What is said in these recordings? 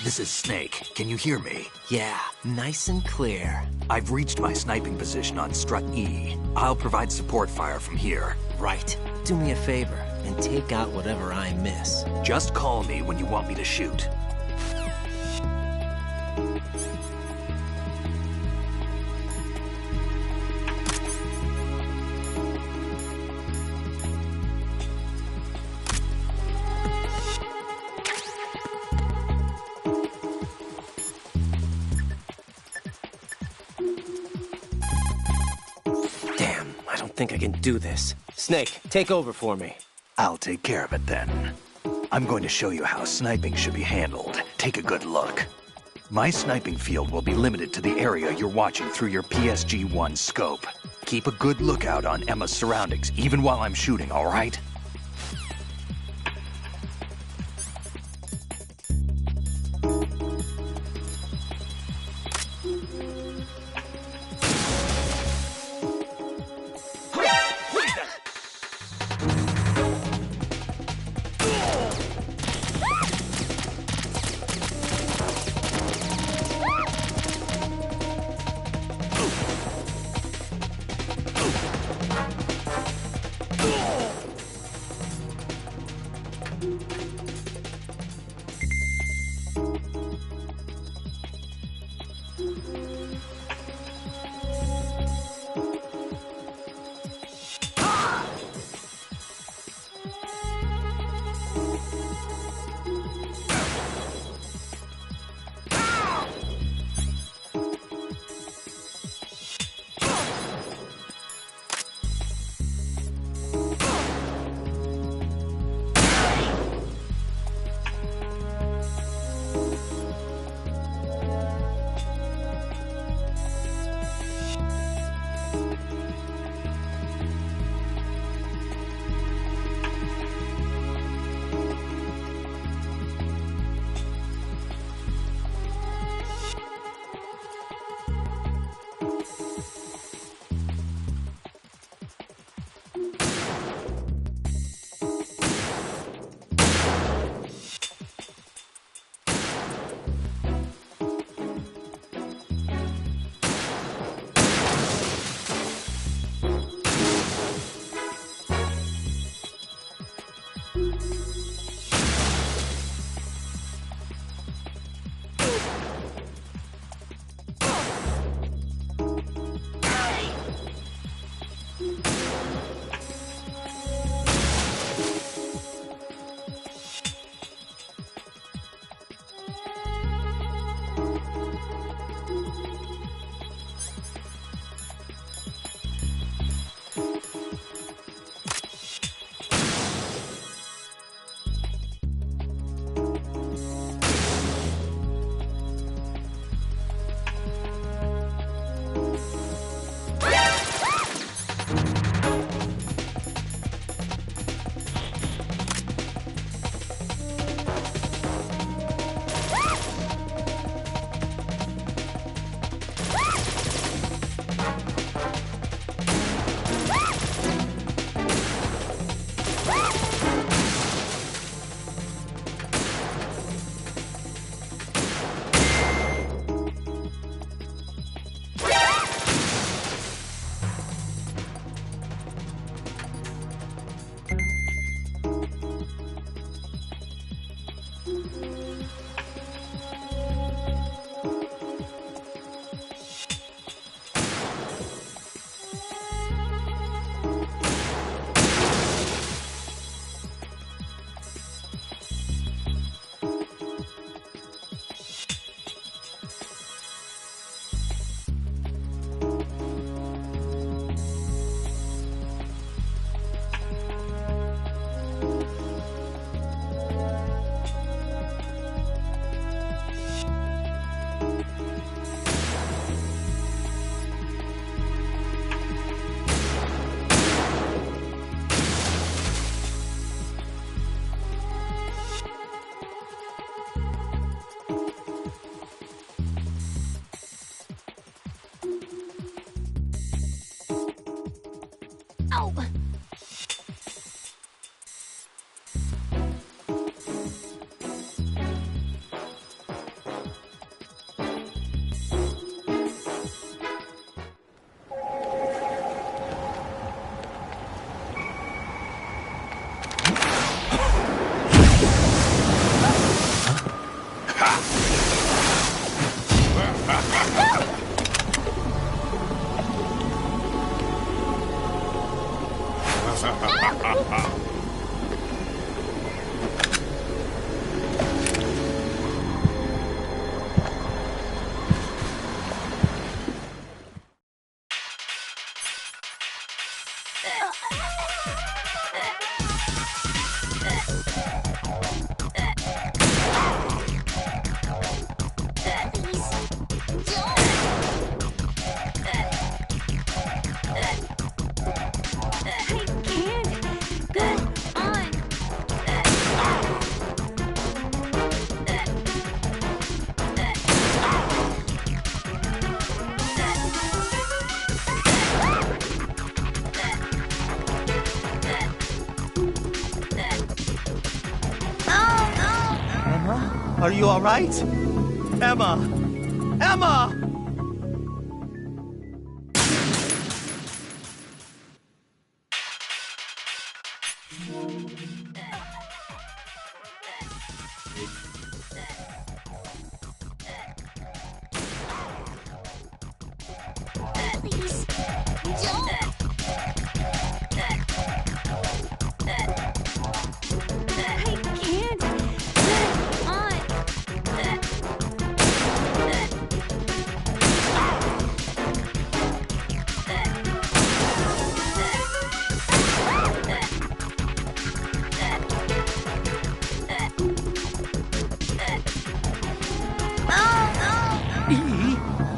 This is Snake. Can you hear me? Yeah, nice and clear. I've reached my sniping position on Strut E. I'll provide support fire from here. Right. Do me a favor and take out whatever I miss. Just call me when you want me to shoot. I think I can do this. Snake, take over for me. I'll take care of it then. I'm going to show you how sniping should be handled. Take a good look. My sniping field will be limited to the area you're watching through your PSG-1 scope. Keep a good lookout on Emma's surroundings, even while I'm shooting, all right? Are you all right? Emma! Emma! Please, don't.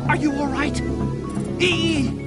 Are you all right? E!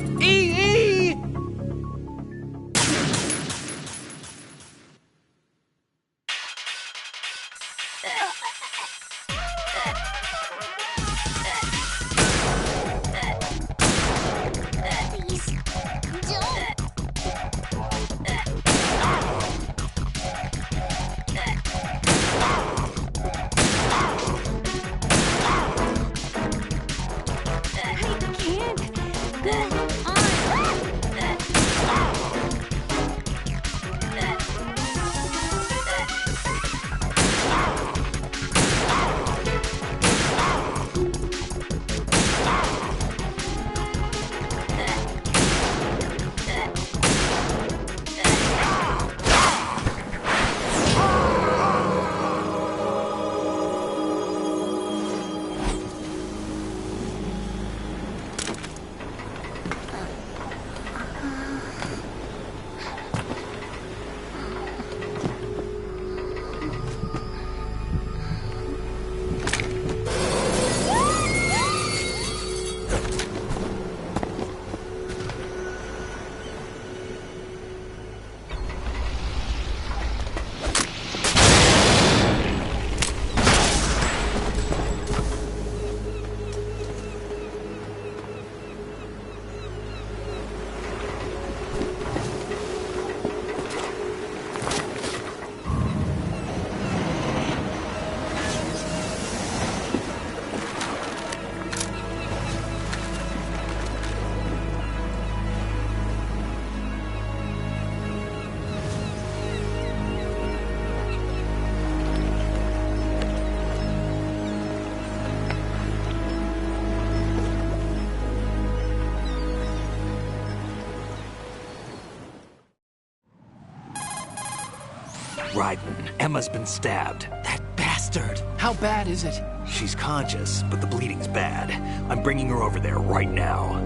Raiden, Emma's been stabbed. That bastard! How bad is it? She's conscious, but the bleeding's bad. I'm bringing her over there right now.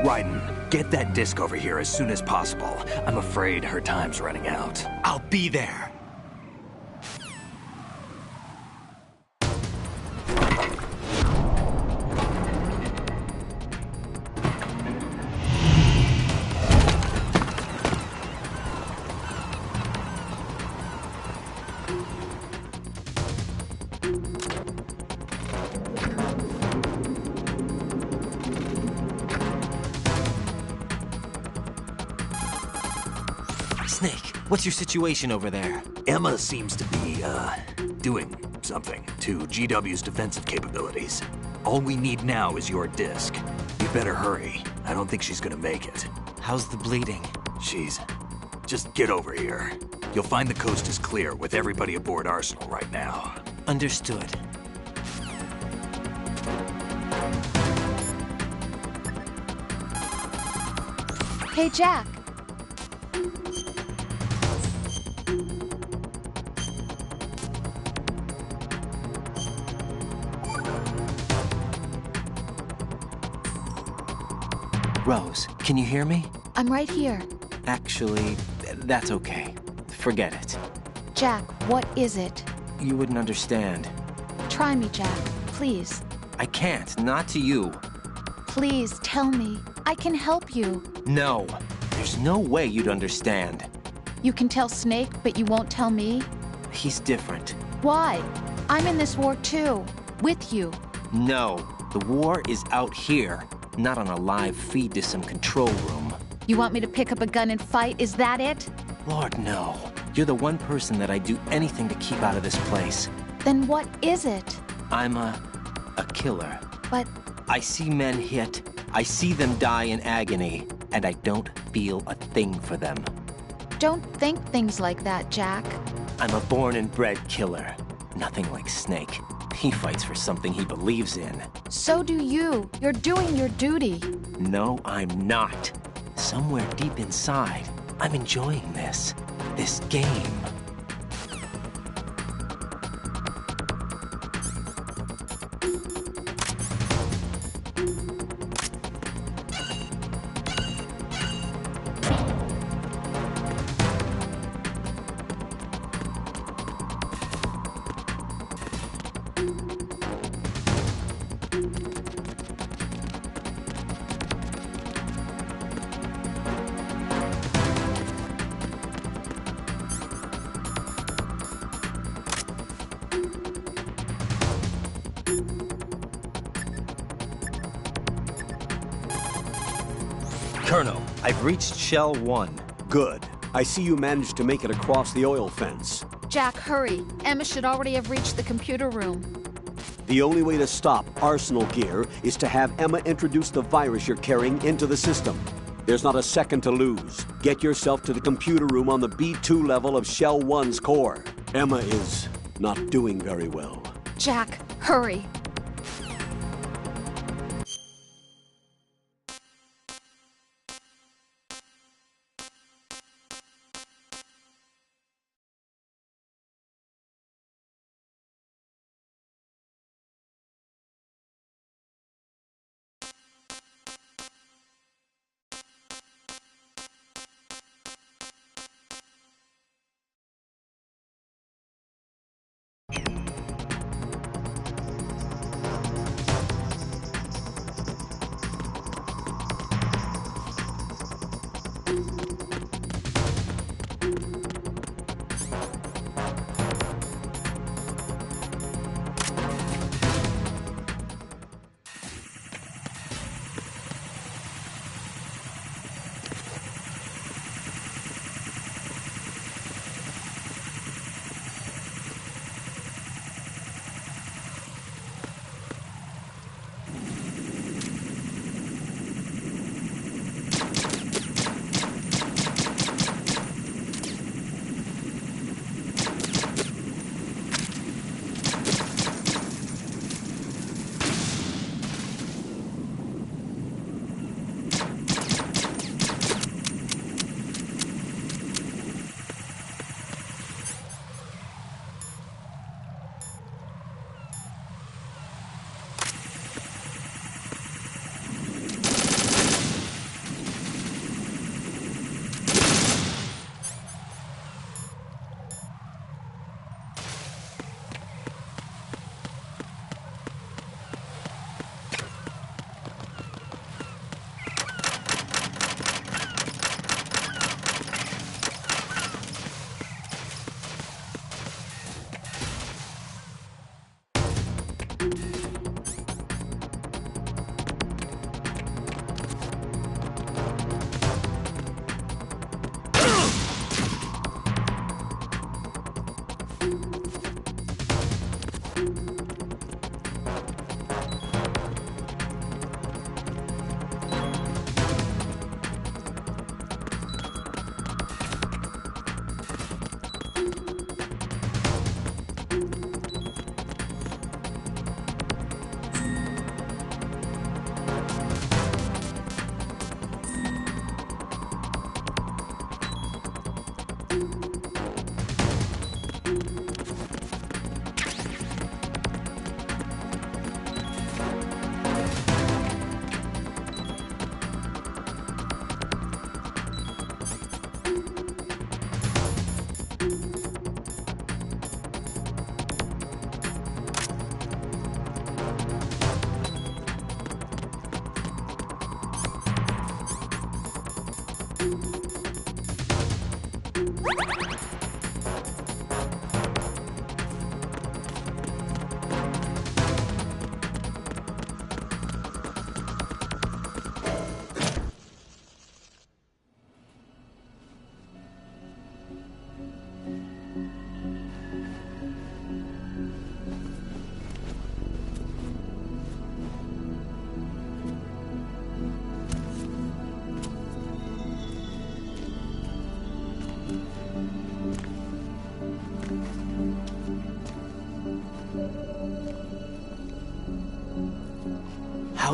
Raiden, get that disc over here as soon as possible. I'm afraid her time's running out. I'll be there. Snake, what's your situation over there? Emma seems to be, doing something to GW's defensive capabilities. All we need now is your disc. You better hurry. I don't think she's gonna make it. How's the bleeding? Just get over here. You'll find the coast is clear with everybody aboard Arsenal right now. Understood. Hey, Jack. Rose, can you hear me? I'm right here. Actually, that's okay. Forget it. Jack, what is it? You wouldn't understand. Try me, Jack. Please. I can't, not to you. Please, tell me. I can help you. No, there's no way you'd understand. You can tell Snake, but you won't tell me? He's different. Why? I'm in this war too. With you. No, the war is out here, not on a live feed to some control room. You want me to pick up a gun and fight? Is that it? Lord, no. You're the one person that I'd do anything to keep out of this place. Then what is it? I'm a killer. But I see men hit, I see them die in agony, and I don't feel a thing for them. don't think things like that, Jack. I'm a born and bred killer. Nothing like Snake. He fights for something he believes in. So do you. You're doing your duty. No, I'm not. Somewhere deep inside, I'm enjoying this game. Colonel, I've reached Shell 1. Good. I see you managed to make it across the oil fence. Jack, hurry. Emma should already have reached the computer room. The only way to stop Arsenal gear is to have Emma introduce the virus you're carrying into the system. There's not a second to lose. Get yourself to the computer room on the B2 level of Shell 1's core. Emma is not doing very well. Jack, hurry.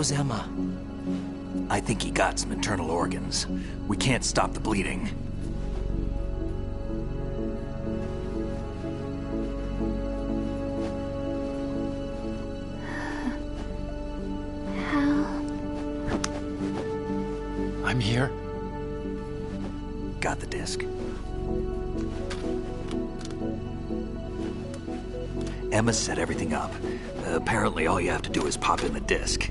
How's Emma? I think he got some internal organs. We can't stop the bleeding. I'm here. Got the disc. Emma set everything up. Apparently all you have to do is pop in the disc.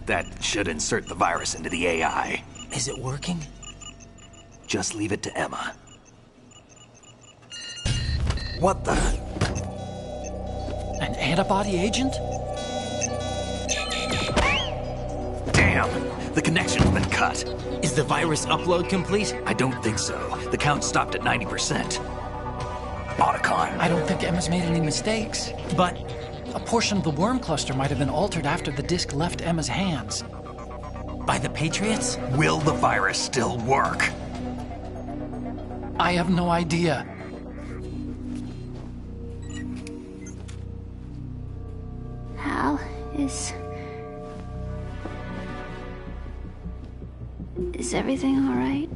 That should insert the virus into the AI. Is it working? Just leave it to Emma. What the? An antibody agent? Damn! The connection's been cut. Is the virus upload complete? I don't think so. The count stopped at 90%. Otacon. I don't think Emma's made any mistakes. But A portion of the worm cluster might have been altered after the disc left Emma's hands. by the Patriots? Will the virus still work? I have no idea. Hal, is everything all right?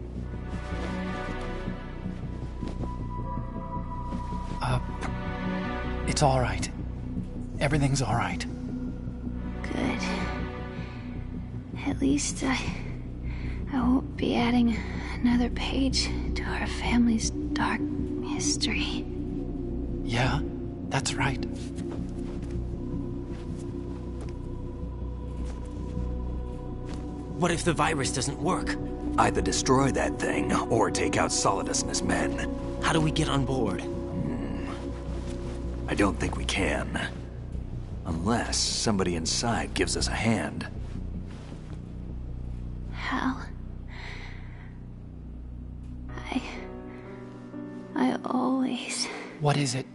It's all right. Everything's all right. Good. At least I won't be adding another page to our family's dark history. Yeah, that's right. What if the virus doesn't work? Either destroy that thing, or take out Solidus and his men. How do we get on board? I don't think we can. Unless somebody inside gives us a hand. Hal, I always... What is it?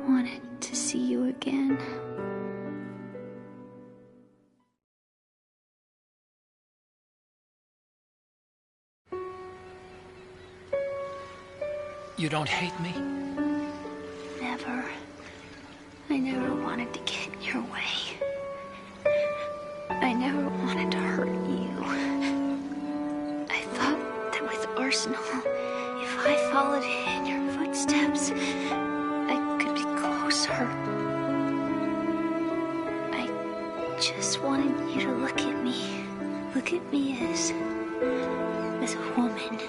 wanted to see you again. You don't hate me? Never. I never wanted to get in your way. I never wanted to hurt you. I thought that with Arsenal, if I followed in your footsteps, I could be closer. I just wanted you to look at me. Look at me as a woman.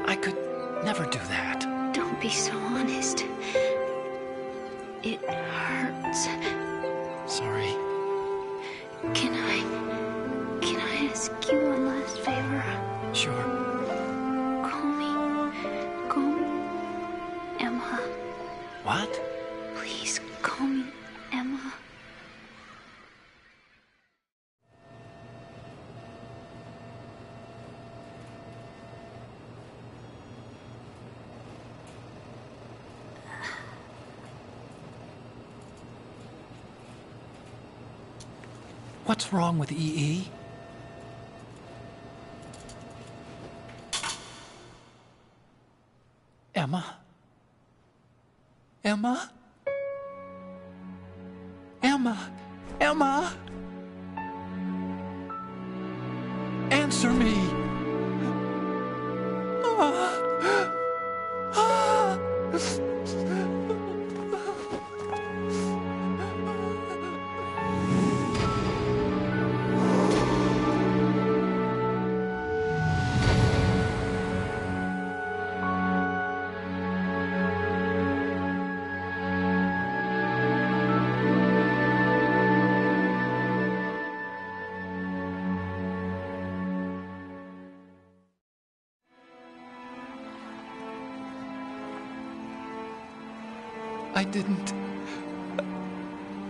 I could never do that. Don't be so honest. It hurts. Sorry. Can I ask you one last favor? Sure. Call me Emma. What? Please call me Emma. What's wrong with EE? Emma? Emma? Emma? Emma? Answer me!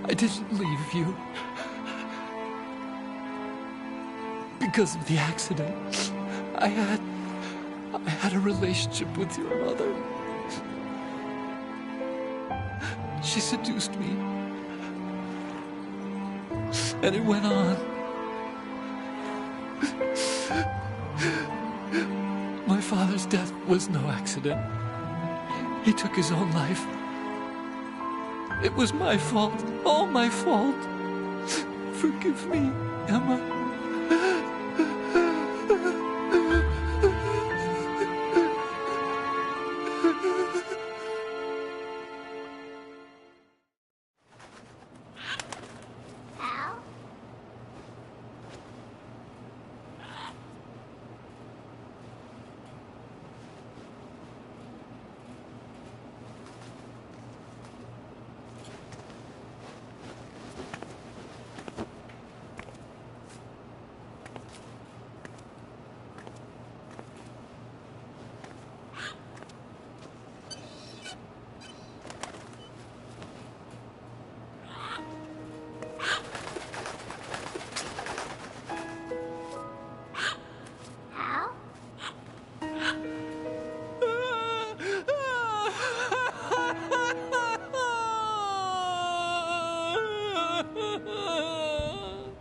I didn't leave you. Because of the accident, I had a relationship with your mother. She seduced me, And it went on. My father's death was no accident. He took his own life. It was my fault, all my fault. Forgive me, Emma.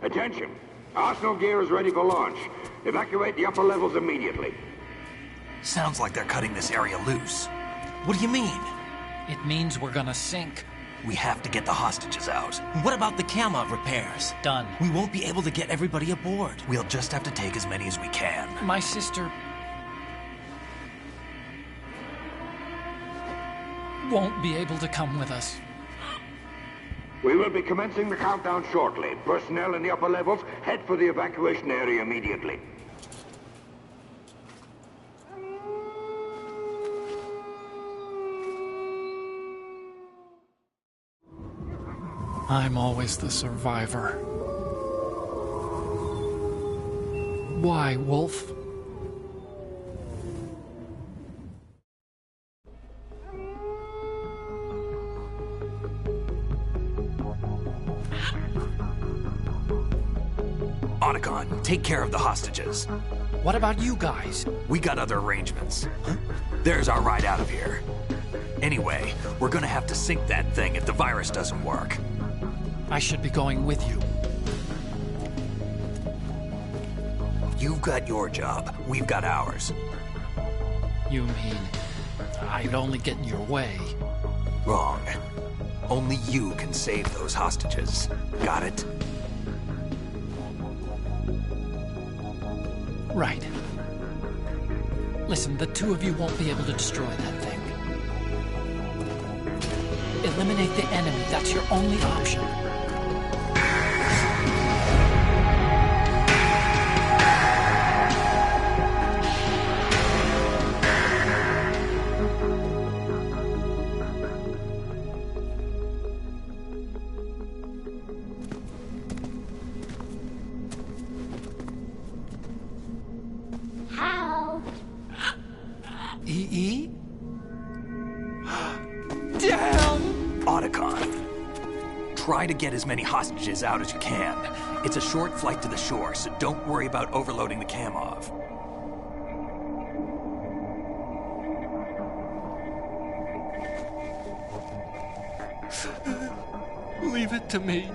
Attention! Arsenal gear is ready for launch. Evacuate the upper levels immediately. Sounds like they're cutting this area loose. What do you mean? It means we're gonna sink. We have to get the hostages out. What about the camo repairs? Done. We won't be able to get everybody aboard. We'll just have to take as many as we can. My sister won't be able to come with us. We will be commencing the countdown shortly. Personnel in the upper levels, head for the evacuation area immediately. I'm always the survivor. Why, Wolf? Otacon, take care of the hostages. What about you guys? We got other arrangements. There's our ride out of here. Anyway, we're gonna have to sink that thing if the virus doesn't work. I should be going with you. You've got your job, we've got ours. You mean I'd only get in your way? Wrong. Only you can save those hostages. Got it? Right. Listen, the two of you won't be able to destroy that thing. Eliminate the enemy. That's your only option. EE? Damn! Otacon, try to get as many hostages out as you can. It's a short flight to the shore, so don't worry about overloading the Kamov. Leave it to me.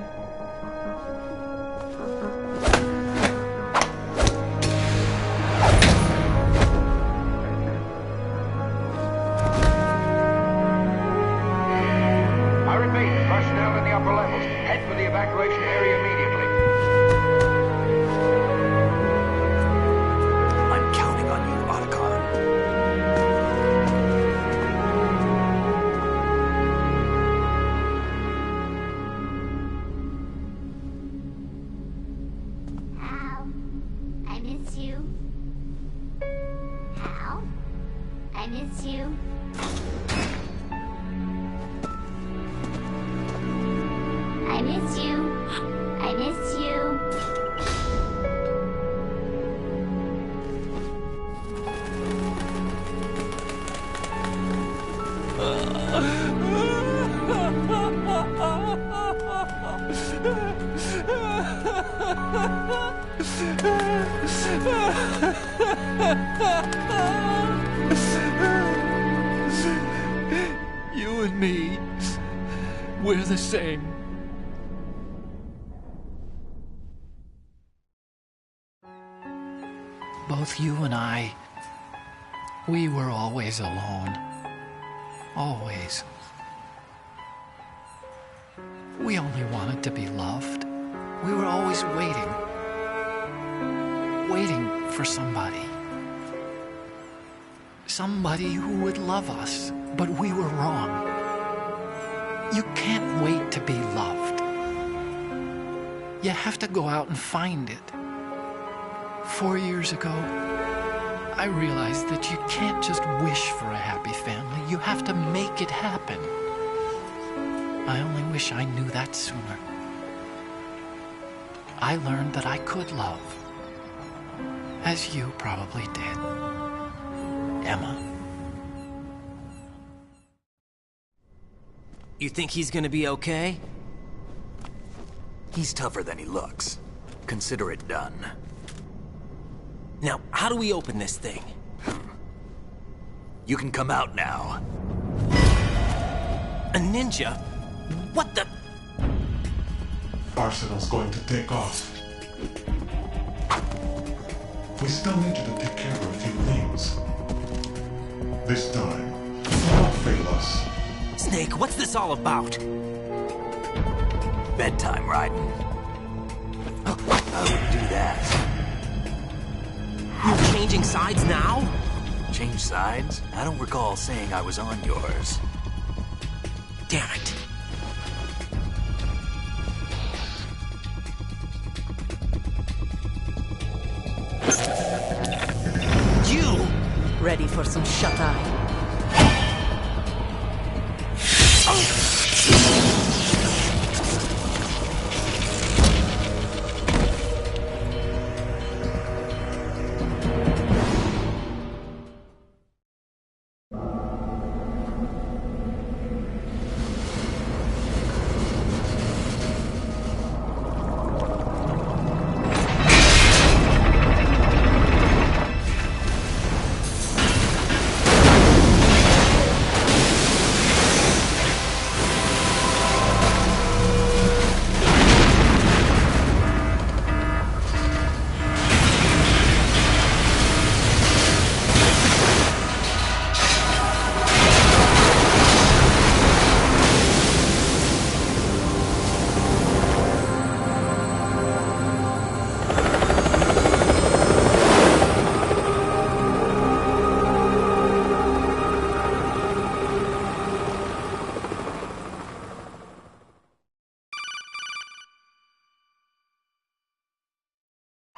Personnel in the upper levels, head for the evacuation area immediately. I'm counting on you, Otacon. Hal, I miss you. Hal, I miss you. I miss you. I miss you. You and me, we're the same. both you and I, we were always alone. Always. We only wanted to be loved. We were always waiting. Waiting for somebody. Somebody who would love us, but we were wrong. You can't wait to be loved. You have to go out and find it. 4 years ago, I realized that you can't just wish for a happy family. You have to make it happen. I only wish I knew that sooner. I learned that I could love, as you probably did, Emma. You think he's gonna be okay? He's tougher than he looks. Consider it done. Now, how do we open this thing? You can come out now. A ninja? What the? Arsenal's going to take off. We still need you to take care of a few things. This time, don't fail us. Snake, what's this all about? Bedtime, Raiden. I wouldn't do that. You're changing sides now? Change sides? I don't recall saying I was on yours. Damn it. You! Ready for some shut-eye?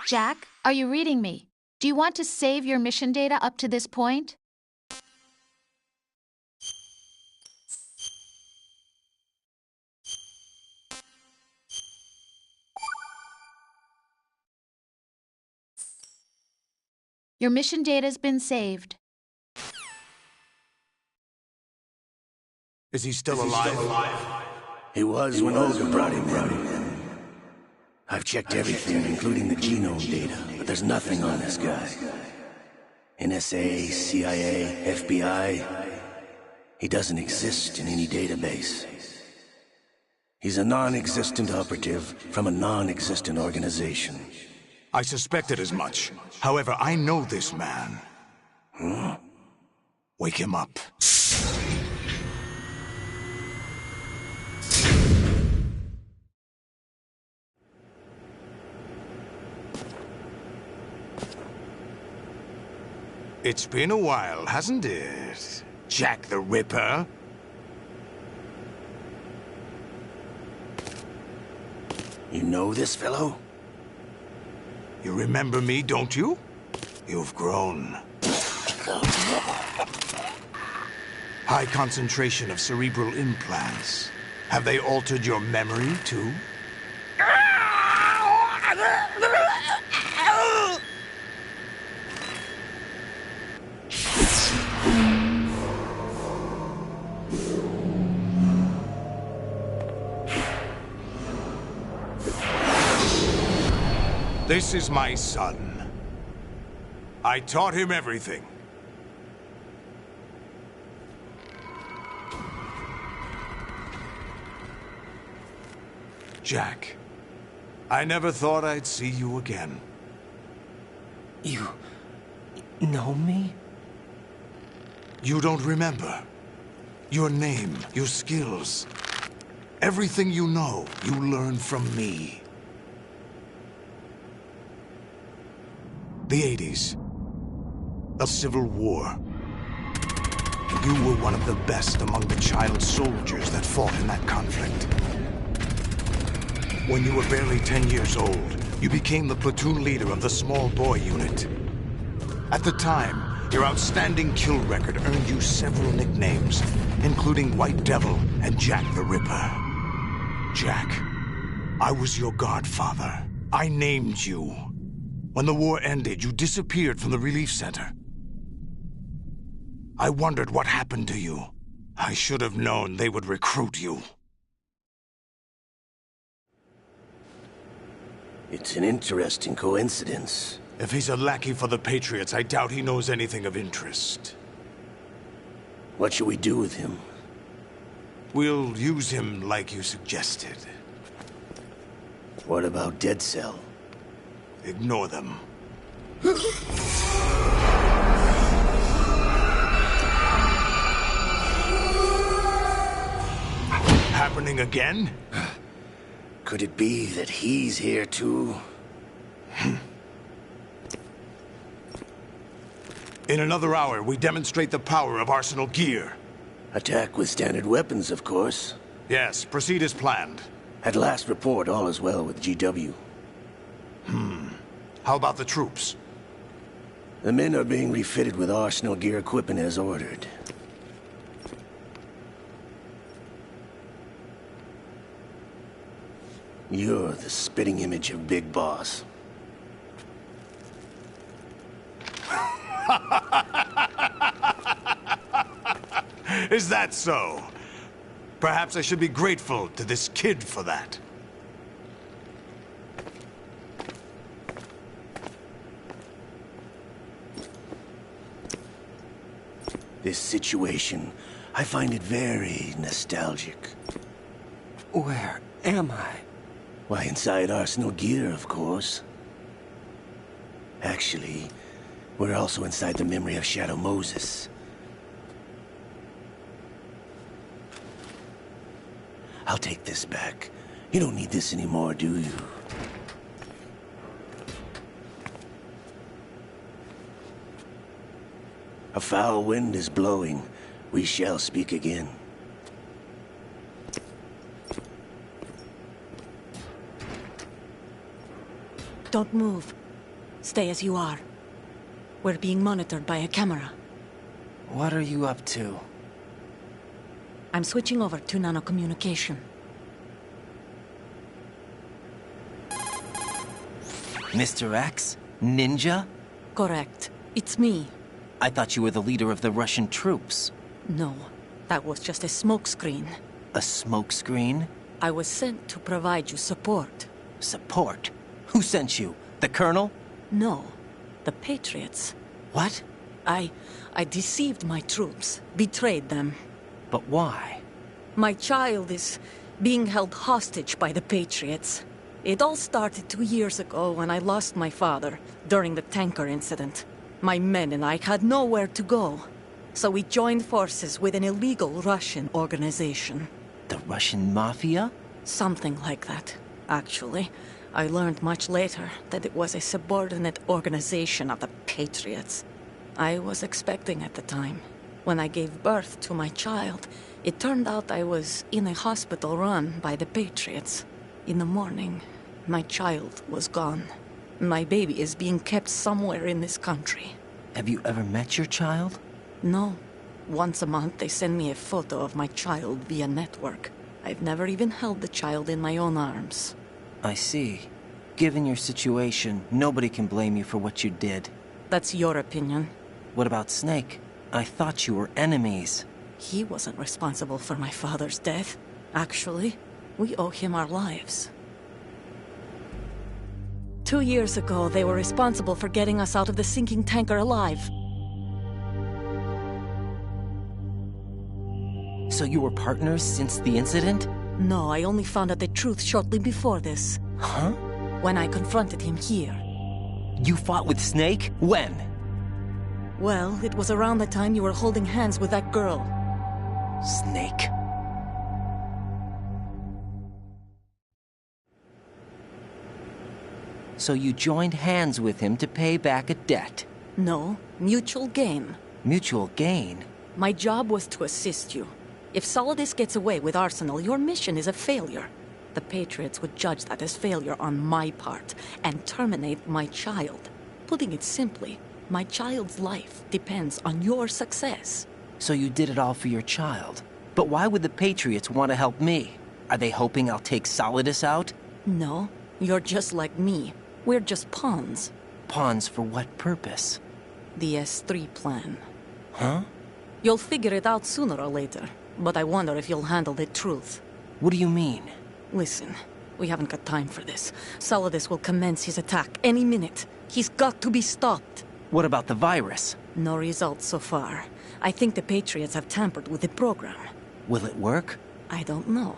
Jack, are you reading me? Do you want to save your mission data up to this point? Your mission data's been saved. Is he still alive? He was when Olga brought him in. I've checked everything, including the genome data, but there's nothing on this guy. NSA, CIA, FBI. He doesn't exist in any database. He's a non-existent operative from a non-existent organization. I suspected as much. However, I know this man. Huh? Wake him up. It's been a while, hasn't it, Jack the Ripper? You know this fellow? You remember me, don't you? You've grown. High concentration of cerebral implants. Have they altered your memory, too? This is my son. I taught him everything. Jack, I never thought I'd see you again. know me? You don't remember. Your name, your skills. Everything you know, you learned from me. The 80s. A civil war. You were one of the best among the child soldiers that fought in that conflict. When you were barely 10 years old, you became the platoon leader of the small boy unit. At the time, your outstanding kill record earned you several nicknames, including White Devil and Jack the Ripper. Jack, I was your godfather. I named you. When the war ended, you disappeared from the relief center. I wondered what happened to you. I should have known they would recruit you. It's an interesting coincidence. If he's a lackey for the Patriots, I doubt he knows anything of interest. What should we do with him? We'll use him like you suggested. What about Dead Cell? Ignore them. Happening again? Could it be that he's here too? In another hour, we demonstrate the power of Arsenal gear. Attack with standard weapons, of course. Yes, proceed as planned. At last report, all is well with GW. How about the troops? The men are being refitted with Arsenal gear equipment as ordered. You're the spitting image of Big Boss. Is that so? Perhaps I should be grateful to this kid for that. This situation, I find it very nostalgic. Where am I? Why, inside Arsenal gear, of course. Actually, we're also inside the memory of Shadow Moses. I'll take this back. You don't need this anymore, do you? A foul wind is blowing. We shall speak again. Don't move. Stay as you are. We're being monitored by a camera. What are you up to? I'm switching over to nanocommunication. Mr. X? Ninja? Correct. It's me. I thought you were the leader of the Russian troops. No, that was just a smokescreen. A smokescreen? I was sent to provide you support. Support? Who sent you? The Colonel? No, the Patriots. What? I deceived my troops, betrayed them. But why? My child is being held hostage by the Patriots. It all started 2 years ago when I lost my father during the tanker incident. My men and I had nowhere to go, so we joined forces with an illegal Russian organization. The Russian Mafia? Something like that, actually. I learned much later that it was a subordinate organization of the Patriots. I was expecting at the time. When I gave birth to my child, it turned out I was in a hospital run by the Patriots. In the morning, my child was gone. My baby is being kept somewhere in this country. Have you ever met your child? No. Once a month, they send me a photo of my child via network. I've never even held the child in my own arms. I see. Given your situation, nobody can blame you for what you did. That's your opinion. What about Snake? I thought you were enemies. He wasn't responsible for my father's death. Actually, we owe him our lives. 2 years ago, they were responsible for getting us out of the sinking tanker alive. So you were partners since the incident? No, I only found out the truth shortly before this. Huh? When I confronted him here. You fought with Snake? When? Well, it was around the time you were holding hands with that girl. Snake. So you joined hands with him to pay back a debt? No, mutual gain. Mutual gain? My job was to assist you. If Solidus gets away with Arsenal, your mission is a failure. The Patriots would judge that as failure on my part and terminate my child. Putting it simply, my child's life depends on your success. So you did it all for your child. But why would the Patriots want to help me? Are they hoping I'll take Solidus out? No, you're just like me. We're just pawns. Pawns for what purpose? The S3 plan. Huh? You'll figure it out sooner or later, but I wonder if you'll handle the truth. What do you mean? Listen, we haven't got time for this. Solidus will commence his attack any minute. He's got to be stopped. What about the virus? No results so far. I think the Patriots have tampered with the program. Will it work? I don't know.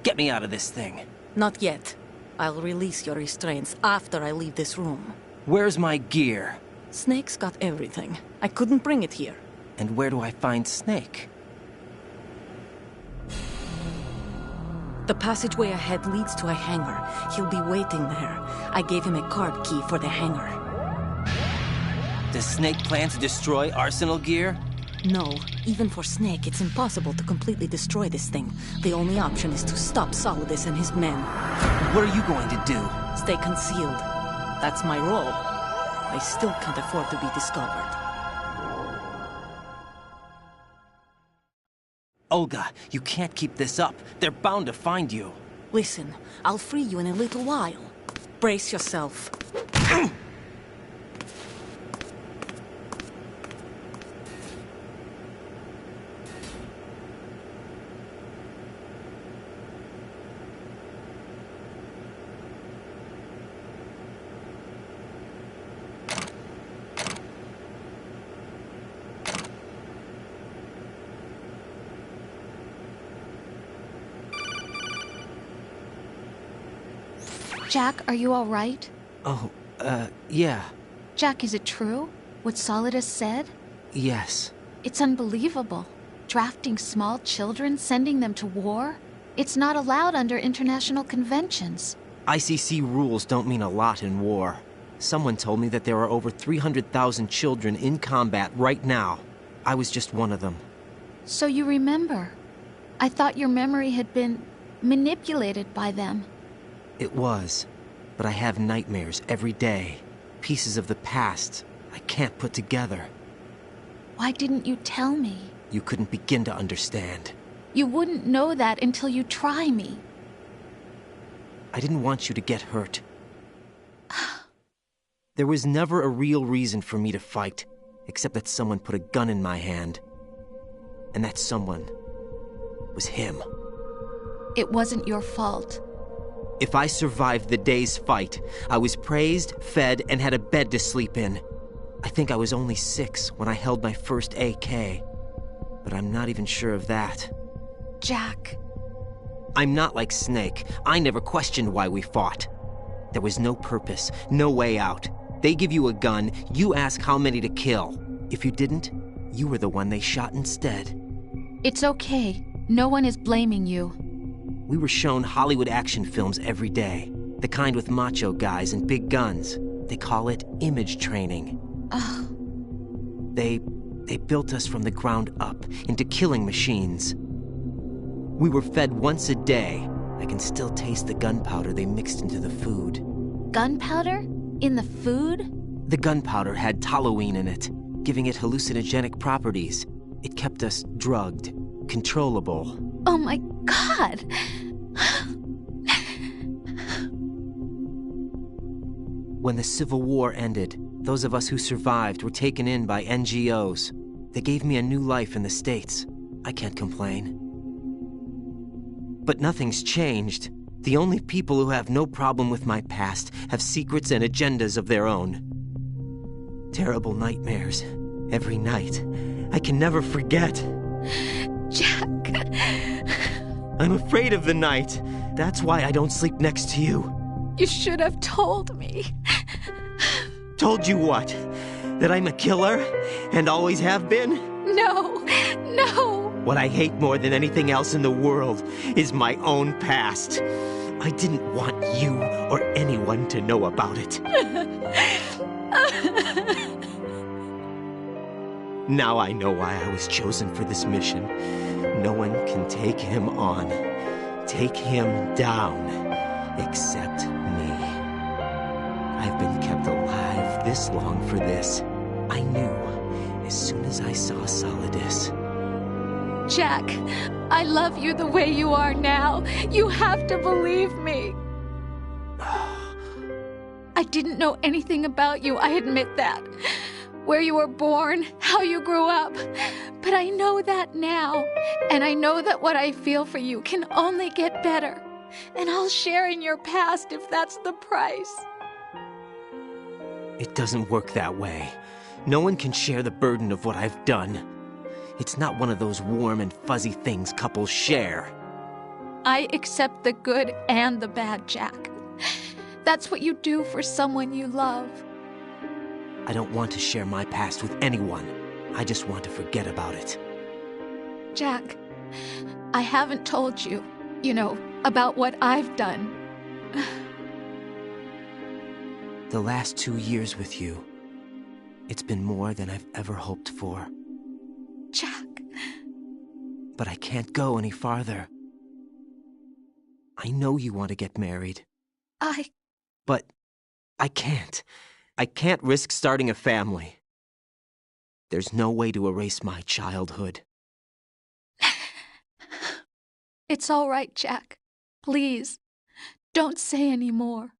Get me out of this thing. Not yet. I'll release your restraints after I leave this room. Where's my gear? Snake's got everything. I couldn't bring it here. And where do I find Snake? The passageway ahead leads to a hangar. He'll be waiting there. I gave him a card key for the hangar. Does Snake plan to destroy Arsenal gear? No. Even for Snake, it's impossible to completely destroy this thing. The only option is to stop Solidus and his men. What are you going to do? Stay concealed. That's my role. I still can't afford to be discovered. Olga, you can't keep this up. They're bound to find you. Listen, I'll free you in a little while. Brace yourself. Jack, are you all right? Oh, yeah. Jack, is it true? What Solidus said? Yes. It's unbelievable. Drafting small children, sending them to war? It's not allowed under international conventions. ICC rules don't mean a lot in war. Someone told me that there are over 300,000 children in combat right now. I was just one of them. So you remember. I thought your memory had been manipulated by them. It was, but I have nightmares every day. Pieces of the past I can't put together. Why didn't you tell me? You couldn't begin to understand. You wouldn't know that until you try me. I didn't want you to get hurt. There was never a real reason for me to fight, except that someone put a gun in my hand. And that someone was him. It wasn't your fault. If I survived the day's fight, I was praised, fed, and had a bed to sleep in. I think I was only 6 when I held my first AK. But I'm not even sure of that. Jack. I'm not like Snake. I never questioned why we fought. There was no purpose, no way out. They give you a gun, you ask how many to kill. If you didn't, you were the one they shot instead. It's okay. No one is blaming you. We were shown Hollywood action films every day. The kind with macho guys and big guns. They call it image training. Ugh. They built us from the ground up into killing machines. We were fed once a day. I can still taste the gunpowder they mixed into the food. Gunpowder? In the food? The gunpowder had toluene in it, giving it hallucinogenic properties. It kept us drugged, controllable. Oh my God! When the Civil War ended, those of us who survived were taken in by NGOs. They gave me a new life in the States. I can't complain. But nothing's changed. The only people who have no problem with my past have secrets and agendas of their own. Terrible nightmares. Every night. I can never forget. Jack. I'm afraid of the night. That's why I don't sleep next to you. You should have told me. Told you what? That I'm a killer and always have been? No, no! What I hate more than anything else in the world is my own past. I didn't want you or anyone to know about it. Now I know why I was chosen for this mission. No one can take him on, take him down, except me. I've been kept alive this long for this. I knew as soon as I saw Solidus. Jack, I love you the way you are now. You have to believe me. I didn't know anything about you, I admit that. Where you were born, how you grew up. But I know that now. And I know that what I feel for you can only get better. And I'll share in your past if that's the price. It doesn't work that way. No one can share the burden of what I've done. It's not one of those warm and fuzzy things couples share. I accept the good and the bad, Jack. That's what you do for someone you love. I don't want to share my past with anyone. I just want to forget about it. Jack, I haven't told you, about what I've done. The last 2 years with you, it's been more than I've ever hoped for. Jack. But I can't go any farther. I know you want to get married. But I can't. I can't risk starting a family. There's no way to erase my childhood. It's all right, Jack. Please, don't say any more.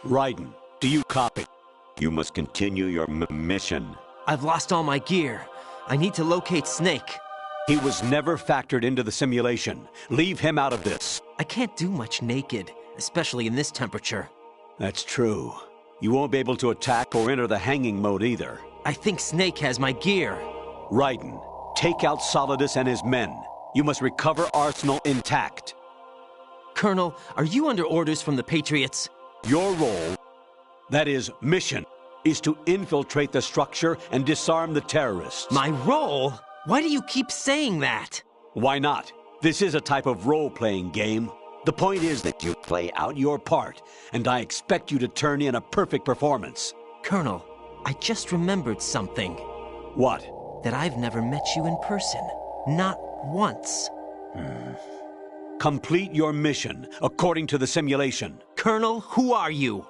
Raiden, do you copy? You must continue your mission. I've lost all my gear. I need to locate Snake. He was never factored into the simulation. Leave him out of this. I can't do much naked, especially in this temperature. That's true. You won't be able to attack or enter the hanging mode either. I think Snake has my gear. Raiden, take out Solidus and his men. You must recover Arsenal intact. Colonel, are you under orders from the Patriots? Your role, that is, mission, is to infiltrate the structure and disarm the terrorists. My role? Why do you keep saying that? Why not? This is a type of role-playing game. The point is that you play out your part, and I expect you to turn in a perfect performance. Colonel, I just remembered something. What? That I've never met you in person. Not once. Complete your mission, according to the simulation. Colonel, who are you?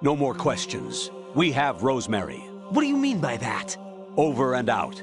No more questions. We have Rosemary. What do you mean by that? Over and out.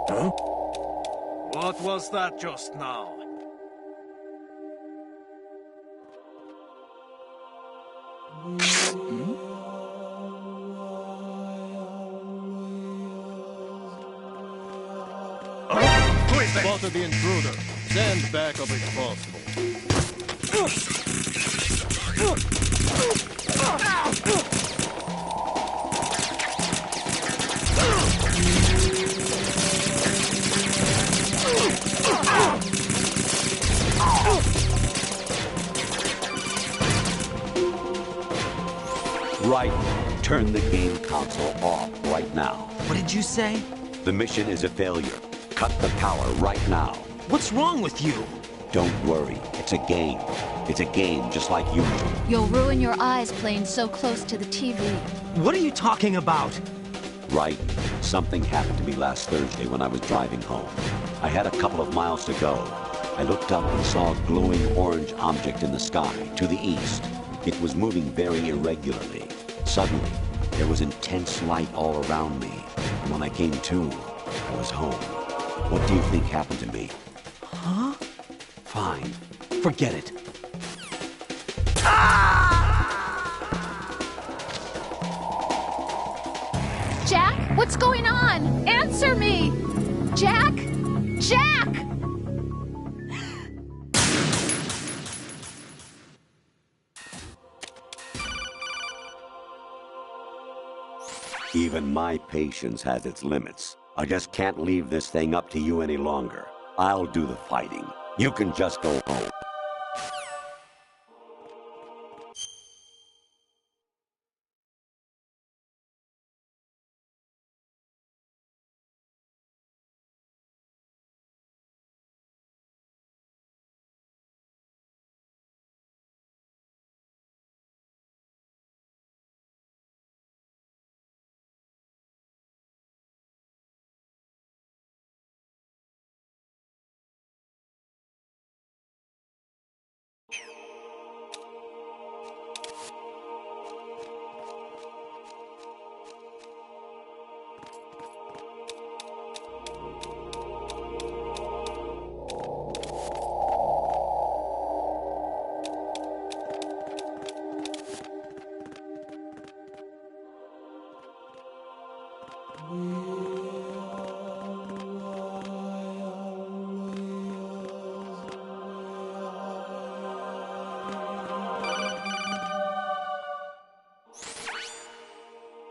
Huh? What was that just now? Who is that? Spotted the intruder. Stand back up if possible. Right. Turn the game console off right now. What did you say? The mission is a failure. Cut the power right now. What's wrong with you? Don't worry. It's a game. It's a game just like usual. You'll ruin your eyes playing so close to the TV. What are you talking about? Right. Something happened to me last Thursday when I was driving home. I had a couple of miles to go. I looked up and saw a glowing orange object in the sky to the east. It was moving very irregularly. Suddenly, there was intense light all around me. And when I came to, I was home. What do you think happened to me? Huh? Fine. Forget it. Jack, what's going on? Answer me! Jack? Jack! Even my patience has its limits. I just can't leave this thing up to you any longer. I'll do the fighting. You can just go home.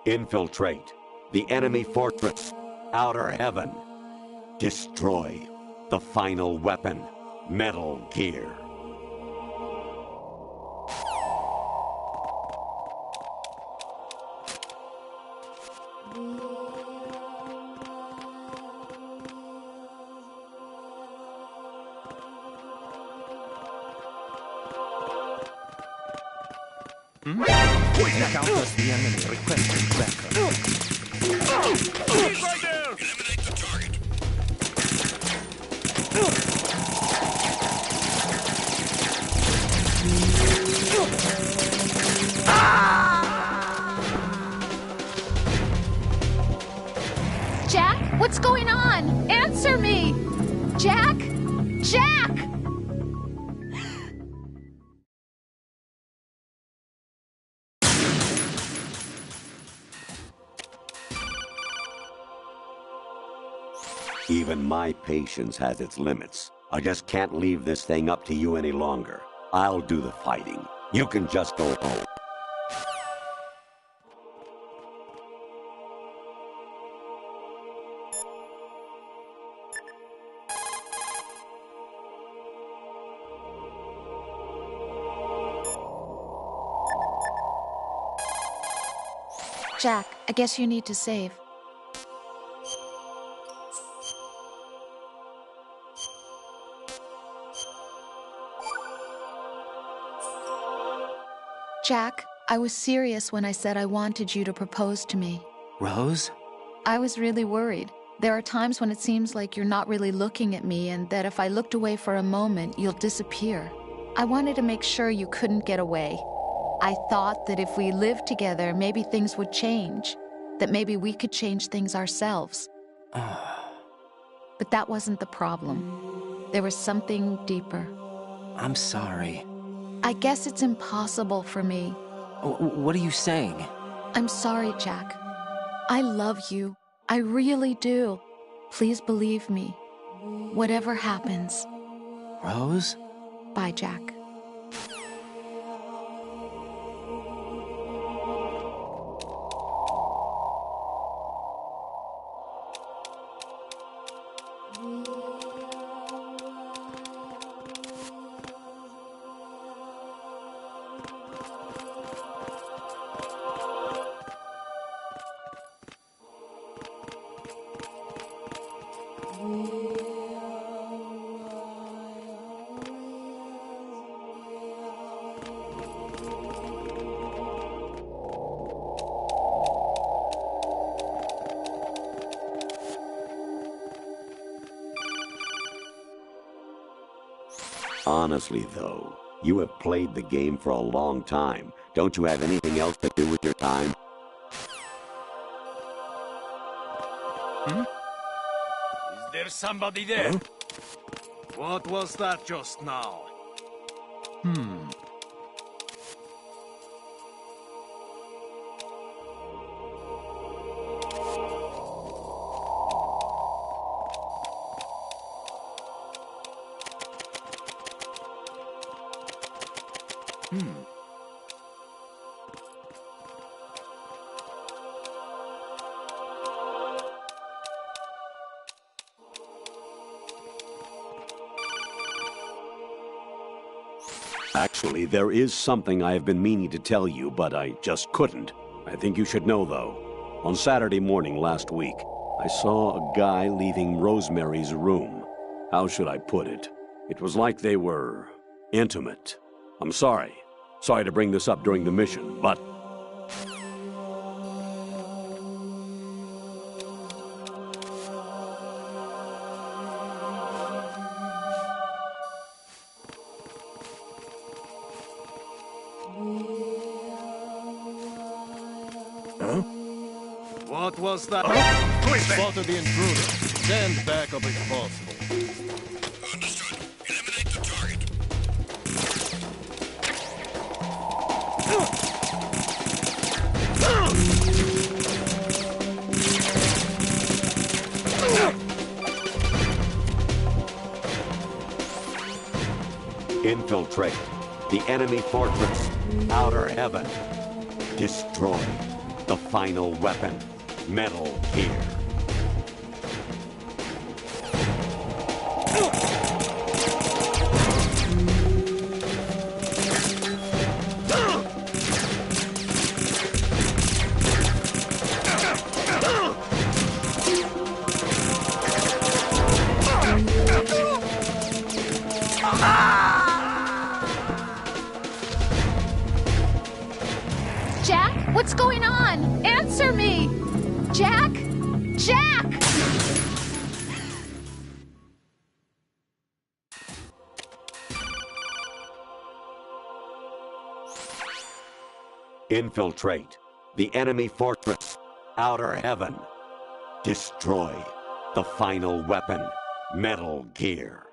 Infiltrate the enemy fortress. Outer Heaven. Destroy the final weapon. Metal Gear. Encounters the enemy requesting backup. He's right there! Eliminate the target. Jack, what's going on? Answer me! Jack? Jack! Even my patience has its limits. I just can't leave this thing up to you any longer. I'll do the fighting. You can just go home. Jack, I guess you need to save. Jack, I was serious when I said I wanted you to propose to me. Rose? I was really worried. There are times when it seems like you're not really looking at me and that if I looked away for a moment, you'll disappear. I wanted to make sure you couldn't get away. I thought that if we lived together, maybe things would change. That maybe we could change things ourselves. But that wasn't the problem. There was something deeper. I'm sorry. I guess it's impossible for me. What are you saying? I'm sorry, Jack. I love you. I really do. Please believe me. Whatever happens. Rose? Bye, Jack. Honestly, though, you have played the game for a long time. Don't you have anything else to do with your time? Is there somebody there? Huh? What was that just now? Actually, there is something I have been meaning to tell you, but I just couldn't. I think you should know, though. On Saturday morning last week, I saw a guy leaving Rosemary's room. How should I put it? It was like they were intimate. I'm sorry. Sorry to bring this up during the mission, but... What was that? Who is that? Spotted the intruder. Stand back up if possible. Understood. Eliminate the target. Infiltrate the enemy fortress. Outer Heaven. Destroy the final weapon, Metal Gear. Jack, what's going on? Answer me! Jack? Jack! Infiltrate the enemy fortress, Outer Heaven. Destroy the final weapon, Metal Gear.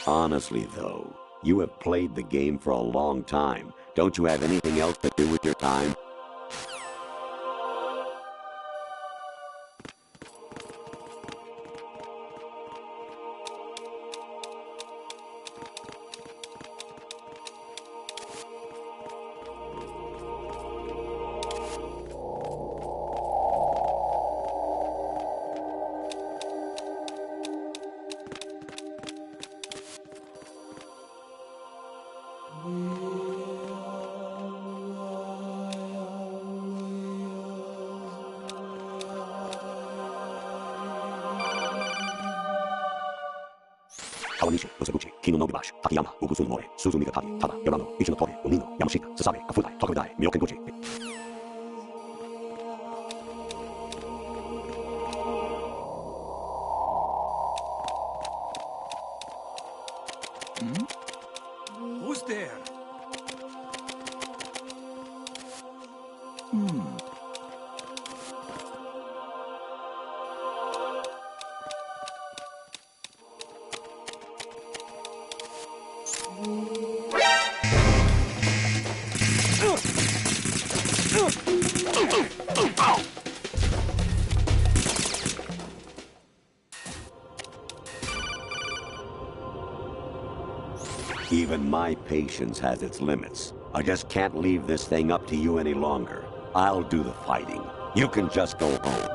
Honestly, though, you have played the game for a long time. Don't you have anything else to do with your time? Kawanishi, Osaguchi, Kino Nogibashi, Takayama, Ugusun Mori, Suzumiga Tadi, Tada, Yamano, Ichinotori, Onino, Yamashita, Sasabe, Kafudai, Tokudai, Myokenguchi. Who's there? Even my patience has its limits. I just can't leave this thing up to you any longer. I'll do the fighting. You can just go home.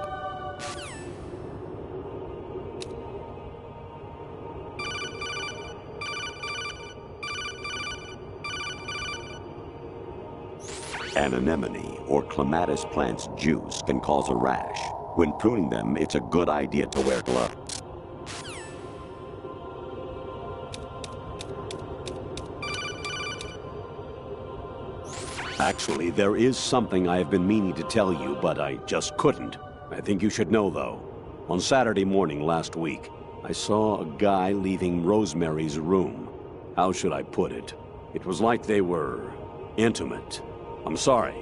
An anemone or clematis plant's juice can cause a rash. When pruning them, it's a good idea to wear gloves. Actually, there is something I have been meaning to tell you, but I just couldn't. I think you should know, though. On Saturday morning last week, I saw a guy leaving Rosemary's room. How should I put it? It was like they were intimate. I'm sorry.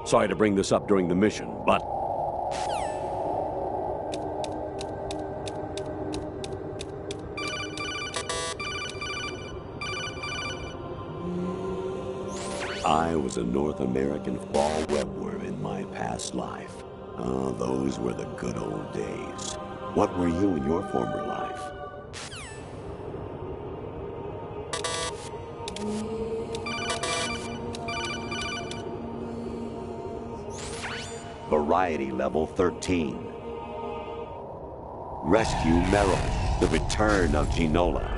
Sorry to bring this up during the mission, but... I was a North American fall webworm in my past life. Oh, those were the good old days. What were you in your former life? Variety level 13. Rescue Merrill, the return of Ginola.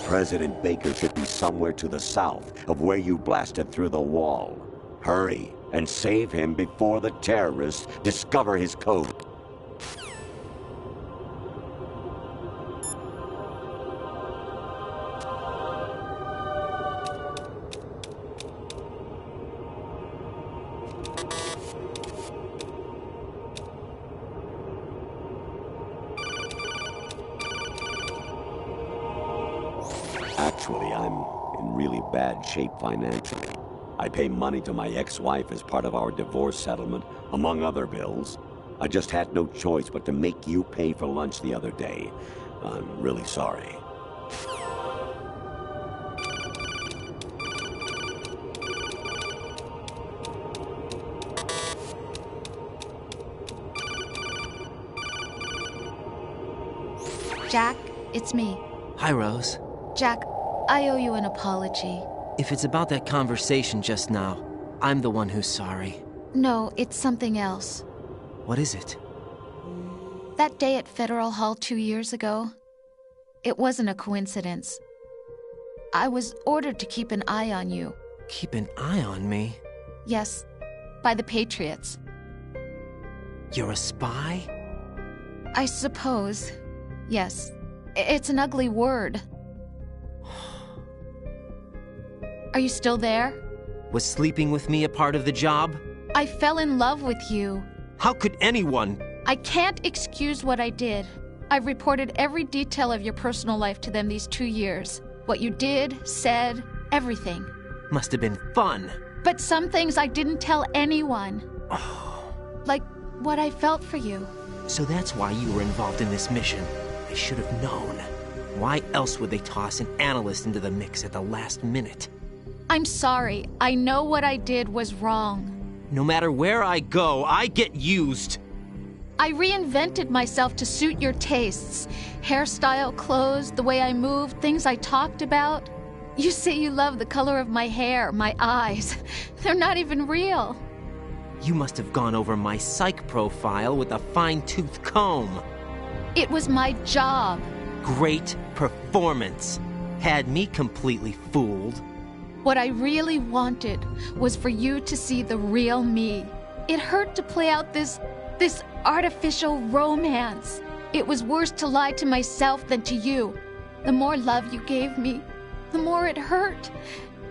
President Baker should be somewhere to the south of where you blasted through the wall. Hurry and save him before the terrorists discover his code. Actually, I'm in really bad shape financially. I pay money to my ex-wife as part of our divorce settlement, among other bills. I just had no choice but to make you pay for lunch the other day. I'm really sorry. Jack, it's me. Hi, Rose. Jack, I owe you an apology. If it's about that conversation just now, I'm the one who's sorry. No, it's something else. What is it? That day at Federal Hall 2 years ago, it wasn't a coincidence. I was ordered to keep an eye on you. Keep an eye on me? Yes, by the Patriots. You're a spy? I suppose. Yes. It's an ugly word. Are you still there? Was sleeping with me a part of the job? I fell in love with you. How could anyone? I can't excuse what I did. I've reported every detail of your personal life to them these 2 years. What you did, said, everything. Must have been fun. But some things I didn't tell anyone. Like what I felt for you. So that's why you were involved in this mission. I should have known. Why else would they toss an analyst into the mix at the last minute? I'm sorry. I know what I did was wrong. No matter where I go, I get used. I reinvented myself to suit your tastes. Hairstyle, clothes, the way I moved, things I talked about. You say you love the color of my hair, my eyes. They're not even real. You must have gone over my psych profile with a fine-tooth comb. It was my job. Great performance. Had me completely fooled. What I really wanted was for you to see the real me. It hurt to play out this artificial romance. It was worse to lie to myself than to you. The more love you gave me, the more it hurt.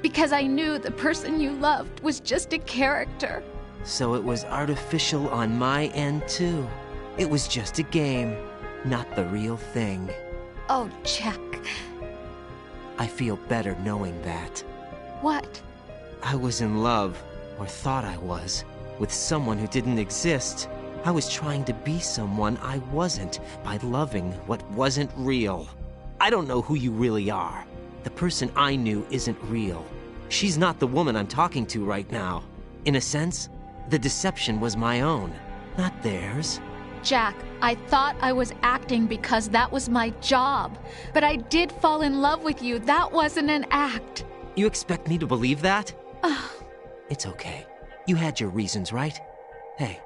Because I knew the person you loved was just a character. So it was artificial on my end, too. It was just a game, not the real thing. Oh, Jack. I feel better knowing that. What? I was in love, or thought I was, with someone who didn't exist. I was trying to be someone I wasn't by loving what wasn't real. I don't know who you really are. The person I knew isn't real. She's not the woman I'm talking to right now. In a sense, The deception was my own, not theirs. Jack, I thought I was acting because that was my job. But I did fall in love with you. That wasn't an act. You expect me to believe that? It's okay. You had your reasons, right? Hey,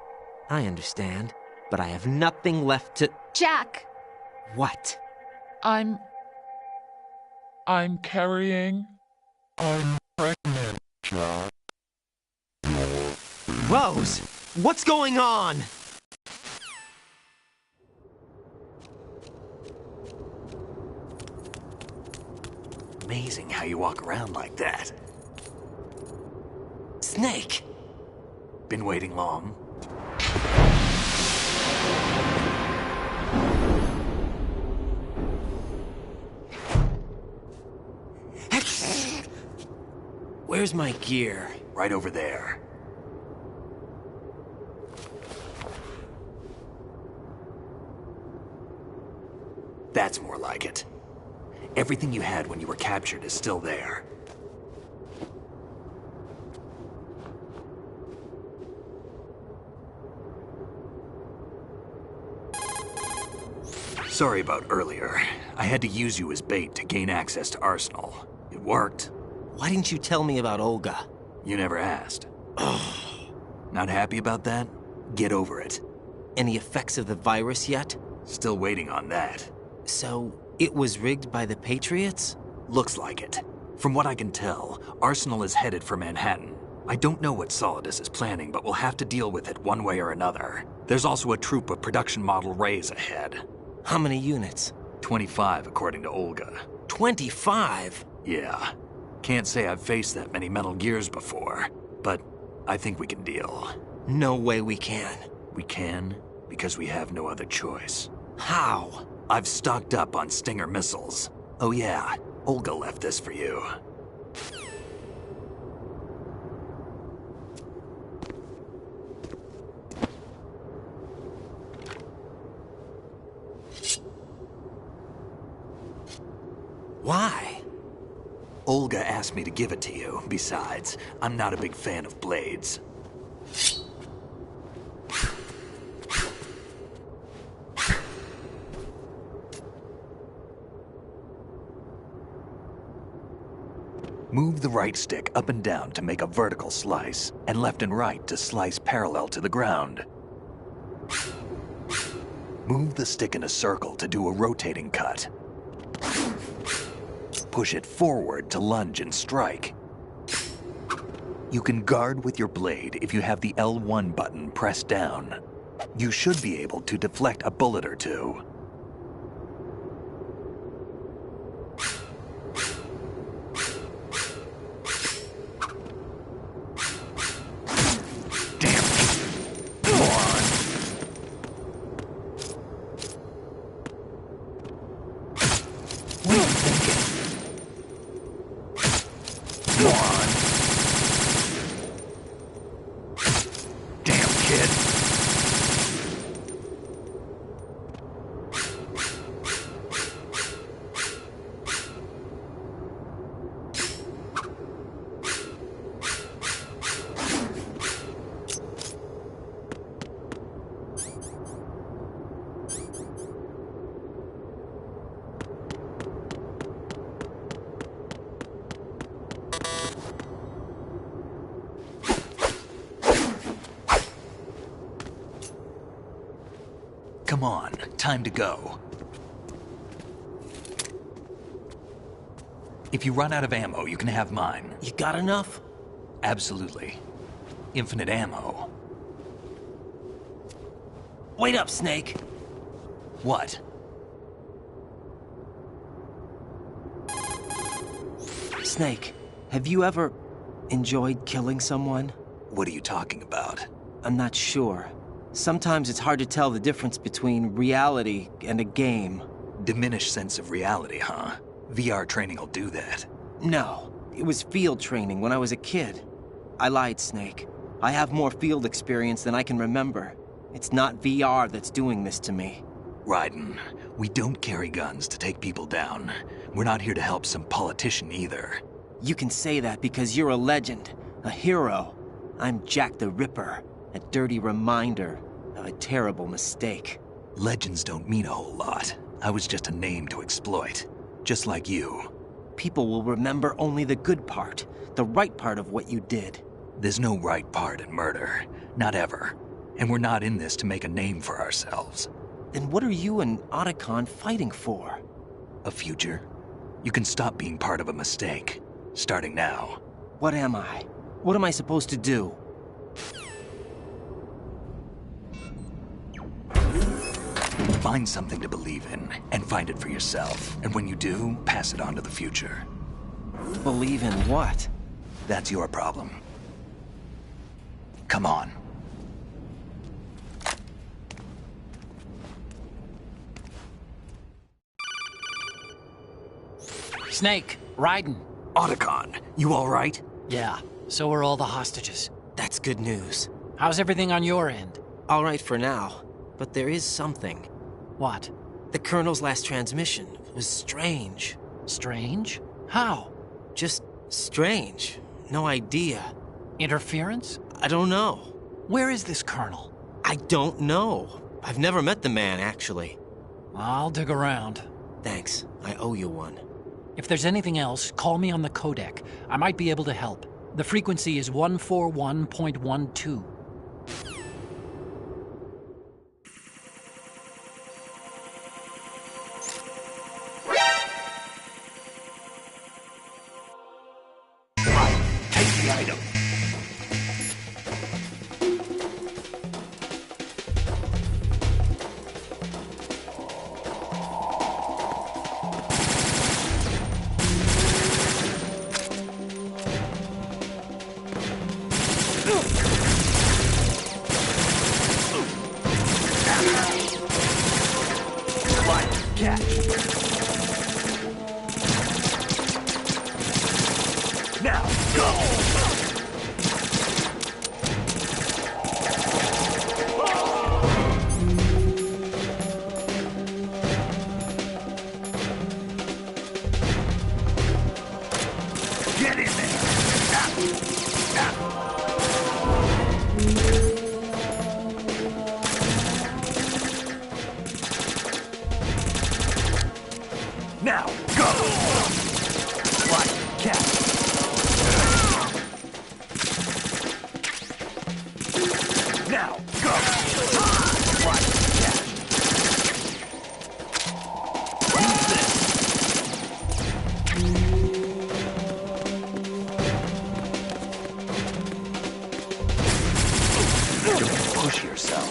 I understand. But I have nothing left to... Jack! What? I'm carrying... I'm pregnant, Jack. Rose! What's going on? Amazing how you walk around like that. Snake! Been waiting long? Where's my gear? Right over there. That's more like it. Everything you had when you were captured is still there. Sorry about earlier. I had to use you as bait to gain access to Arsenal. It worked. Why didn't you tell me about Olga? You never asked. Not happy about that? Get over it. Any effects of the virus yet? Still waiting on that. So, it was rigged by the Patriots? Looks like it. From what I can tell, Arsenal is headed for Manhattan. I don't know what Solidus is planning, but we'll have to deal with it one way or another. There's also a troop of production model Rays ahead. How many units? 25, according to Olga. 25? Yeah. Can't say I've faced that many Metal Gears before, but I think we can deal. No way we can. We can, because we have no other choice. How? I've stocked up on Stinger missiles. Oh yeah, Olga left this for you. Why? Olga asked me to give it to you. Besides, I'm not a big fan of blades. Move the right stick up and down to make a vertical slice, and left and right to slice parallel to the ground. Move the stick in a circle to do a rotating cut. Push it forward to lunge and strike. You can guard with your blade if you have the L1 button pressed down. You should be able to deflect a bullet or two. Come on, time to go. If you run out of ammo, you can have mine. You got enough? Absolutely. Infinite ammo. Wait up, Snake. What? Snake, have you ever enjoyed killing someone? What are you talking about? I'm not sure. Sometimes it's hard to tell the difference between reality and a game. Diminished sense of reality, huh? VR training will do that. No, it was field training when I was a kid. I lied, Snake. I have more field experience than I can remember. It's not VR that's doing this to me. Raiden, we don't carry guns to take people down. We're not here to help some politician either. You can say that because you're a legend, a hero. I'm Jack the Ripper, a dirty reminder of a terrible mistake. Legends don't mean a whole lot. I was just a name to exploit, just like you. People will remember only the good part, the right part of what you did. There's no right part in murder, not ever. And we're not in this to make a name for ourselves. Then what are you and Otacon fighting for? A future. You can stop being part of a mistake, starting now. What am I? What am I supposed to do? Find something to believe in, and find it for yourself. And when you do, pass it on to the future. Believe in what? That's your problem. Come on. Snake, Raiden. Otacon, you all right? Yeah, so are all the hostages. That's good news. How's everything on your end? All right for now, but there is something. What? The Colonel's last transmission was strange. Strange? How? Just strange. No idea. Interference? I don't know. Where is this Colonel? I don't know. I've never met the man, actually. I'll dig around. Thanks. I owe you one. If there's anything else, call me on the codec. I might be able to help. The frequency is 141.12. Take the item. Now, go! Get in there! Now, go! Like cat. Now, go! Like cat. Use this. Push yourself.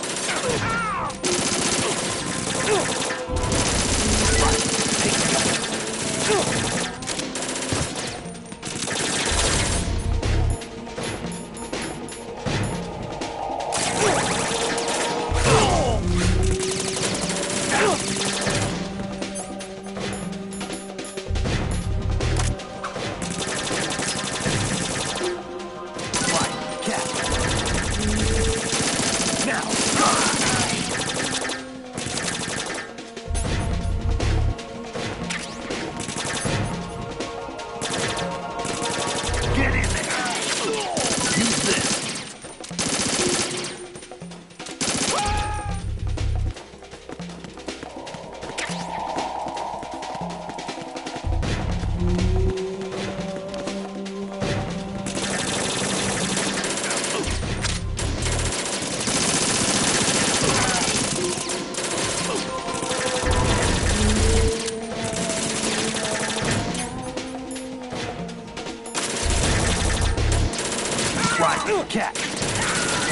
Right, cat.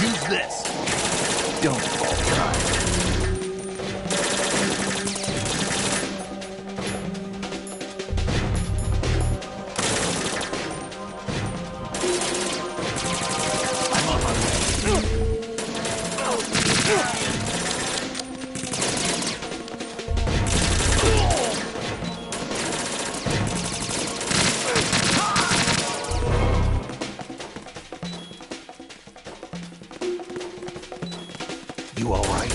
Use this. Don't fall behind. I'm on my way. You all right?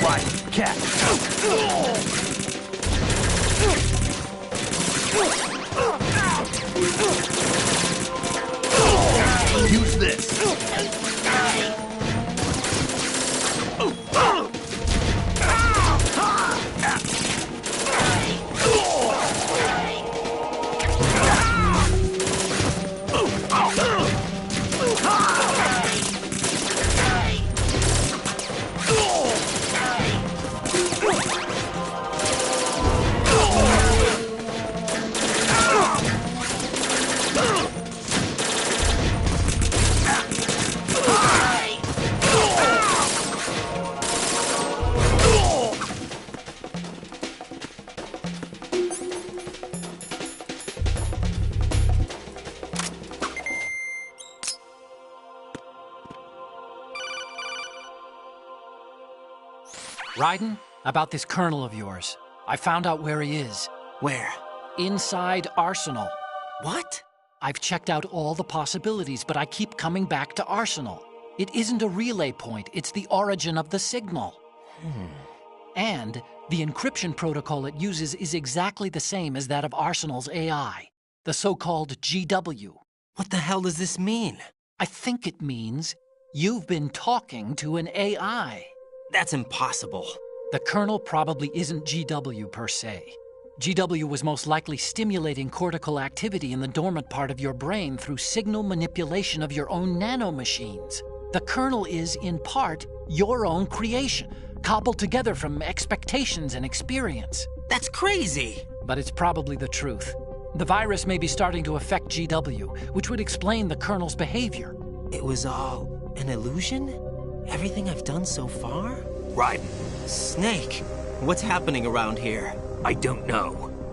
Right, cat. Raiden, about this colonel of yours. I found out where he is. Where? Inside Arsenal. What? I've checked out all the possibilities, but I keep coming back to Arsenal. It isn't a relay point, it's the origin of the signal. And the encryption protocol it uses is exactly the same as that of Arsenal's AI, the so-called GW. What the hell does this mean? I think it means you've been talking to an AI. That's impossible. The kernel probably isn't GW per se. GW was most likely stimulating cortical activity in the dormant part of your brain through signal manipulation of your own nanomachines. The kernel is, in part, your own creation, cobbled together from expectations and experience. That's crazy! But it's probably the truth. The virus may be starting to affect GW, which would explain the kernel's behavior. It was all an illusion? Everything I've done so far? Raiden. Snake, what's happening around here? I don't know.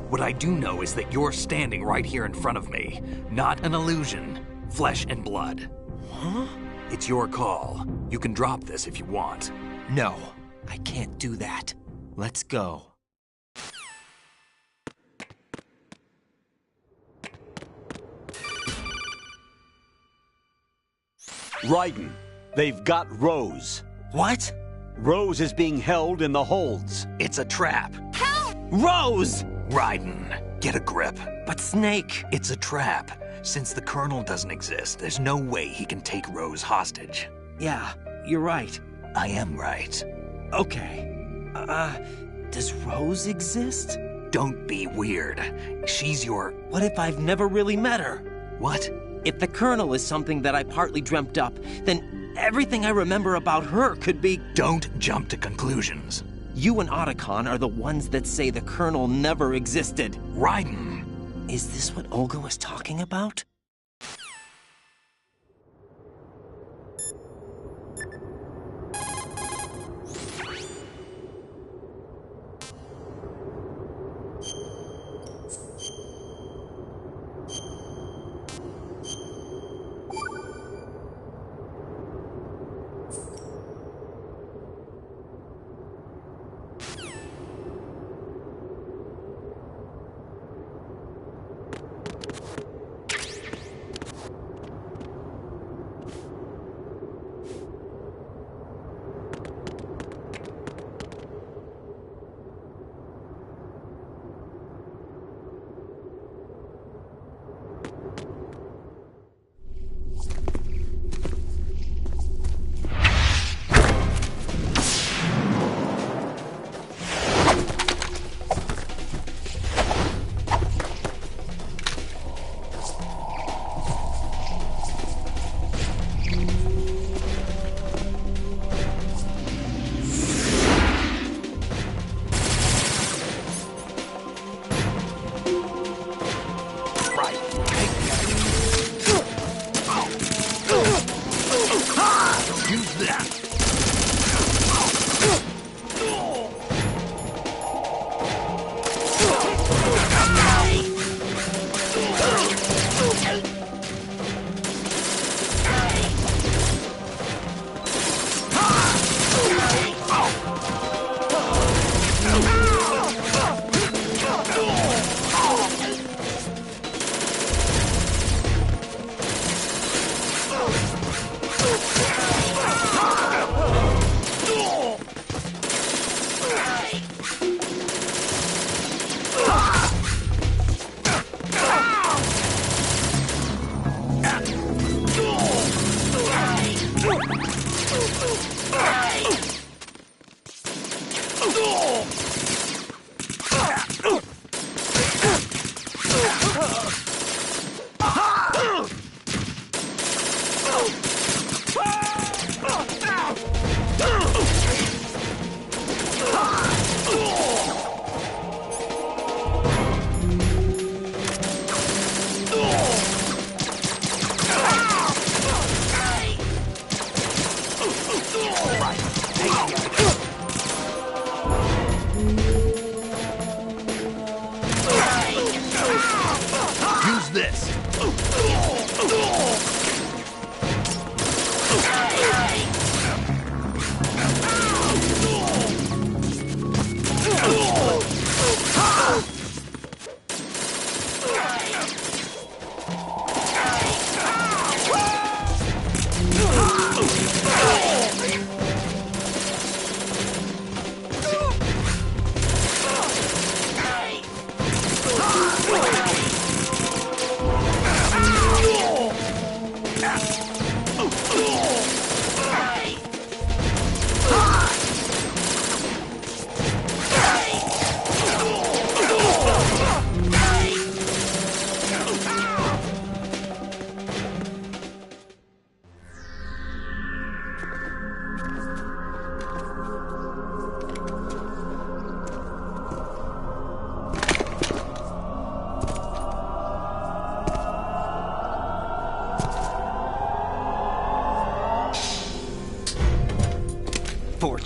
What I do know is that you're standing right here in front of me. Not an illusion. Flesh and blood. Huh? It's your call. You can drop this if you want. No, I can't do that. Let's go. Raiden, they've got Rose. What? Rose is being held in the holds. It's a trap. Help! Rose! Raiden, get a grip. But Snake... It's a trap. Since the Colonel doesn't exist, there's no way he can take Rose hostage. Yeah, you're right. I am right. Okay. Does Rose exist? Don't be weird. She's your... What if I've never really met her? What? If the Colonel is something that I partly dreamt up, then everything I remember about her could be... Don't jump to conclusions. You and Otacon are the ones that say the Colonel never existed. Raiden! Is this what Olga was talking about?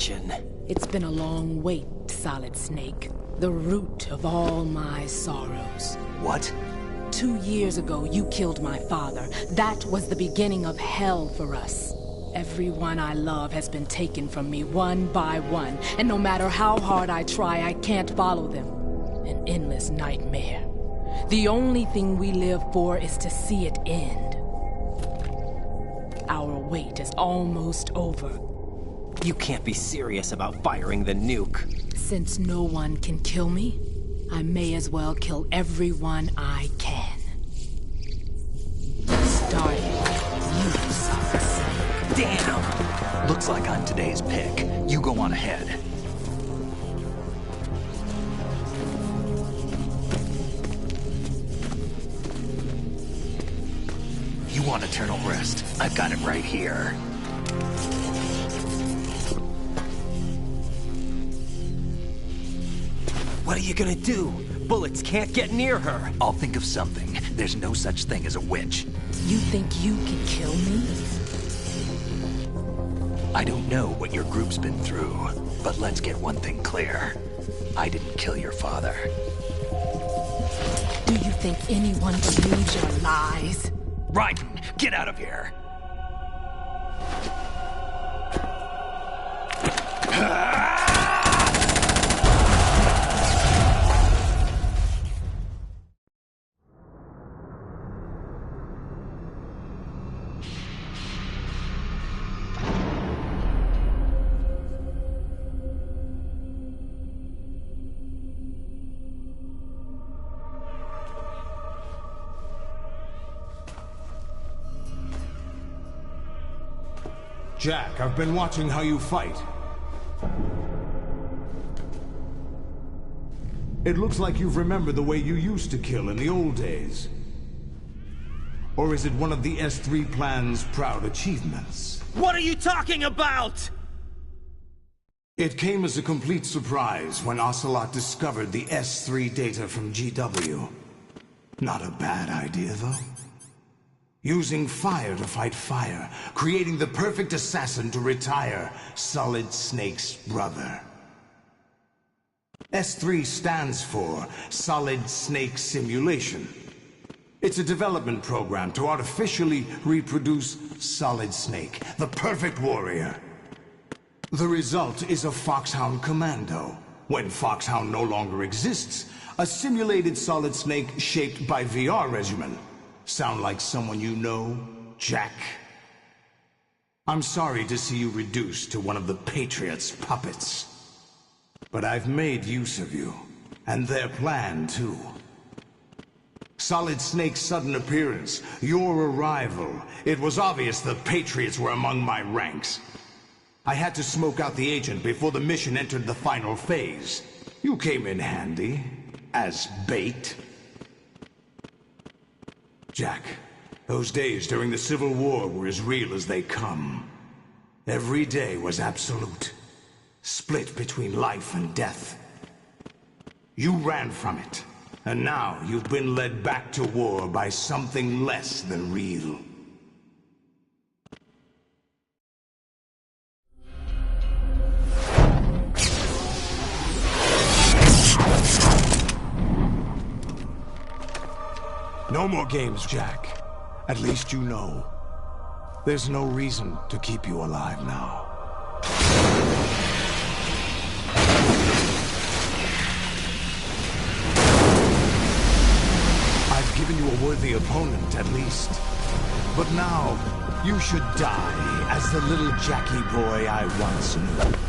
fortune. It's been a long wait, Solid Snake. The root of all my sorrows. What? 2 years ago, you killed my father. That was the beginning of hell for us. Everyone I love has been taken from me one by one, and no matter how hard I try, I can't follow them. An endless nightmare. The only thing we live for is to see it end. Our wait is almost over. You can't be serious about firing the nuke. Since no one can kill me, I may as well kill everyone I can. Starting with you, Solid Snake. Damn! Looks like I'm today's pick. You go on ahead. You want eternal rest? I've got it right here. What are you gonna do? Bullets can't get near her. I'll think of something. There's no such thing as a witch. You think you can kill me? I don't know what your group's been through, but let's get one thing clear. I didn't kill your father. Do you think anyone believes your lies? Raiden, get out of here! Jack, I've been watching how you fight. It looks like you've remembered the way you used to kill in the old days. Or is it one of the S3 plan's proud achievements? What are you talking about? It came as a complete surprise when Ocelot discovered the S3 data from GW. Not a bad idea, though. Using fire to fight fire, creating the perfect assassin to retire Solid Snake's brother. S3 stands for Solid Snake Simulation. It's a development program to artificially reproduce Solid Snake, the perfect warrior. The result is a Foxhound Commando. When Foxhound no longer exists, a simulated Solid Snake shaped by VR regimen. Sound like someone you know, Jack? I'm sorry to see you reduced to one of the Patriots' puppets. But I've made use of you, and their plan too. Solid Snake's sudden appearance, your arrival, it was obvious the Patriots were among my ranks. I had to smoke out the agent before the mission entered the final phase. You came in handy, as bait. Jack, those days during the Civil War were as real as they come. Every day was absolute, split between life and death. You ran from it, and now you've been led back to war by something less than real. No more games, Jack. At least you know. There's no reason to keep you alive now. I've given you a worthy opponent, at least. But now, you should die as the little Jackie boy I once knew.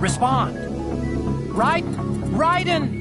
respond. Raiden!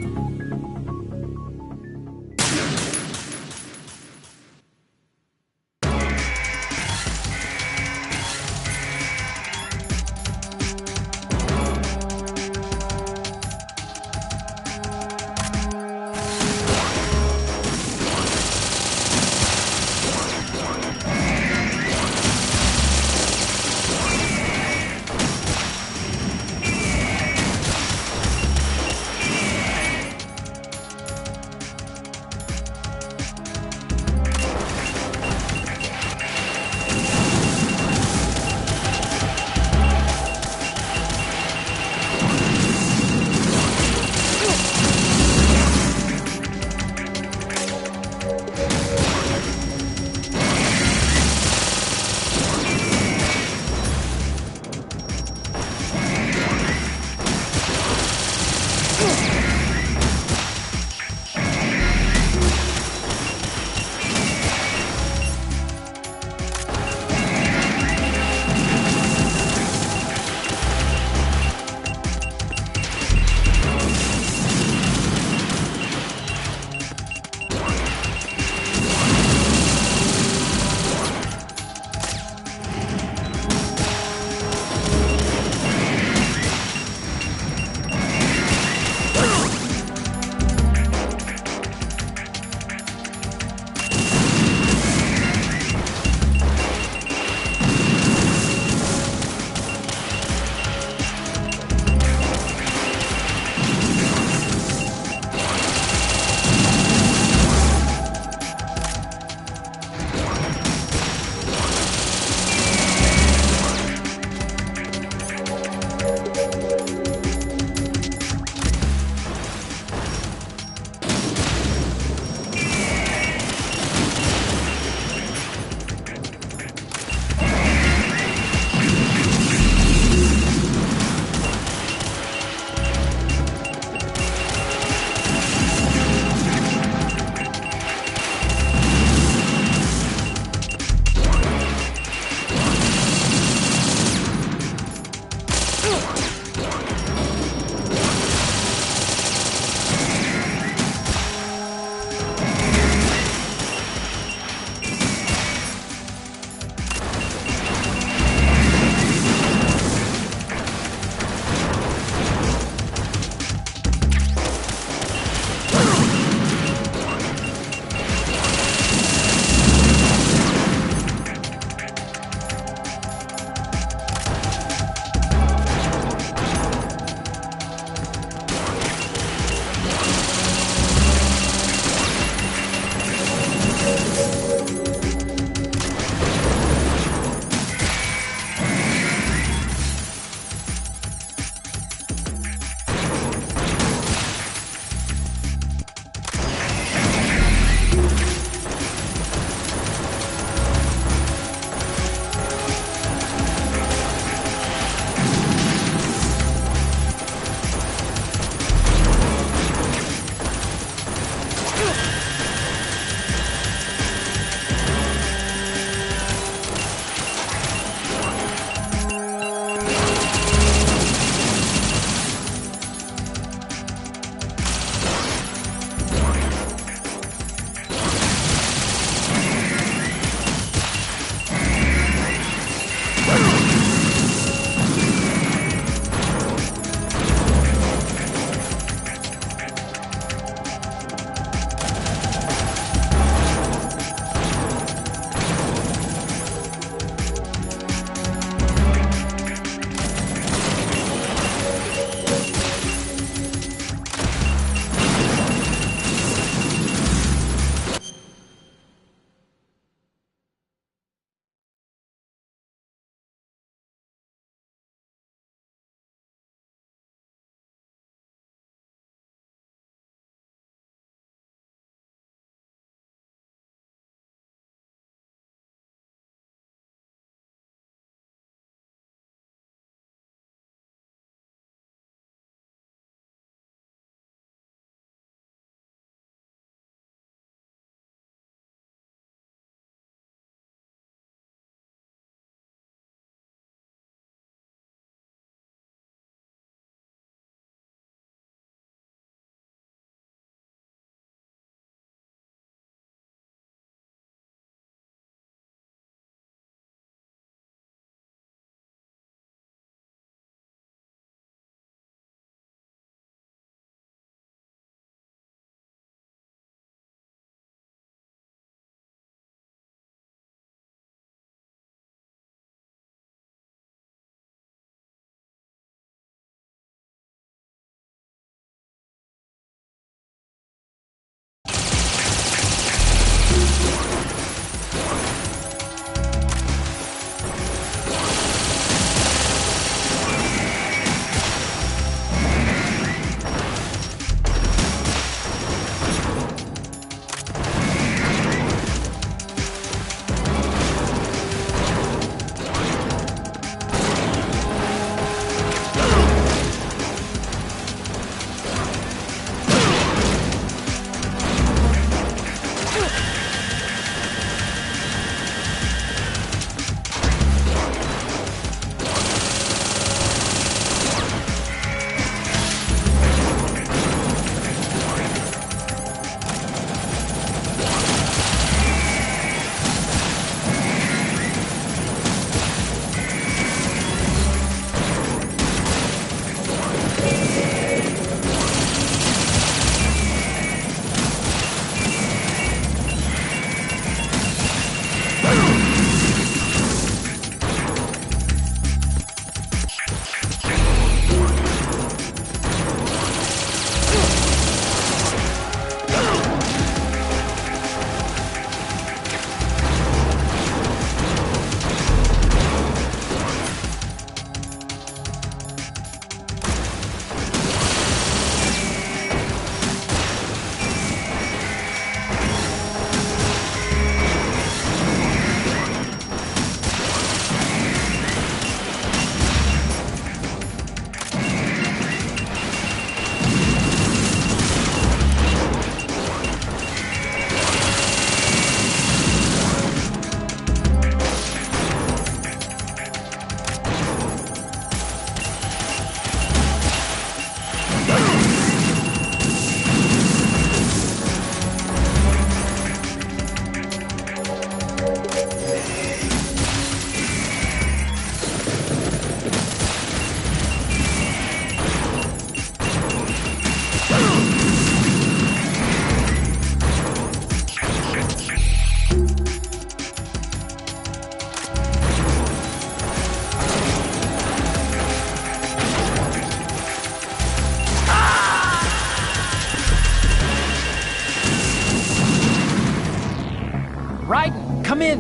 come in.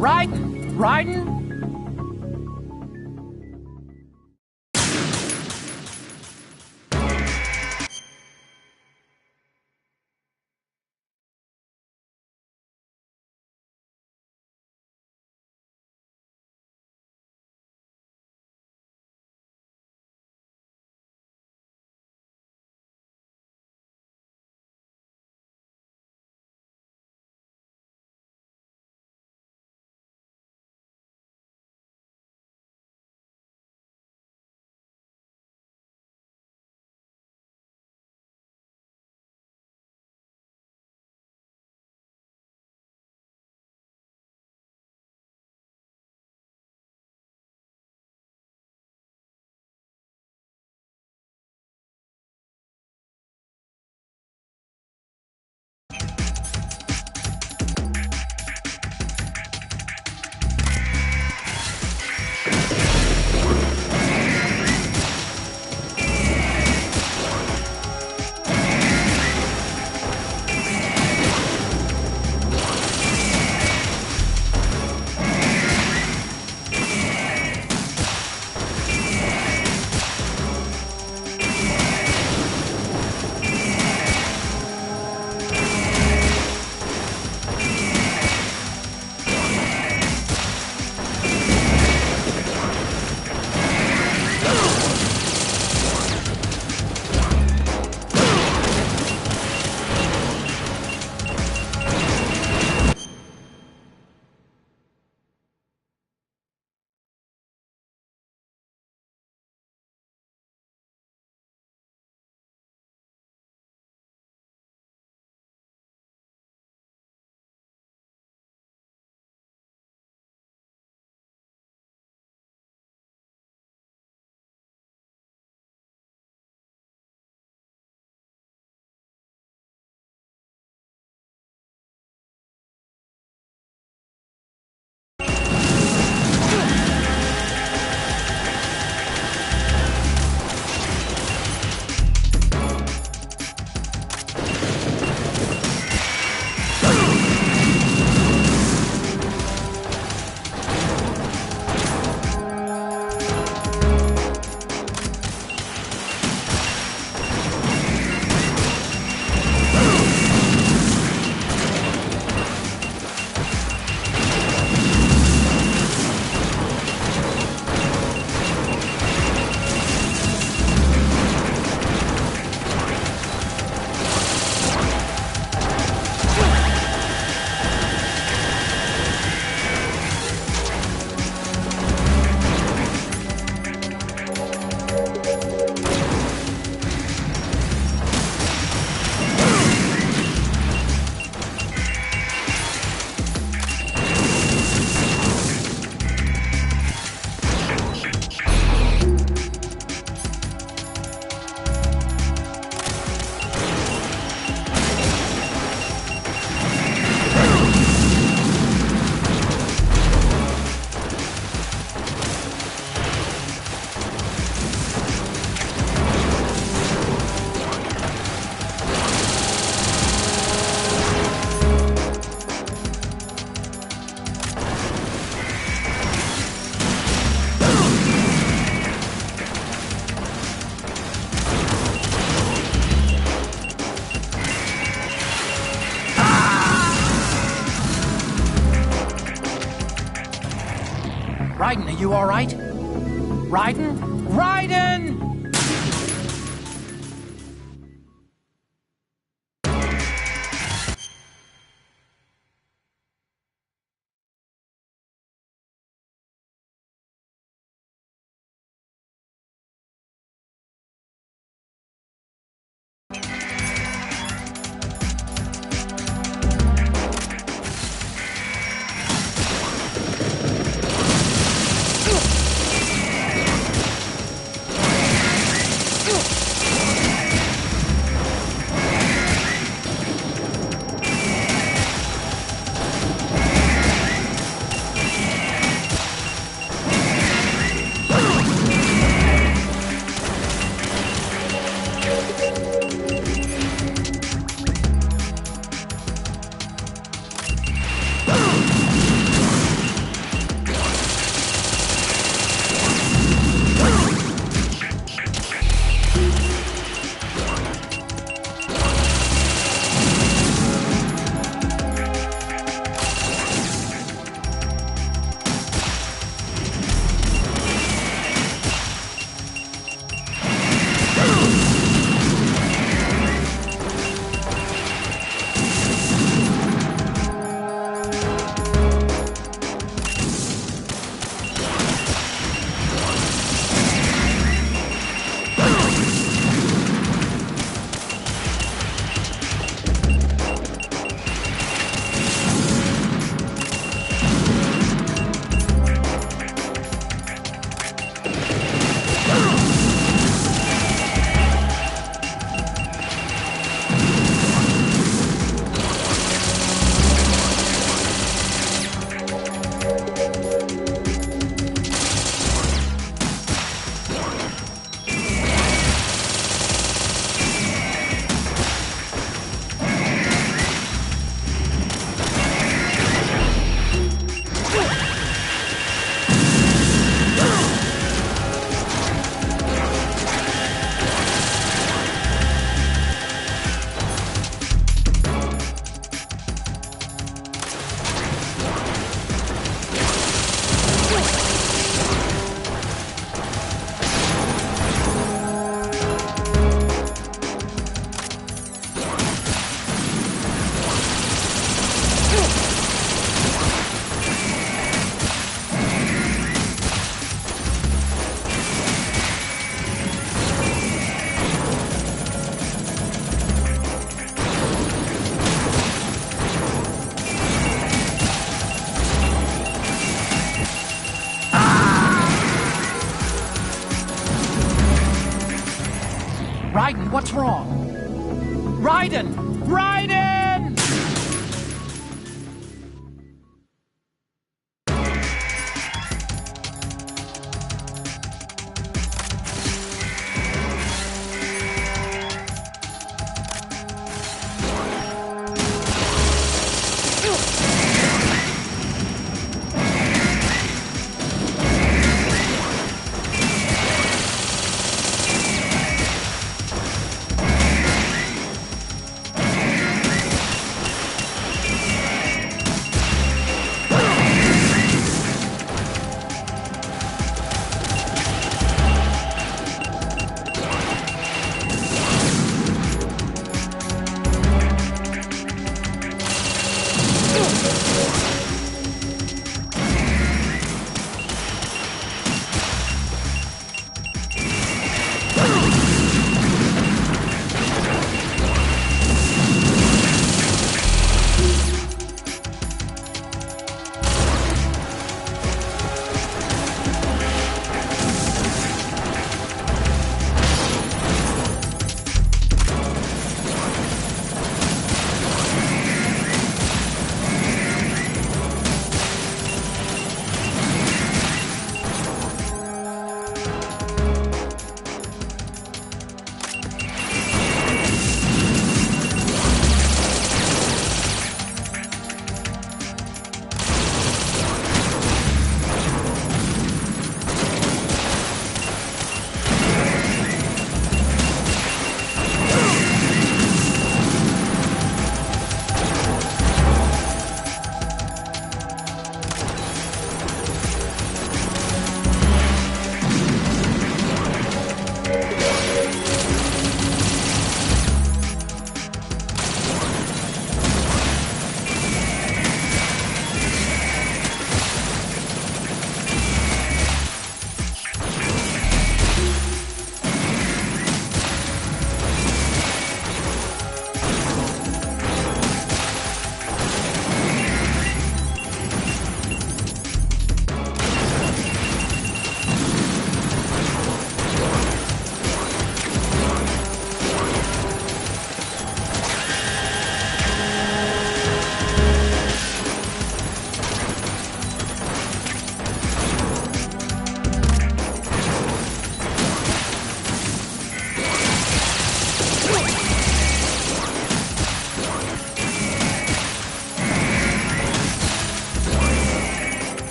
Raiden! Raiden? Raiden, are you all right? Raiden? Raiden! Raiden, what's wrong? Raiden! Raiden!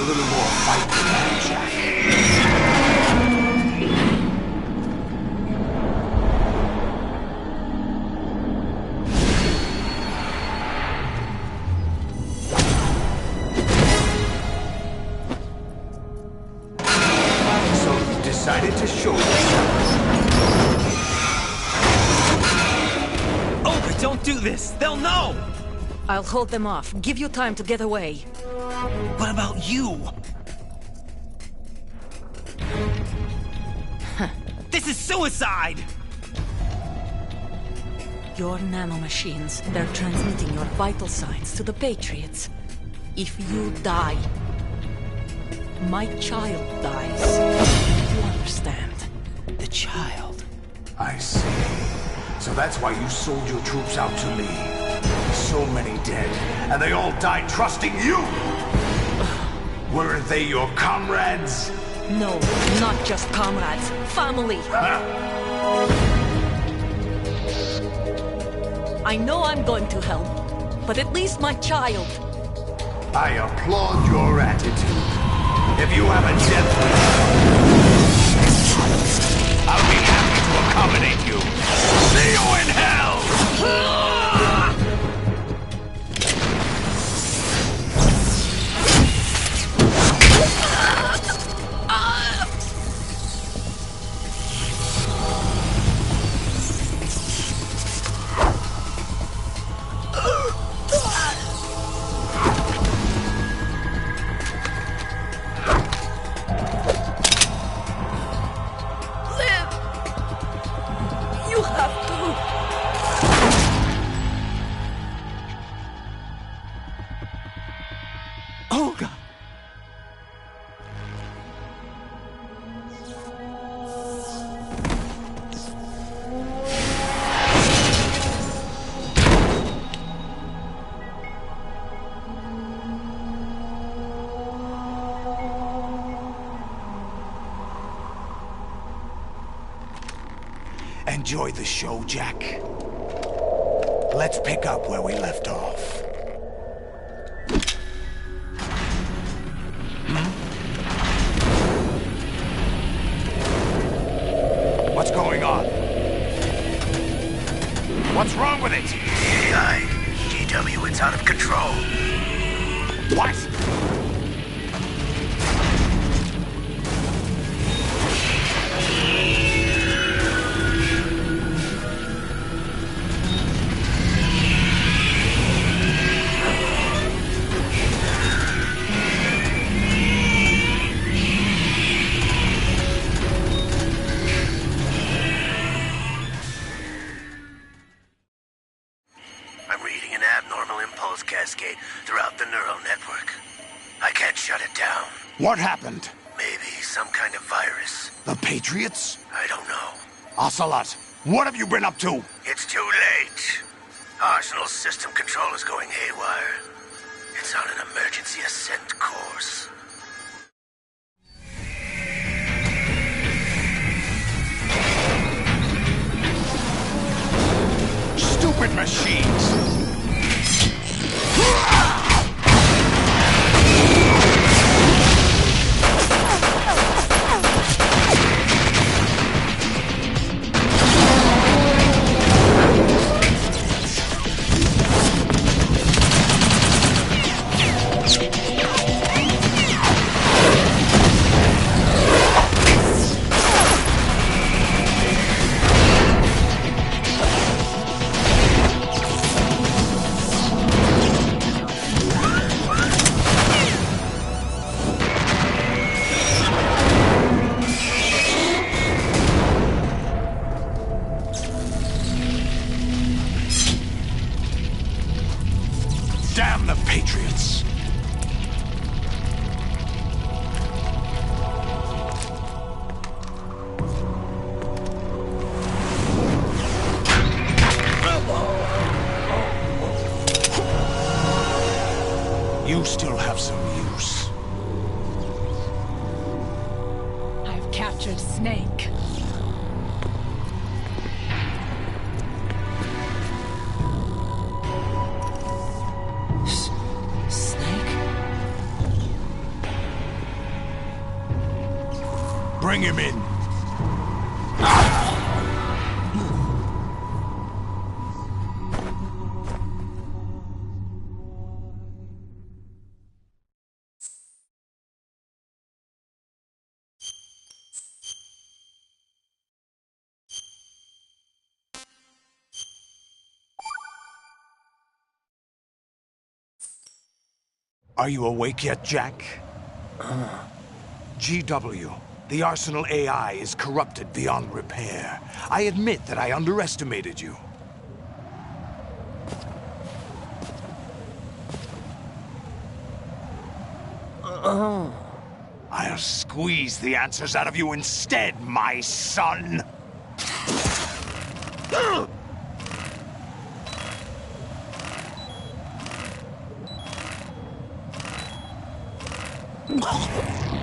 a little more fight than that, Jack. So you decided to show yourself. Oh, but don't do this! They'll know! I'll hold them off. Give you time to get away. What about you? This is suicide! Your nanomachines, they're transmitting your vital signs to the Patriots. If you die, my child dies. You understand? The child. I see. So that's why you sold your troops out to me. So many dead, and they all died trusting you! Weren't they your comrades? No, not just comrades. Family! I know I'm going to help, but at least my child. I applaud your attitude. If you have a death wish, I'll be happy to accommodate you. See you in hell! Enjoy the show, Jack. Let's pick up where we left off. What's going on? What's wrong with it? GW, it's out of control. What? Cascade throughout the neural network. I can't shut it down. What happened? Maybe some kind of virus. The Patriots? I don't know. Ocelot, what have you been up to? It's too late. Arsenal's system control is going haywire. It's on an emergency ascent course. Stupid machines! Damn the Patriots! You still have some use. I've captured Snake. Bring him in. Are you awake yet, Jack? GW, the Arsenal AI is corrupted beyond repair. I admit that I underestimated you. I'll squeeze the answers out of you instead, my son!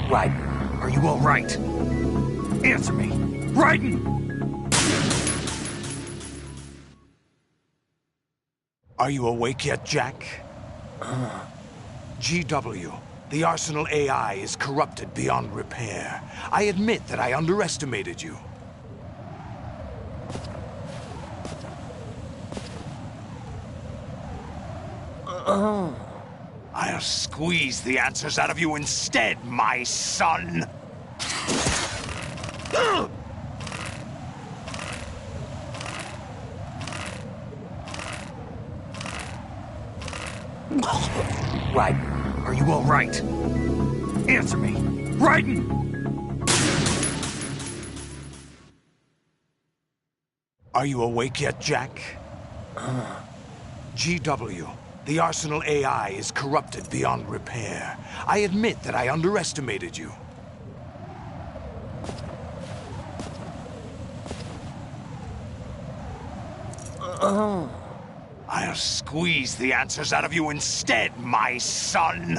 Raiden, are you all right? Answer me! Raiden! Are you awake yet, Jack? GW, the Arsenal AI is corrupted beyond repair. I admit that I underestimated you. I'll squeeze the answers out of you instead, my son! Raiden, are you all right? Answer me! Raiden! Are you awake yet, Jack? GW, the Arsenal AI is corrupted beyond repair. I admit that I underestimated you. I'll squeeze the answers out of you instead, my son!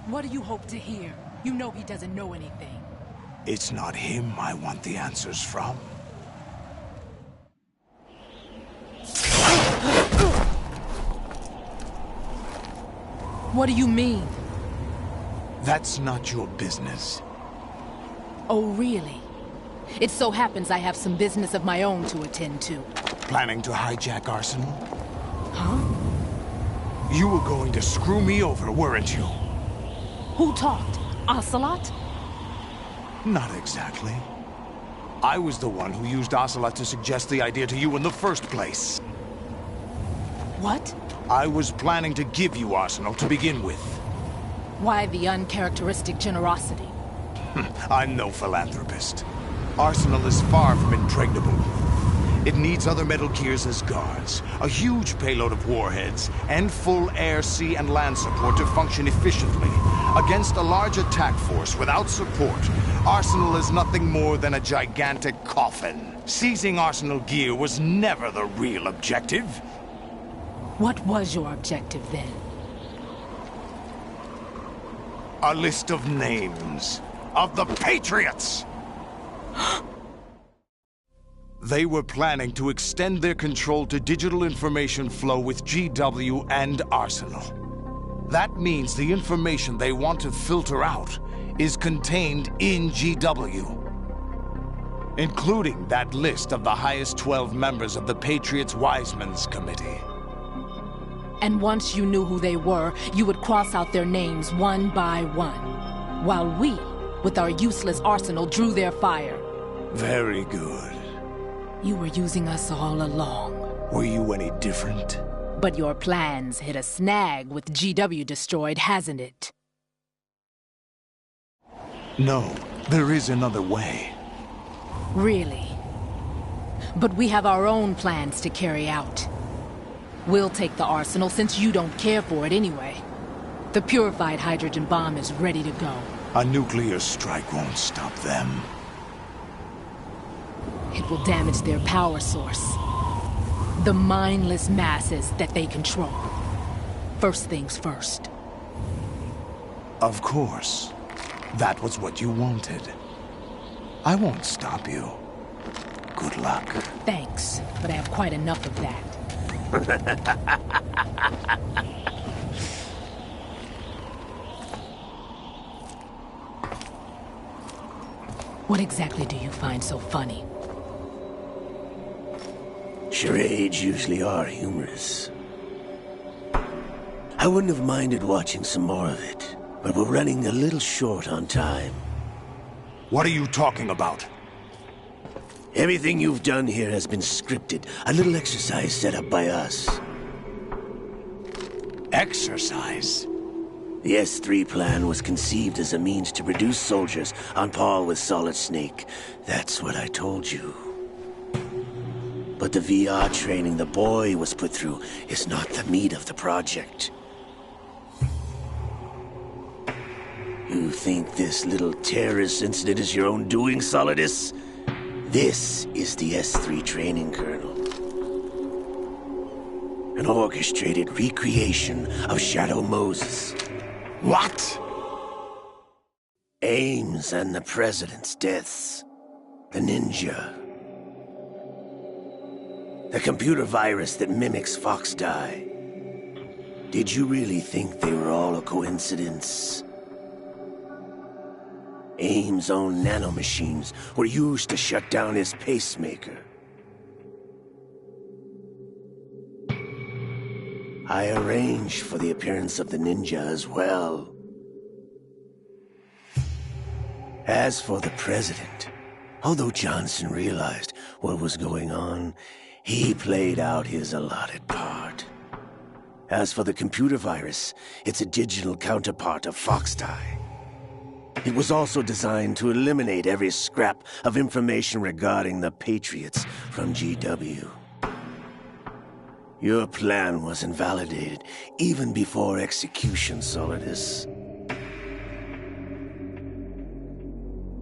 What do you hope to hear? You know he doesn't know anything. It's not him I want the answers from. What do you mean? That's not your business. Oh, really? It so happens I have some business of my own to attend to. Planning to hijack Arsenal? Huh? You were going to screw me over, weren't you? Who talked? Ocelot? Not exactly. I was the one who used Ocelot to suggest the idea to you in the first place. What? I was planning to give you Arsenal to begin with. Why the uncharacteristic generosity? I'm no philanthropist. Arsenal is far from impregnable. It needs other Metal Gears as guards, a huge payload of warheads, and full air, sea, and land support to function efficiently. Against a large attack force without support, Arsenal is nothing more than a gigantic coffin. Seizing Arsenal gear was never the real objective. What was your objective then? A list of names of the Patriots! They were planning to extend their control to digital information flow with GW and Arsenal. That means the information they want to filter out is contained in GW, including that list of the highest 12 members of the Patriots Wiseman's Committee. And once you knew who they were, you would cross out their names one by one, while we, with our useless arsenal, drew their fire. Very good. You were using us all along. Were you any different? But your plans hit a snag with GW destroyed, hasn't it? No, there is another way. Really? But we have our own plans to carry out. We'll take the arsenal since you don't care for it anyway. The purified hydrogen bomb is ready to go. A nuclear strike won't stop them. It will damage their power source. The mindless masses that they control. First things first. Of course. That was what you wanted. I won't stop you. Good luck. Thanks, but I have quite enough of that. What exactly do you find so funny? Charades usually are humorous. I wouldn't have minded watching some more of it, but we're running a little short on time. What are you talking about? Everything you've done here has been scripted. A little exercise set up by us. Exercise? The S3 plan was conceived as a means to produce soldiers on par with Solid Snake. That's what I told you. But the VR training the boy was put through is not the meat of the project. You think this little terrorist incident is your own doing, Solidus? This is the S3 training kernel. An orchestrated recreation of Shadow Moses. What? Ames and the President's deaths. The ninja. The computer virus that mimics Foxdie. Did you really think they were all a coincidence? Ames' own nanomachines were used to shut down his pacemaker. I arranged for the appearance of the ninja as well. As for the President, although Johnson realized what was going on, he played out his allotted part. As for the computer virus, it's a digital counterpart of Foxdie. It was also designed to eliminate every scrap of information regarding the Patriots from GW. Your plan was invalidated even before execution, Solidus.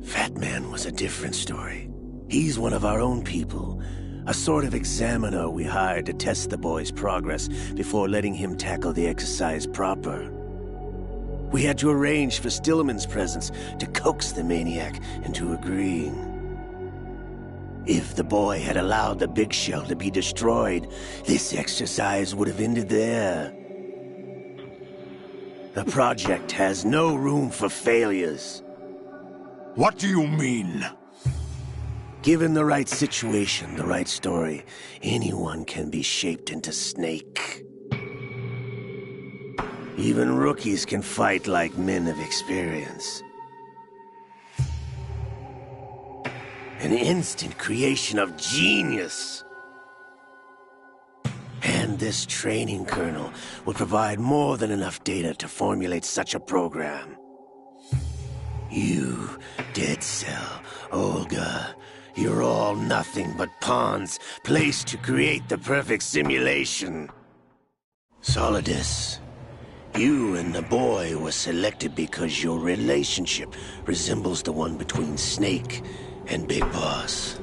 Fat Man was a different story. He's one of our own people, a sort of examiner we hired to test the boy's progress before letting him tackle the exercise proper. We had to arrange for Stillman's presence to coax the maniac into agreeing. If the boy had allowed the big shell to be destroyed, this exercise would have ended there. The project has no room for failures. What do you mean? Given the right situation, the right story, anyone can be shaped into Snake. Even rookies can fight like men of experience. An instant creation of genius. And this training kernel will provide more than enough data to formulate such a program. You, Dead Cell, Olga, you're all nothing but pawns placed to create the perfect simulation. Solidus, you and the boy were selected because your relationship resembles the one between Snake and Big Boss.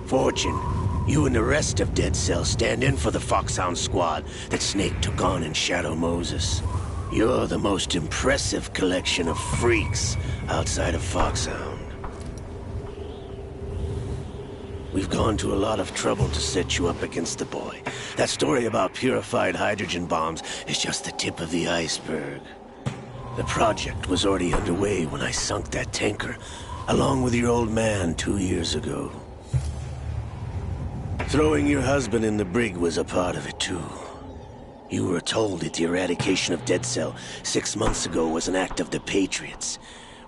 Fortune, you and the rest of Dead Cell stand in for the Foxhound squad that Snake took on in Shadow Moses. You're the most impressive collection of freaks outside of Foxhound. We've gone to a lot of trouble to set you up against the boy. That story about purified hydrogen bombs is just the tip of the iceberg. The project was already underway when I sunk that tanker, along with your old man 2 years ago. Throwing your husband in the brig was a part of it too. You were told that the eradication of Dead Cell 6 months ago was an act of the Patriots.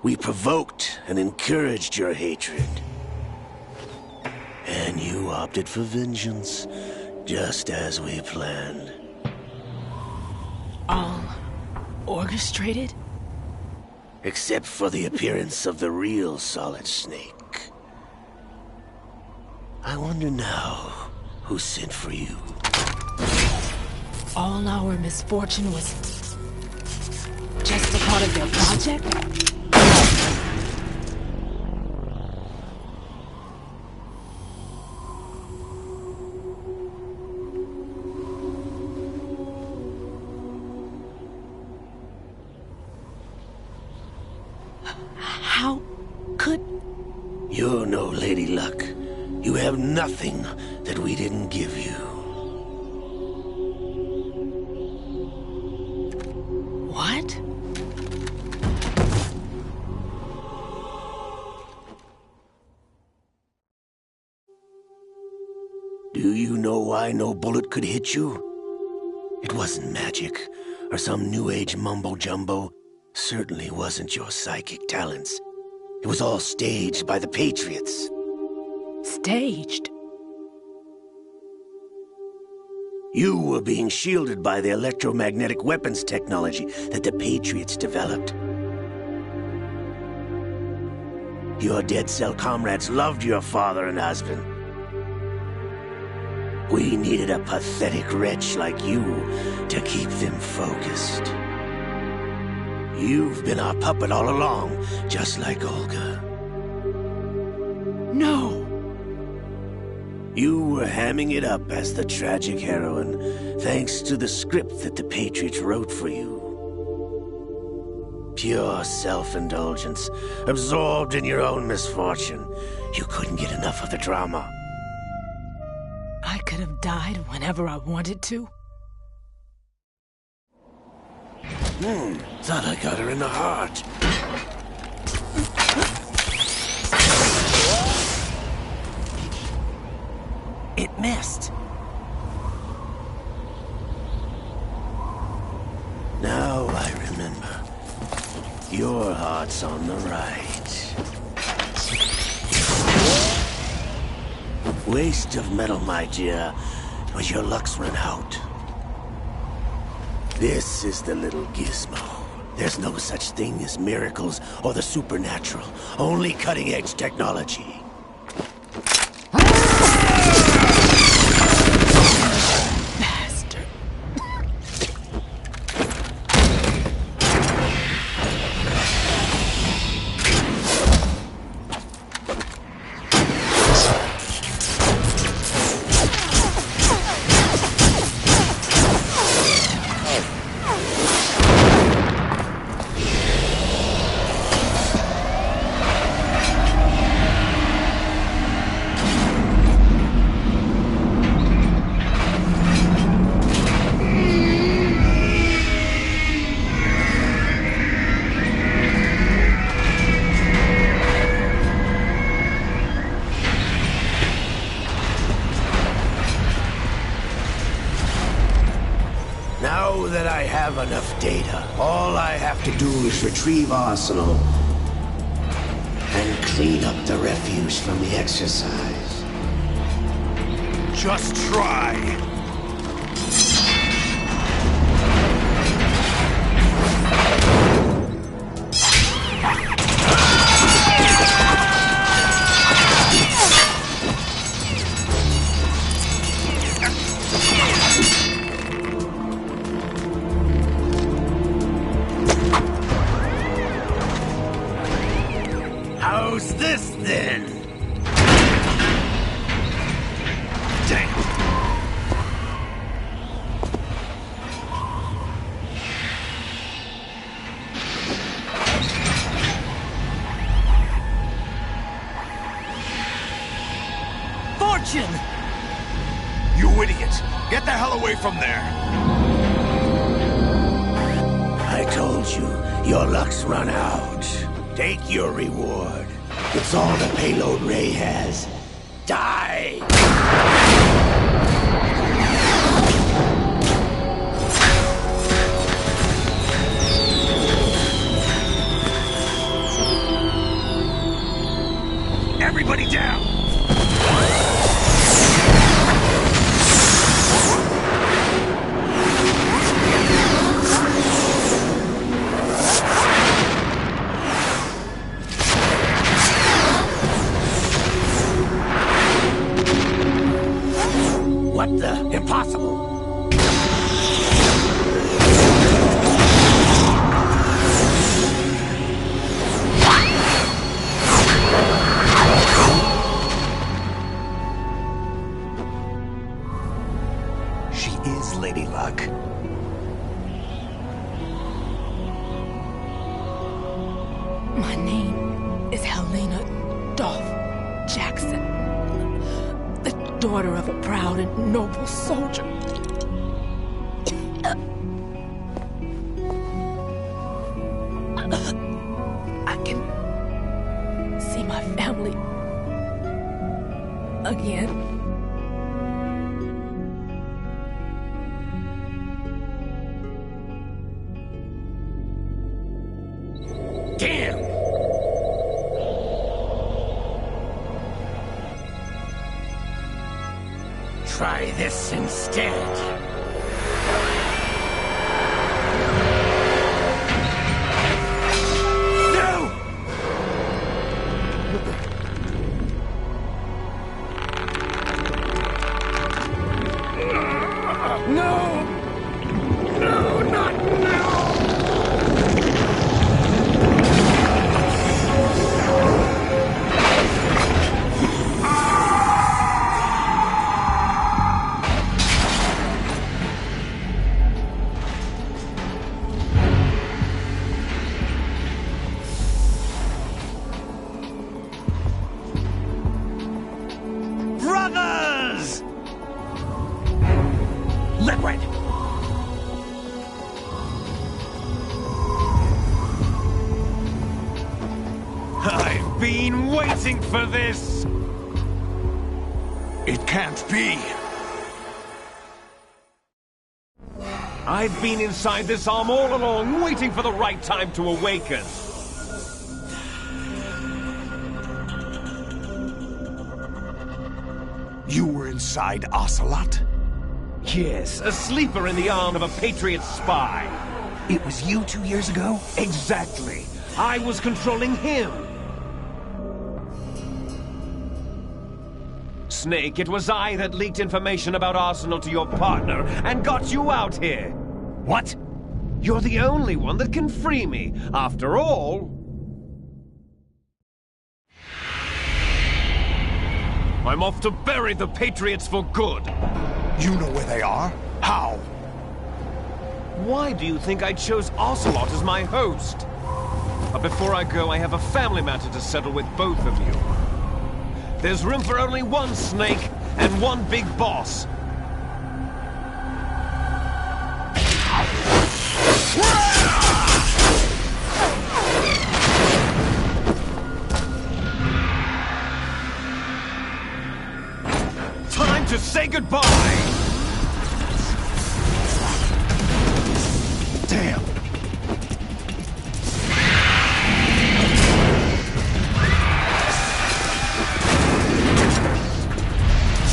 We provoked and encouraged your hatred. And you opted for vengeance, just as we planned. All orchestrated? Except for the appearance of the real Solid Snake. I wonder now who sent for you. All our misfortune was just a part of their project? How could... You're no Lady Luck. You have nothing that we didn't give you. What? Do you know why no bullet could hit you? It wasn't magic, or some new age mumbo-jumbo. Certainly wasn't your psychic talents. It was all staged by the Patriots. Staged? You were being shielded by the electromagnetic weapons technology that the Patriots developed. Your dead cell comrades loved your father and husband. We needed a pathetic wretch like you to keep them focused. You've been our puppet all along, just like Olga. No! You were hamming it up as the tragic heroine, thanks to the script that the Patriots wrote for you. Pure self-indulgence, absorbed in your own misfortune. You couldn't get enough of the drama. I could have died whenever I wanted to. Thought I got her in the heart. It missed. Now I remember. Your heart's on the right. Waste of metal, my dear, when your luck's run out. This is the little gizmo. There's no such thing as miracles or the supernatural. Only cutting-edge technology. Bastard. Now that I have enough data, all I have to do is retrieve Arsenal and clean up the refuse from the exercise. Just try. How's this then? Damn. Fortune! You idiot! Get the hell away from there! I told you, your luck's run out. Take your reward. It's all the payload Ray has. Die! Everybody down! What the? Impossible! She is Lady Luck. My name Dolph Jackson, the daughter of a proud and noble soldier. I can see my family again. Damn! Try this instead. Brothers! Liquid! I've been waiting for this! It can't be. I've been inside this arm all along, waiting for the right time to awaken. You were inside Ocelot? Yes, a sleeper in the arm of a Patriot spy. It was you 2 years ago? Exactly. I was controlling him. Snake, it was I that leaked information about Arsenal to your partner and got you out here. What? You're the only one that can free me. After all... I'm off to bury the Patriots for good. You know where they are? How? Why do you think I chose Ocelot as my host? But before I go, I have a family matter to settle with both of you. There's room for only one Snake and one big boss. Time to say goodbye! Damn!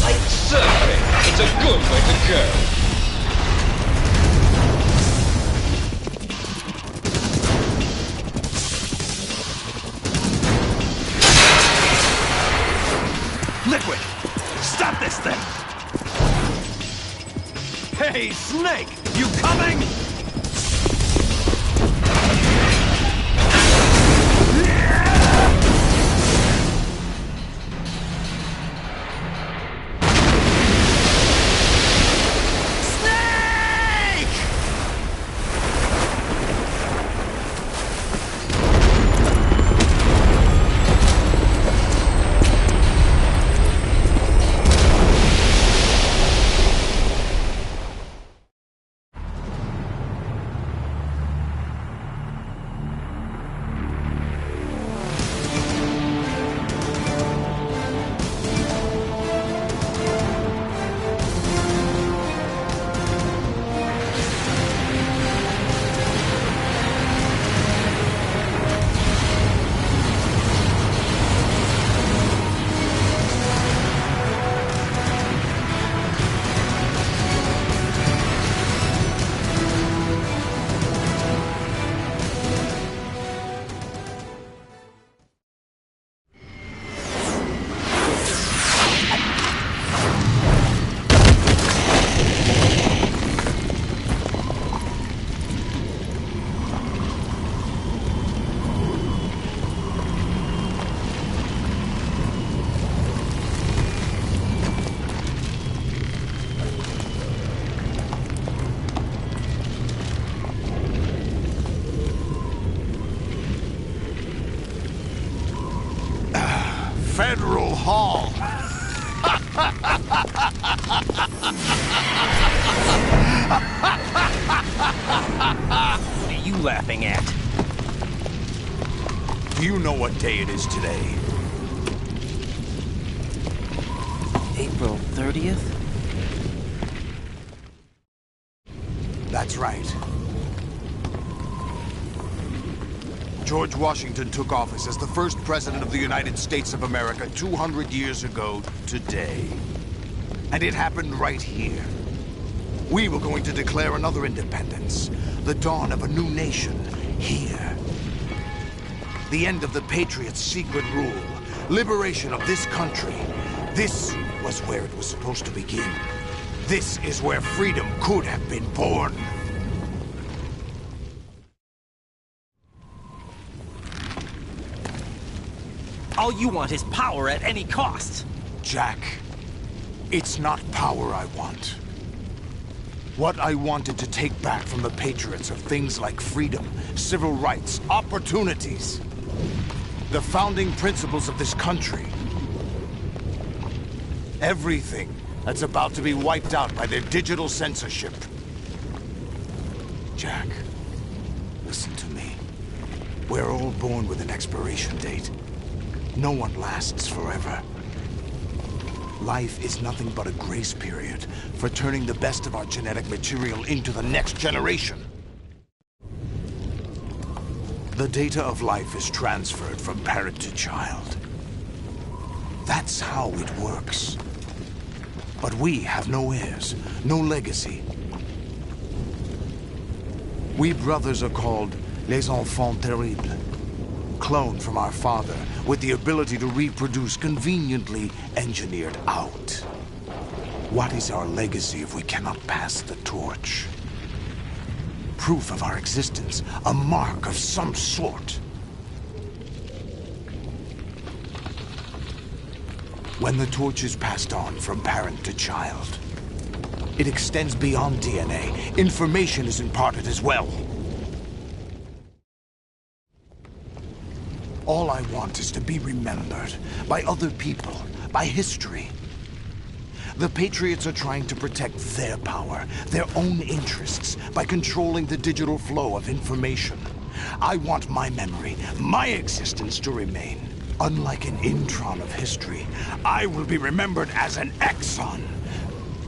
Like surfing, it's a good way to go. Liquid! Stop this thing! Hey, Snake! You coming? Federal Hall. What are you laughing at? Do you know what day it is today? April 30th? That's right. George Washington took office as the first president of the United States of America 200 years ago today. And it happened right here. We were going to declare another independence, the dawn of a new nation, here. The end of the Patriots' secret rule, liberation of this country. This was where it was supposed to begin. This is where freedom could have been born. All you want is power at any cost. Jack, it's not power I want. What I wanted to take back from the Patriots are things like freedom, civil rights, opportunities. The founding principles of this country. Everything that's about to be wiped out by their digital censorship. Jack, listen to me. We're all born with an expiration date. No one lasts forever. Life is nothing but a grace period for turning the best of our genetic material into the next generation. The data of life is transferred from parent to child. That's how it works. But we have no heirs, no legacy. We brothers are called les enfants terribles. Cloned from our father, with the ability to reproduce conveniently engineered out. What is our legacy if we cannot pass the torch? Proof of our existence, a mark of some sort. When the torch is passed on from parent to child, it extends beyond DNA. Information is imparted as well. All I want is to be remembered by other people, by history. The Patriots are trying to protect their power, their own interests, by controlling the digital flow of information. I want my memory, my existence to remain. Unlike an intron of history, I will be remembered as an exon.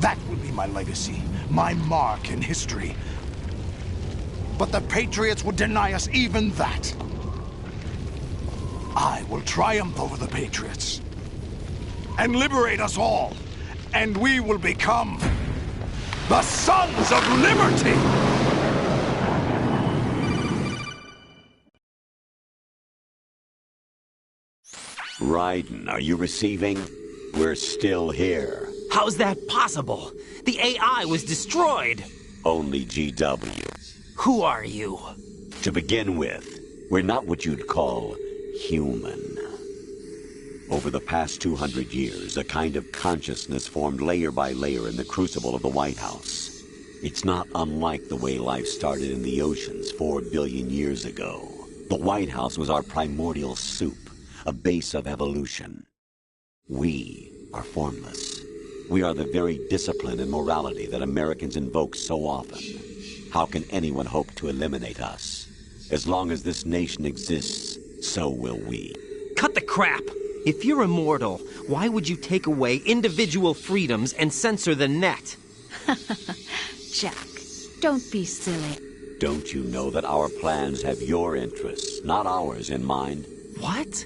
That will be my legacy, my mark in history. But the Patriots would deny us even that. I will triumph over the Patriots and liberate us all, and we will become the Sons of Liberty! Raiden, are you receiving? We're still here. How's that possible? The AI was destroyed. Only GW. Who are you? To begin with, we're not what you'd call human. Over the past 200 years, a kind of consciousness formed layer by layer in the crucible of the White House. It's not unlike the way life started in the oceans 4 billion years ago. The White House was our primordial soup, a base of evolution. We are formless. We are the very discipline and morality that Americans invoke so often. How can anyone hope to eliminate us? As long as this nation exists, so will we. Cut the crap! If you're immortal, why would you take away individual freedoms and censor the net? Jack, don't be silly. Don't you know that our plans have your interests, not ours, in mind? What?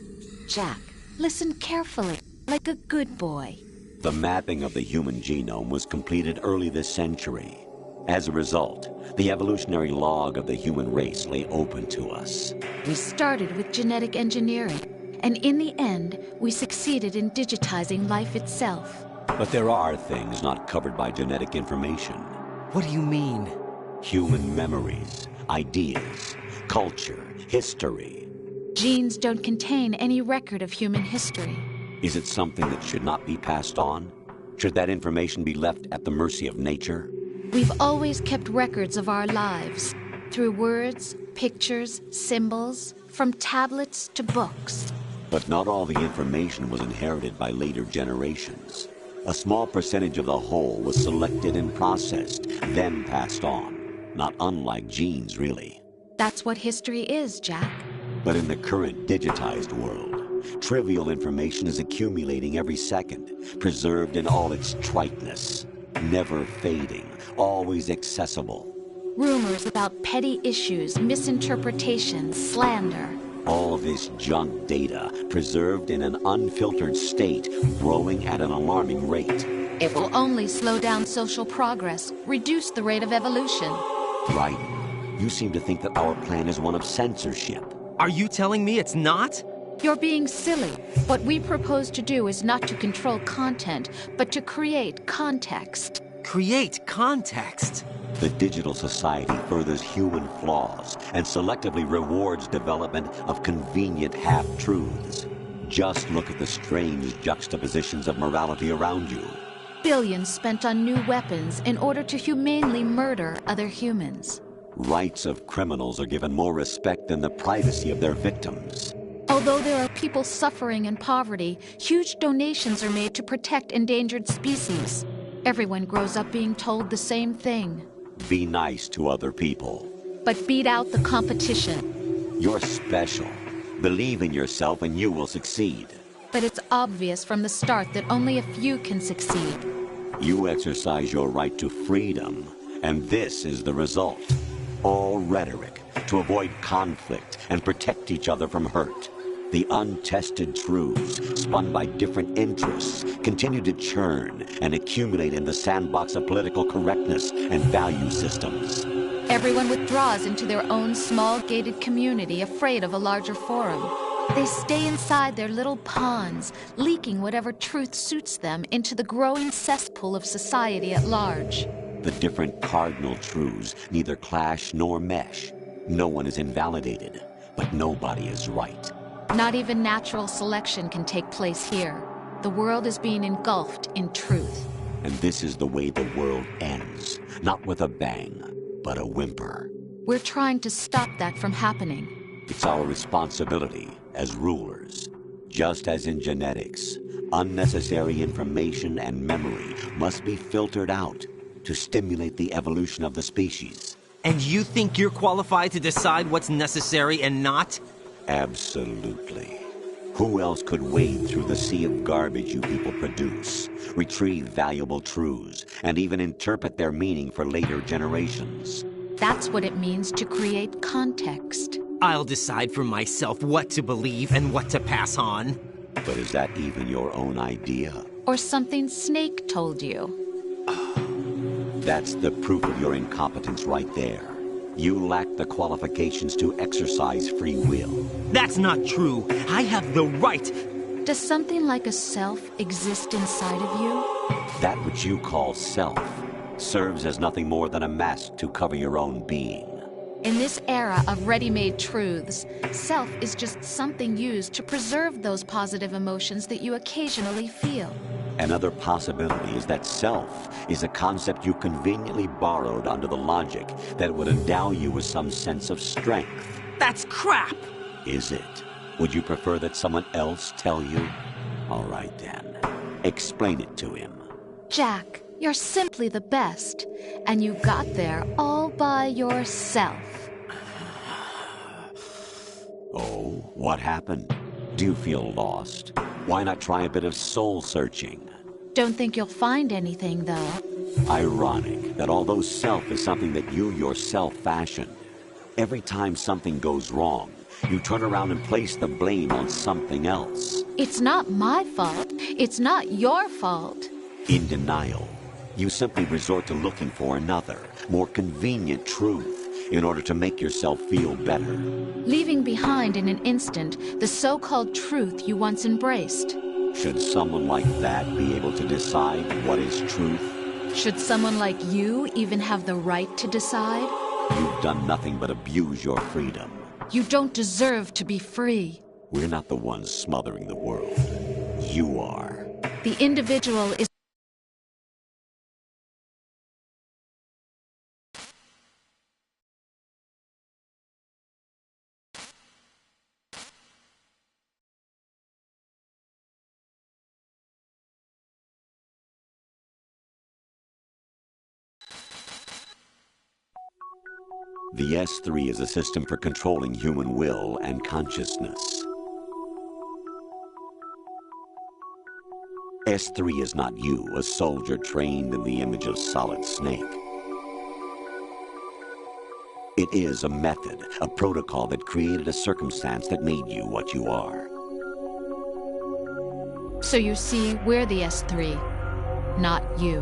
Jack, listen carefully, like a good boy. The mapping of the human genome was completed early this century. As a result, the evolutionary log of the human race lay open to us. We started with genetic engineering, and in the end, we succeeded in digitizing life itself. But there are things not covered by genetic information. What do you mean? Human memories, ideas, culture, history. Genes don't contain any record of human history. Is it something that should not be passed on? Should that information be left at the mercy of nature? We've always kept records of our lives, through words, pictures, symbols, from tablets to books. But not all the information was inherited by later generations. A small percentage of the whole was selected and processed, then passed on. Not unlike genes, really. That's what history is, Jack. But in the current digitized world, trivial information is accumulating every second, preserved in all its triteness, never fading, always accessible. Rumors about petty issues, misinterpretations, slander. All this junk data, preserved in an unfiltered state, growing at an alarming rate. It will only slow down social progress, reduce the rate of evolution. Right. You seem to think that our plan is one of censorship. Are you telling me it's not? You're being silly. What we propose to do is not to control content, but to create context. Create context? The digital society furthers human flaws and selectively rewards development of convenient half-truths. Just look at the strange juxtapositions of morality around you. Billions spent on new weapons in order to humanely murder other humans. Rights of criminals are given more respect than the privacy of their victims. Although there are people suffering in poverty, huge donations are made to protect endangered species. Everyone grows up being told the same thing. Be nice to other people. But beat out the competition. You're special. Believe in yourself and you will succeed. But it's obvious from the start that only a few can succeed. You exercise your right to freedom, and this is the result. All rhetoric to avoid conflict and protect each other from hurt. The untested truths, spun by different interests, continue to churn and accumulate in the sandbox of political correctness and value systems. Everyone withdraws into their own small gated community, afraid of a larger forum. They stay inside their little ponds, leaking whatever truth suits them into the growing cesspool of society at large. The different cardinal truths neither clash nor mesh. No one is invalidated, but nobody is right. Not even natural selection can take place here. The world is being engulfed in truth. And this is the way the world ends. Not with a bang, but a whimper. We're trying to stop that from happening. It's our responsibility as rulers. Just as in genetics, unnecessary information and memory must be filtered out to stimulate the evolution of the species. And you think you're qualified to decide what's necessary and not? Absolutely. Who else could wade through the sea of garbage you people produce, retrieve valuable truths, and even interpret their meaning for later generations? That's what it means to create context. I'll decide for myself what to believe and what to pass on. But is that even your own idea? Or something Snake told you? That's the proof of your incompetence right there. You lack the qualifications to exercise free will. That's not true. I have the right. Does something like a self exist inside of you? That which you call self serves as nothing more than a mask to cover your own being. In this era of ready-made truths, self is just something used to preserve those positive emotions that you occasionally feel. Another possibility is that self is a concept you conveniently borrowed under the logic that would endow you with some sense of strength. That's crap! Is it? Would you prefer that someone else tell you? All right then. Explain it to him. Jack, you're simply the best, and you got there all by yourself. Oh, what happened? Do you feel lost? Why not try a bit of soul-searching? Don't think you'll find anything, though. Ironic that although self is something that you yourself fashioned, every time something goes wrong, you turn around and place the blame on something else. It's not my fault. It's not your fault. In denial, you simply resort to looking for another, more convenient truth in order to make yourself feel better. Leaving behind in an instant the so-called truth you once embraced. Should someone like that be able to decide what is truth? Should someone like you even have the right to decide? You've done nothing but abuse your freedom. You don't deserve to be free. We're not the ones smothering the world. You are. The individual is The S3 is a system for controlling human will and consciousness. S3 is not you, a soldier trained in the image of Solid Snake. It is a method, a protocol that created a circumstance that made you what you are. So you see, we're the S3, not you.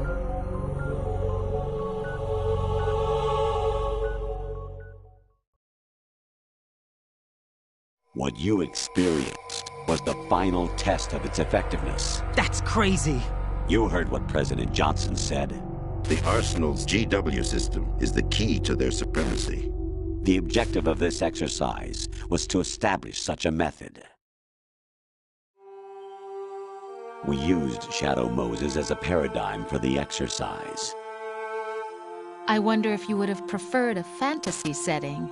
What you experienced was the final test of its effectiveness. That's crazy. You heard what President Johnson said. The Arsenal's GW system is the key to their supremacy. The objective of this exercise was to establish such a method. We used Shadow Moses as a paradigm for the exercise. I wonder if you would have preferred a fantasy setting.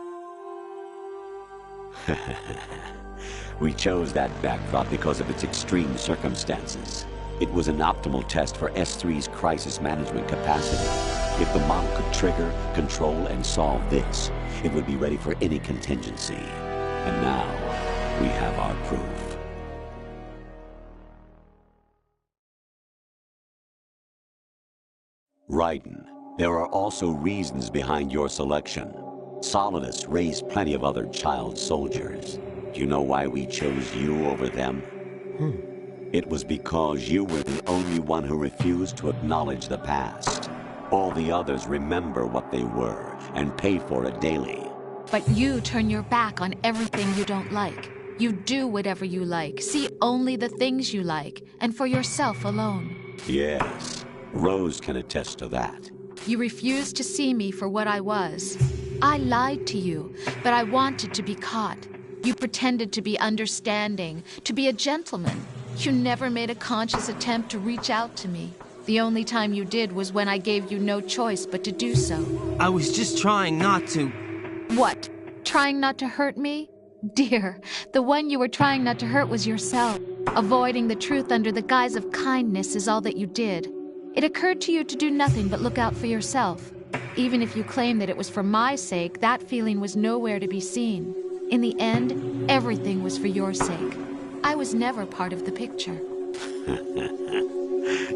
We chose that backdrop because of its extreme circumstances. It was an optimal test for S3's crisis management capacity. If the model could trigger, control, and solve this, it would be ready for any contingency. And now, we have our proof. Raiden, there are also reasons behind your selection. Solidus raised plenty of other child soldiers. Do you know why we chose you over them? It was because you were the only one who refused to acknowledge the past. All the others remember what they were and pay for it daily. But you turn your back on everything you don't like. You do whatever you like, see only the things you like, and for yourself alone. Yes, Rose can attest to that. You refused to see me for what I was. I lied to you, but I wanted to be caught. You pretended to be understanding, to be a gentleman. You never made a conscious attempt to reach out to me. The only time you did was when I gave you no choice but to do so. I was just trying not to... What? Trying not to hurt me? Dear, the one you were trying not to hurt was yourself. Avoiding the truth under the guise of kindness is all that you did. It occurred to you to do nothing but look out for yourself. Even if you claim that it was for my sake, that feeling was nowhere to be seen. In the end, everything was for your sake. I was never part of the picture.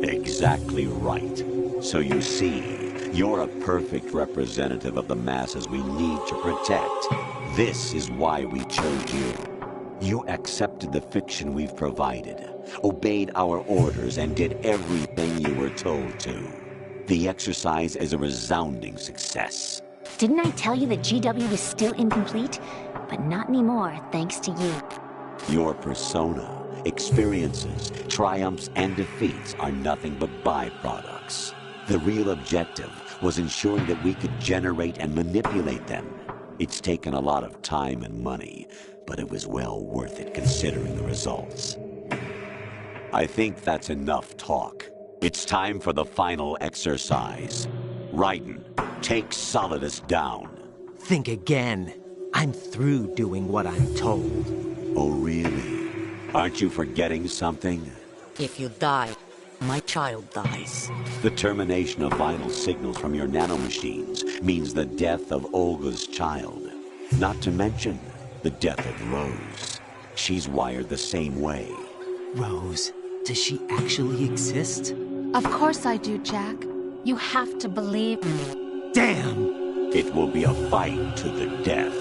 Exactly right. So you see, you're a perfect representative of the masses we need to protect. This is why we chose you. You accepted the fiction we've provided, obeyed our orders, and did everything you were told to. The exercise is a resounding success. Didn't I tell you that GW was still incomplete? But not anymore, thanks to you. Your persona, experiences, triumphs, and defeats are nothing but byproducts. The real objective was ensuring that we could generate and manipulate them. It's taken a lot of time and money, but it was well worth it considering the results. I think that's enough talk. It's time for the final exercise. Raiden, take Solidus down. Think again. I'm through doing what I'm told. Oh, really? Aren't you forgetting something? If you die, my child dies. The termination of vital signals from your nanomachines means the death of Olga's child. Not to mention the death of Rose. She's wired the same way. Rose, does she actually exist? Of course I do, Jack. You have to believe me. Damn! It will be a fight to the death.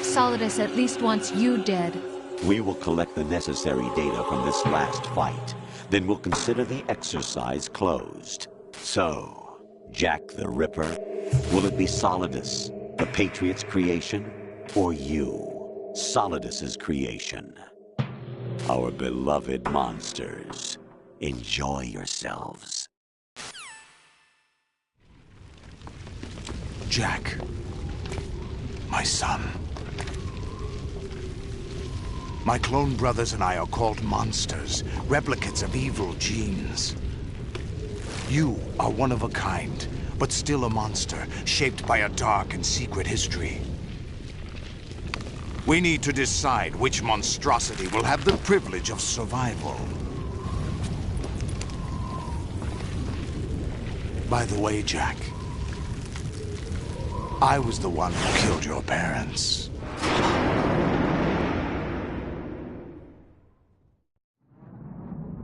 Solidus at least wants you dead. We will collect the necessary data from this last fight. Then we'll consider the exercise closed. So, Jack the Ripper, will it be Solidus, the Patriot's creation, or you, Solidus's creation? Our beloved monsters, enjoy yourselves. Jack, my son. My clone brothers and I are called monsters, replicates of evil genes. You are one of a kind, but still a monster, shaped by a dark and secret history. We need to decide which monstrosity will have the privilege of survival. By the way, Jack, I was the one who killed your parents.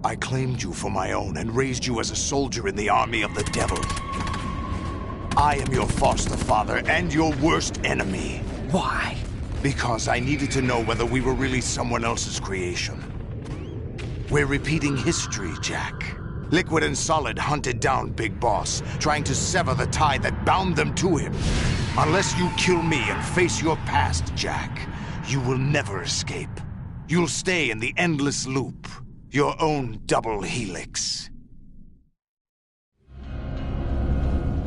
I claimed you for my own and raised you as a soldier in the army of the devil. I am your foster father and your worst enemy. Why? Because I needed to know whether we were really someone else's creation. We're repeating history, Jack. Liquid and Solid hunted down Big Boss, trying to sever the tie that bound them to him. Unless you kill me and face your past, Jack, you will never escape. You'll stay in the endless loop, your own double helix.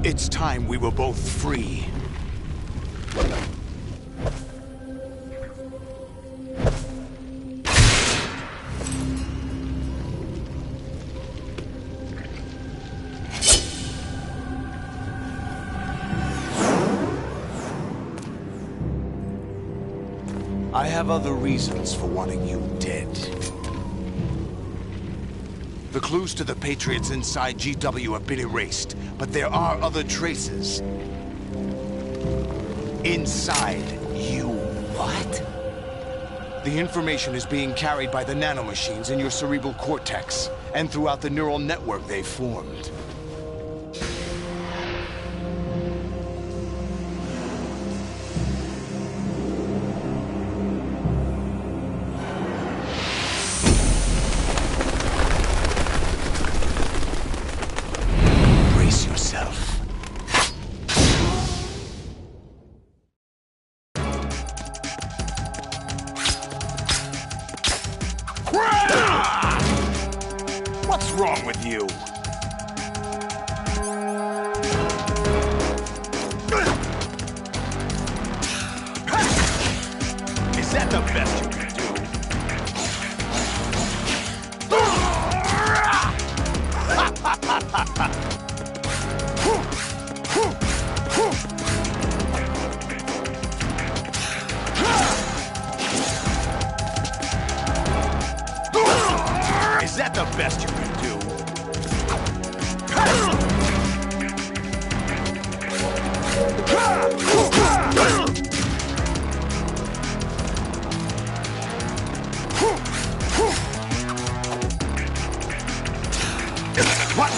It's time we were both free. I have other reasons for wanting you dead. The clues to the Patriots inside GW have been erased, but there are other traces. Inside you. What? The information is being carried by the nanomachines in your cerebral cortex, and throughout the neural network they formed. What's wrong with you? Is that the best you can do? Is that the best you can do? What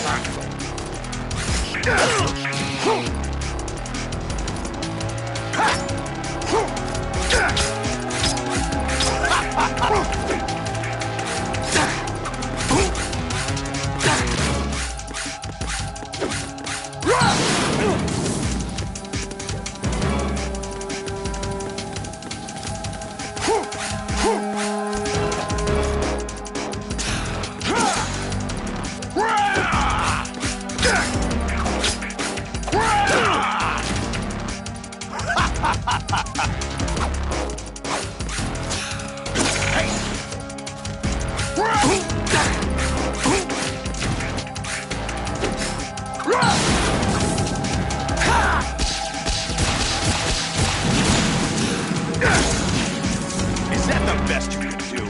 Is that the best you can do?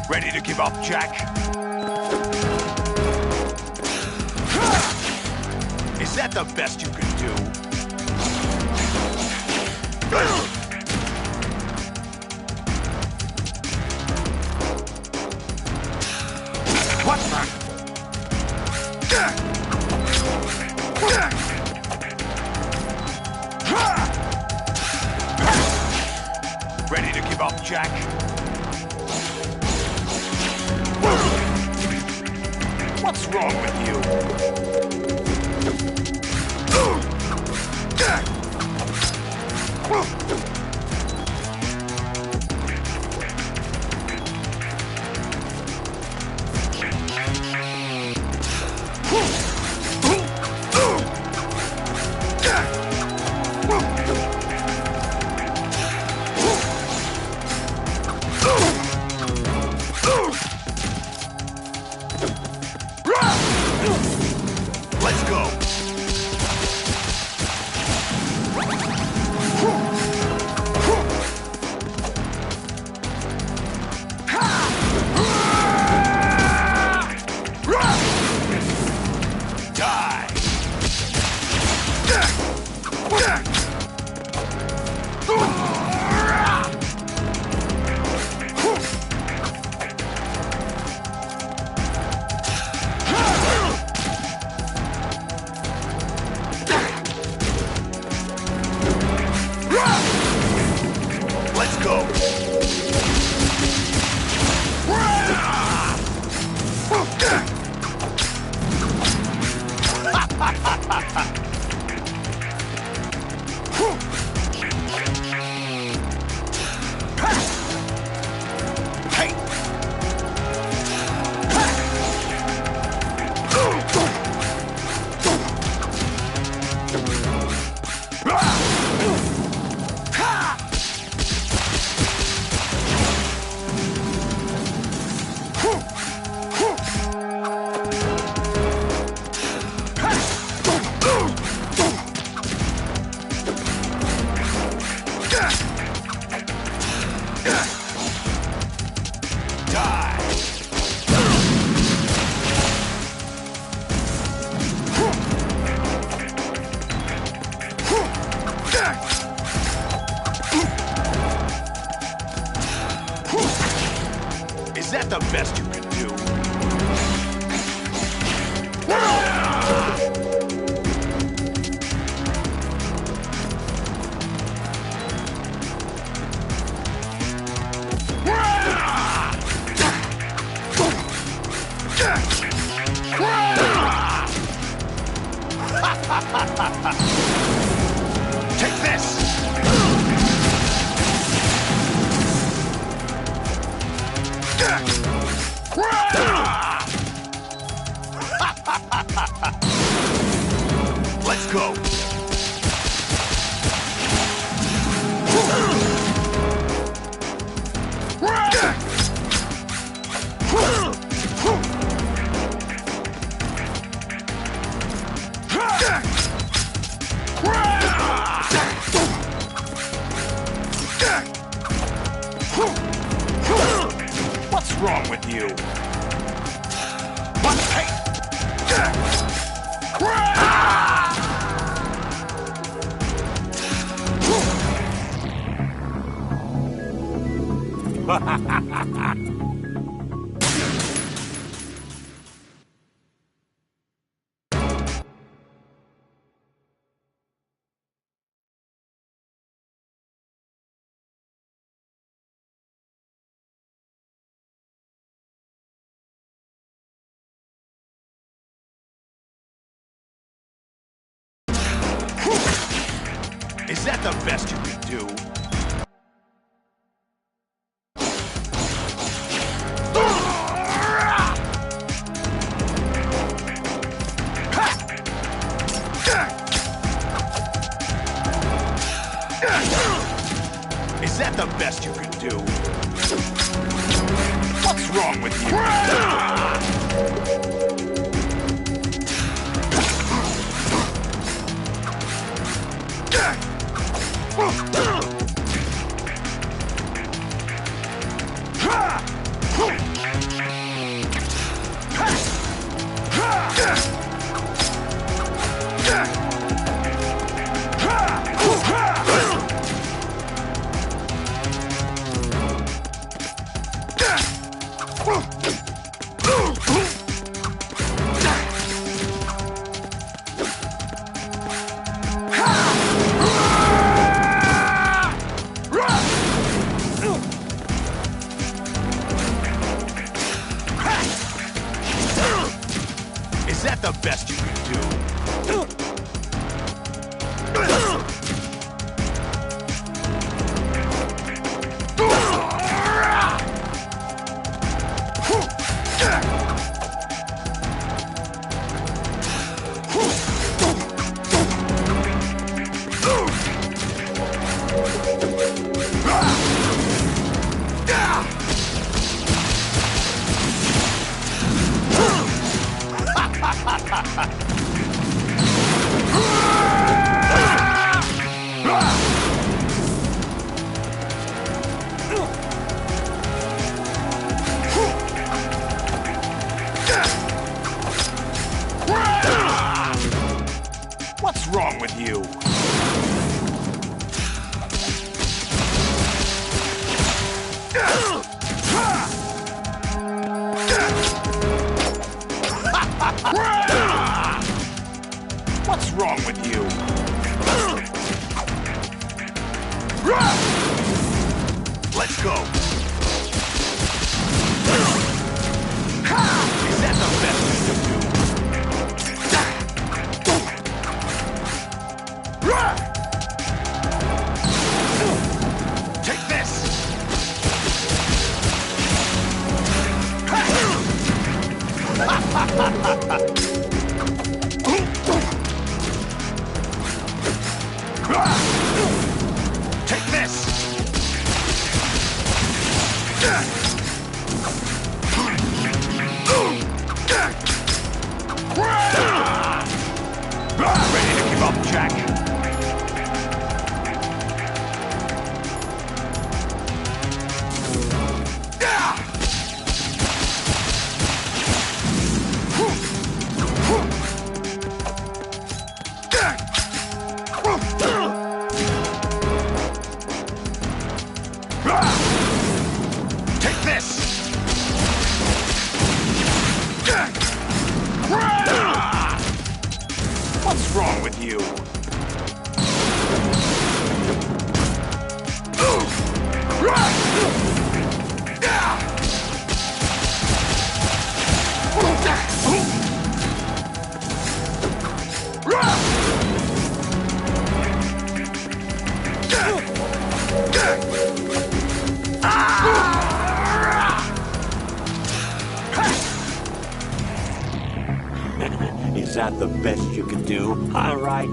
Ready to give up, Jack? Is that the best you can do? What's that? Ready to give up, Jack? What's wrong with you? go! Let's go! Is that the best you can do? Take this! Let's go! What's wrong with you? What's hey? Is that the best you can do? Is that the best you can do? What's wrong with you? Is that the best you can do? What's wrong with you? What's wrong with you? Let's go. Is that the best you can do? Take this! Take this! Ready to give up, Jack? Take this! What's wrong with you? Is that the best you can do? All right.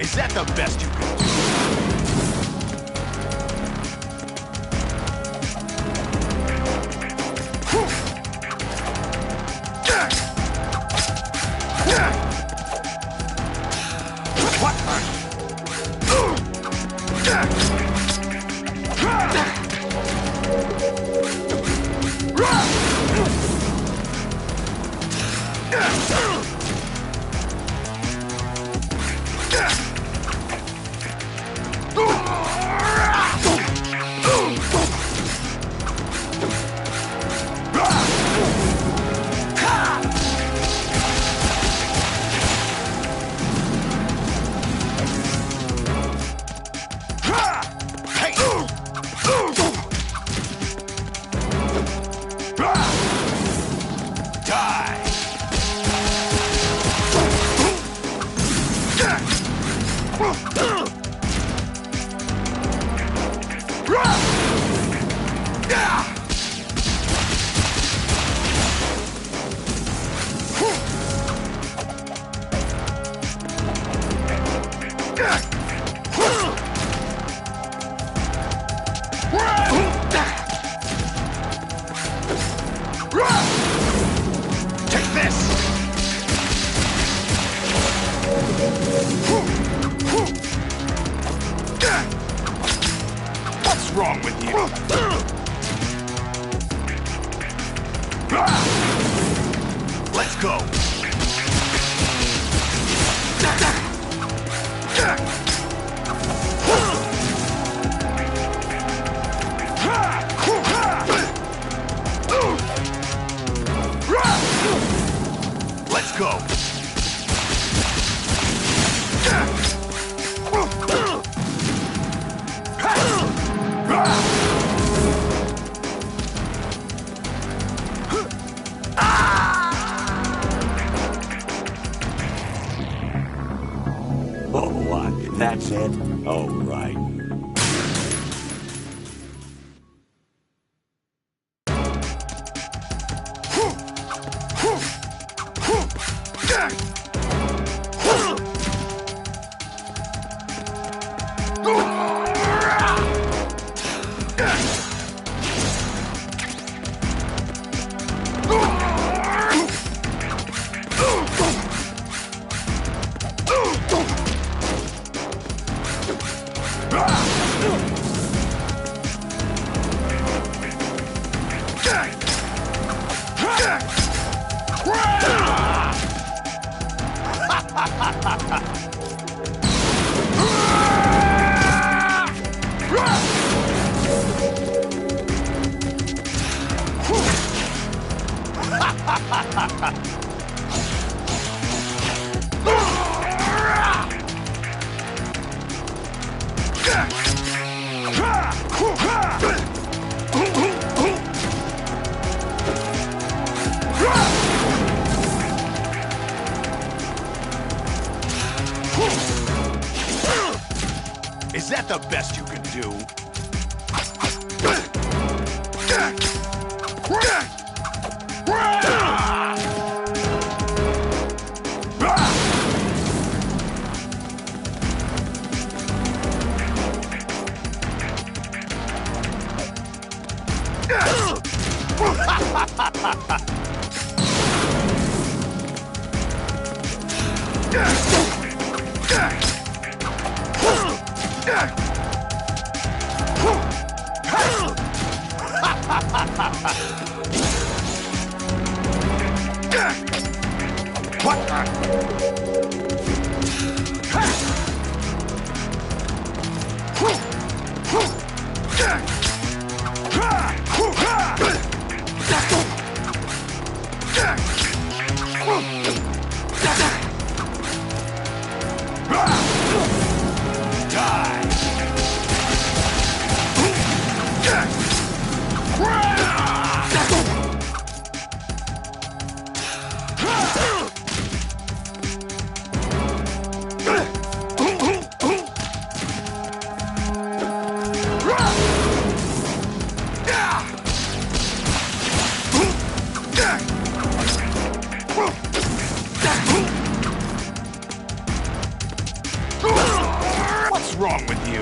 Is that the best you can do? Take this! What's wrong with you? Let's go! Let's go! Oh, what? That's it? Oh, right. Is that the best you can do? What's wrong with you?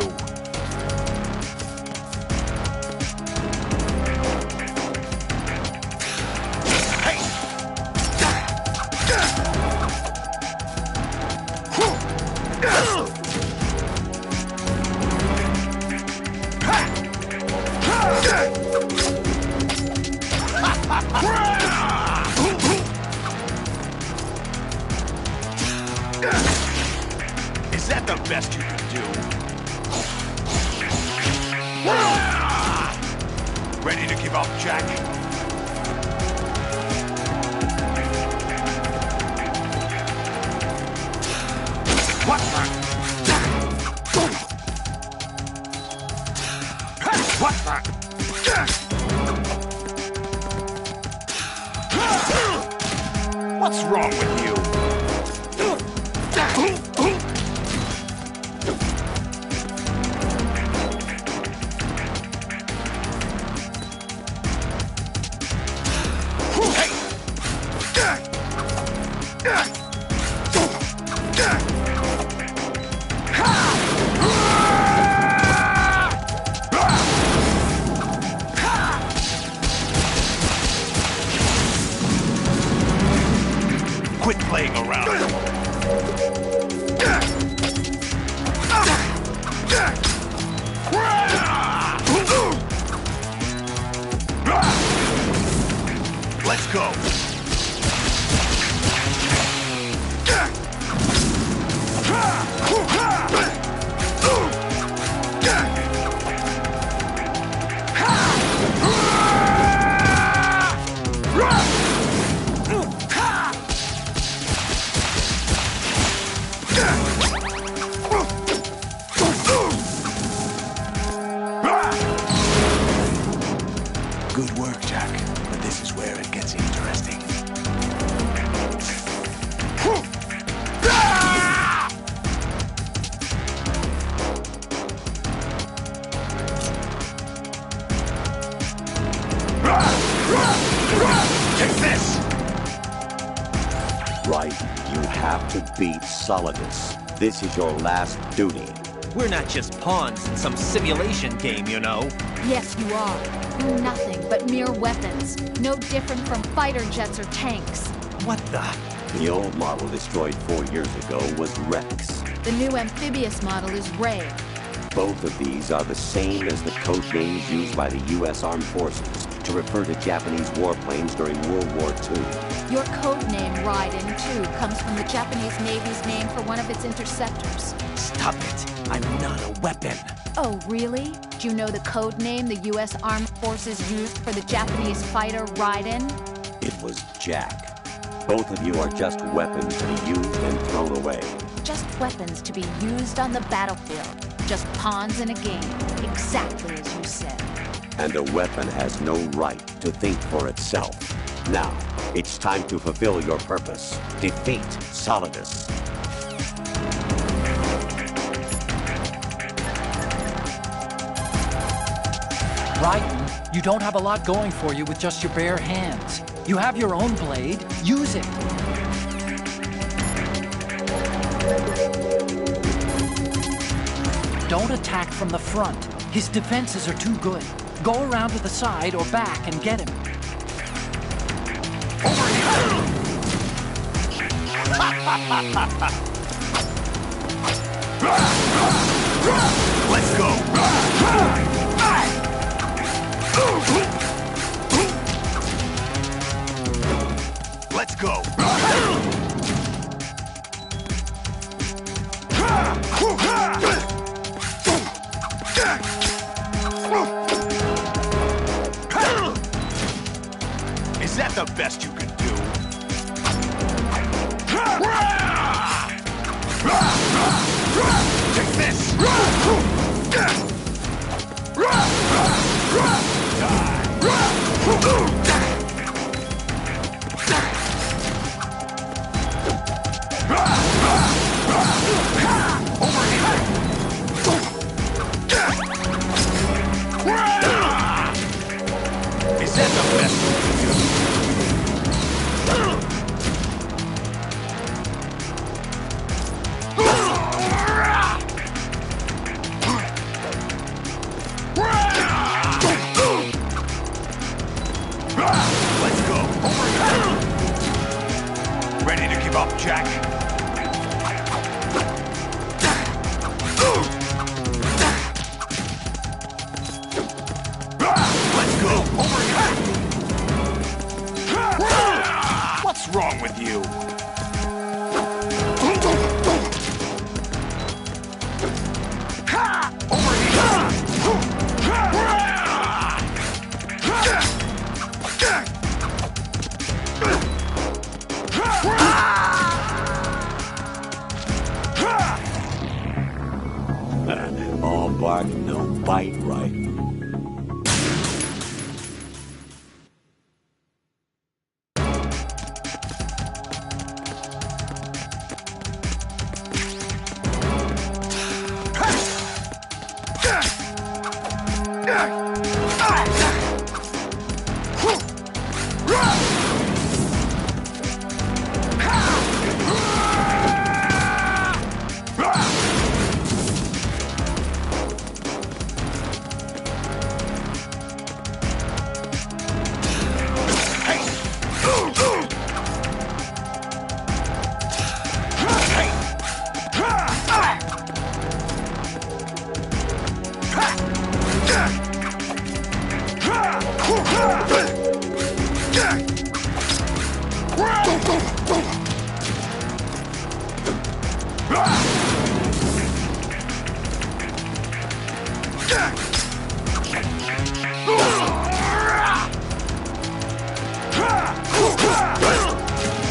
Is that the best you can do? Ready to give up, Jack? What the? What the? What's wrong with you? Quit playing around. Let's go. Good work, Jack. But this is where it gets interesting. Take this! Right, you have to beat Solidus. This is your last duty. We're not just pawns in some simulation game, you know. Yes, you are. You're nothing but mere weapons. No different from fighter jets or tanks. What the? The old model destroyed 4 years ago was Rex. The new amphibious model is Ray. Both of these are the same as the code names used by the U.S. Armed Forces to refer to Japanese warplanes during World War II. Your code name, Raiden, too, comes from the Japanese Navy's name for one of its interceptors. Stop it. I'm not a weapon. Oh, really? Do you know the code name the U.S. Armed Forces used for the Japanese fighter Raiden? It was Jack. Both of you are just weapons to be used and thrown away. Just weapons to be used on the battlefield. Just pawns in a game, exactly as you said. And a weapon has no right to think for itself. Now, it's time to fulfill your purpose. Defeat Solidus. Raiden, you don't have a lot going for you with just your bare hands. You have your own blade. Use it. Don't attack from the front. His defenses are too good. Go around to the side or back and get him. Let's go! Let's go! Is that the best you can do? Take this! Is that the best you can do? Let's go. Ready to give up, Jack? Let's go. What's wrong with you? All bark, no bite, right?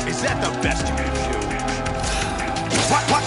Is that the best you can do? What?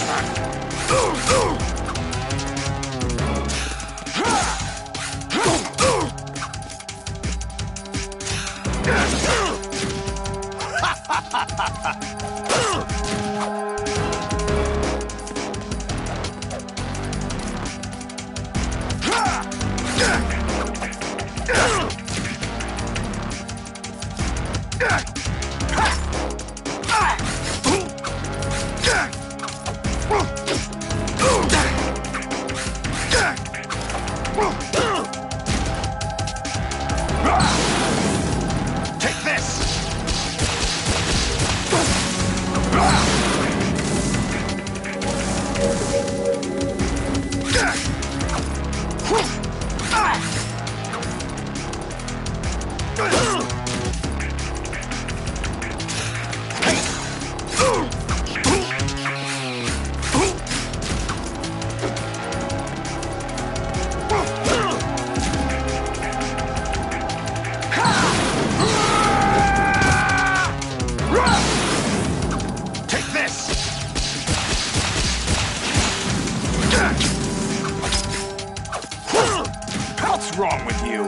What's wrong with you?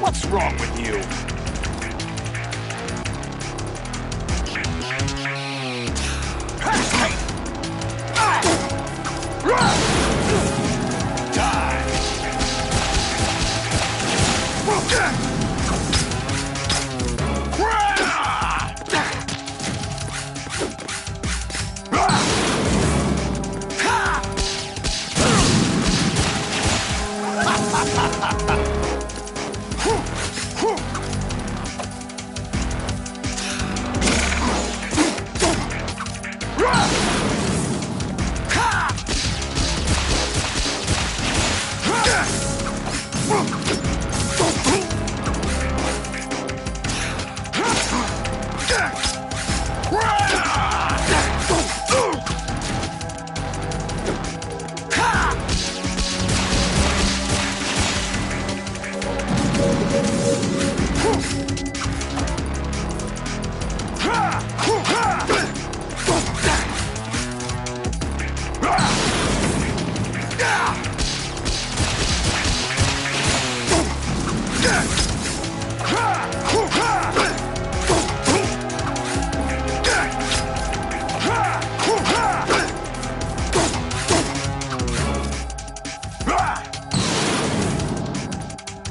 What's wrong with you?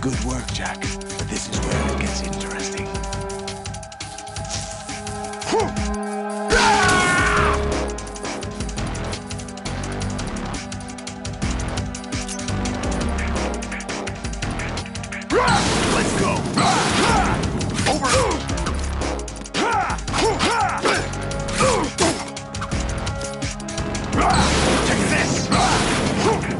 Good work, Jack. But this is where it gets interesting. Let's go. Over. Take this. Over here.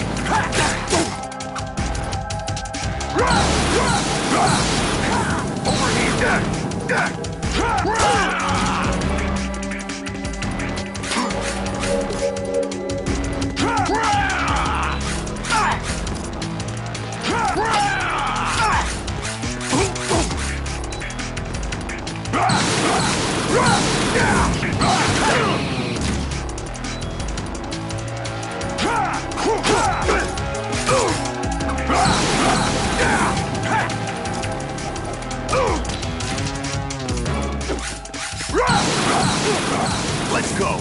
Let's go.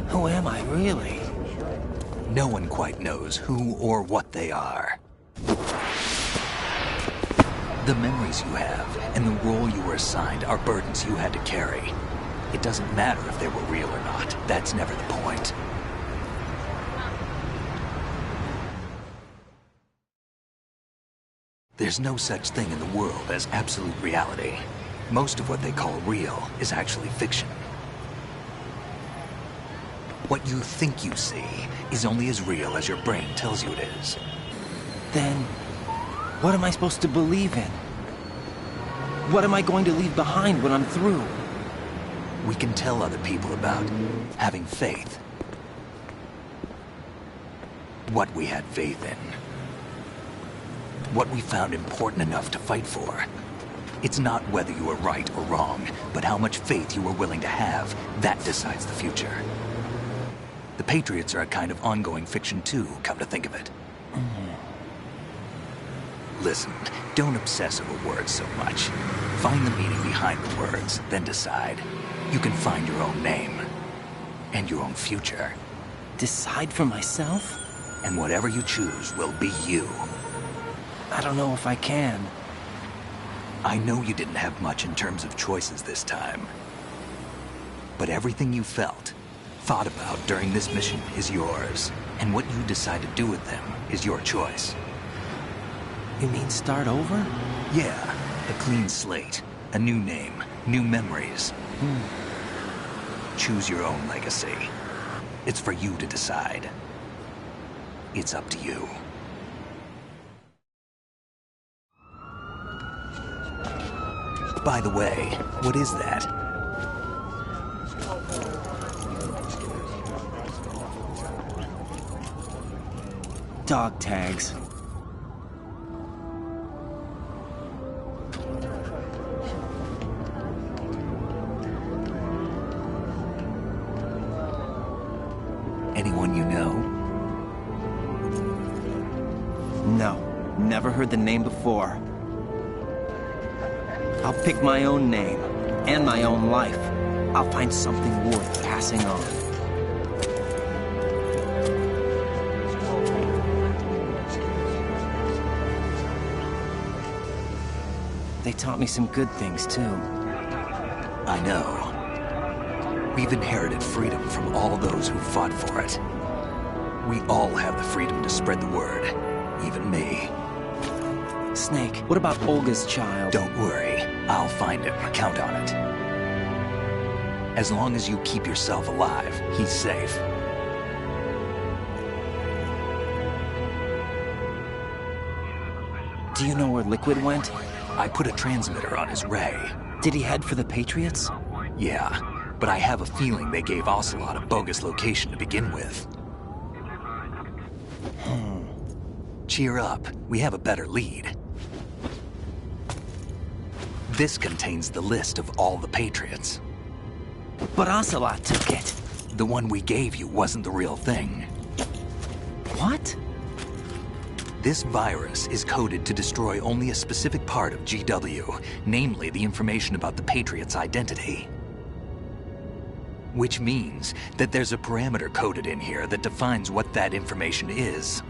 Who am I, really? No one quite knows who or what they are. The memories you have and the role you were assigned are burdens you had to carry. It doesn't matter if they were real or not. That's never the point. There's no such thing in the world as absolute reality. Most of what they call real is actually fiction. What you think you see is only as real as your brain tells you it is. Then, what am I supposed to believe in? What am I going to leave behind when I'm through? We can tell other people about having faith. What we had faith in. What we found important enough to fight for. It's not whether you were right or wrong, but how much faith you were willing to have. That decides the future. The Patriots are a kind of ongoing fiction too, come to think of it. Listen, don't obsess over words so much. Find the meaning behind the words, then decide. You can find your own name. And your own future. Decide for myself? And whatever you choose will be you. I don't know if I can. I know you didn't have much in terms of choices this time. But everything you felt, thought about during this mission is yours. And what you decide to do with them is your choice. You mean start over? Yeah, a clean slate, a new name, new memories. Choose your own legacy. It's for you to decide. It's up to you. By the way, what is that? Dog tags. Anyone you know? No, never heard the name before. I'll pick my own name, and my own life. I'll find something worth passing on. They taught me some good things, too. I know. We've inherited freedom from all those who fought for it. We all have the freedom to spread the word, even me. Snake, what about Olga's child? Don't worry. I'll find him. Count on it. As long as you keep yourself alive, he's safe. Do you know where Liquid went? I put a transmitter on his ray. Did he head for the Patriots? Yeah, but I have a feeling they gave Ocelot a bogus location to begin with. Cheer up. We have a better lead. This contains the list of all the Patriots. But Ocelot took it. The one we gave you wasn't the real thing. What? This virus is coded to destroy only a specific part of GW, namely the information about the Patriots' identity. Which means that there's a parameter coded in here that defines what that information is.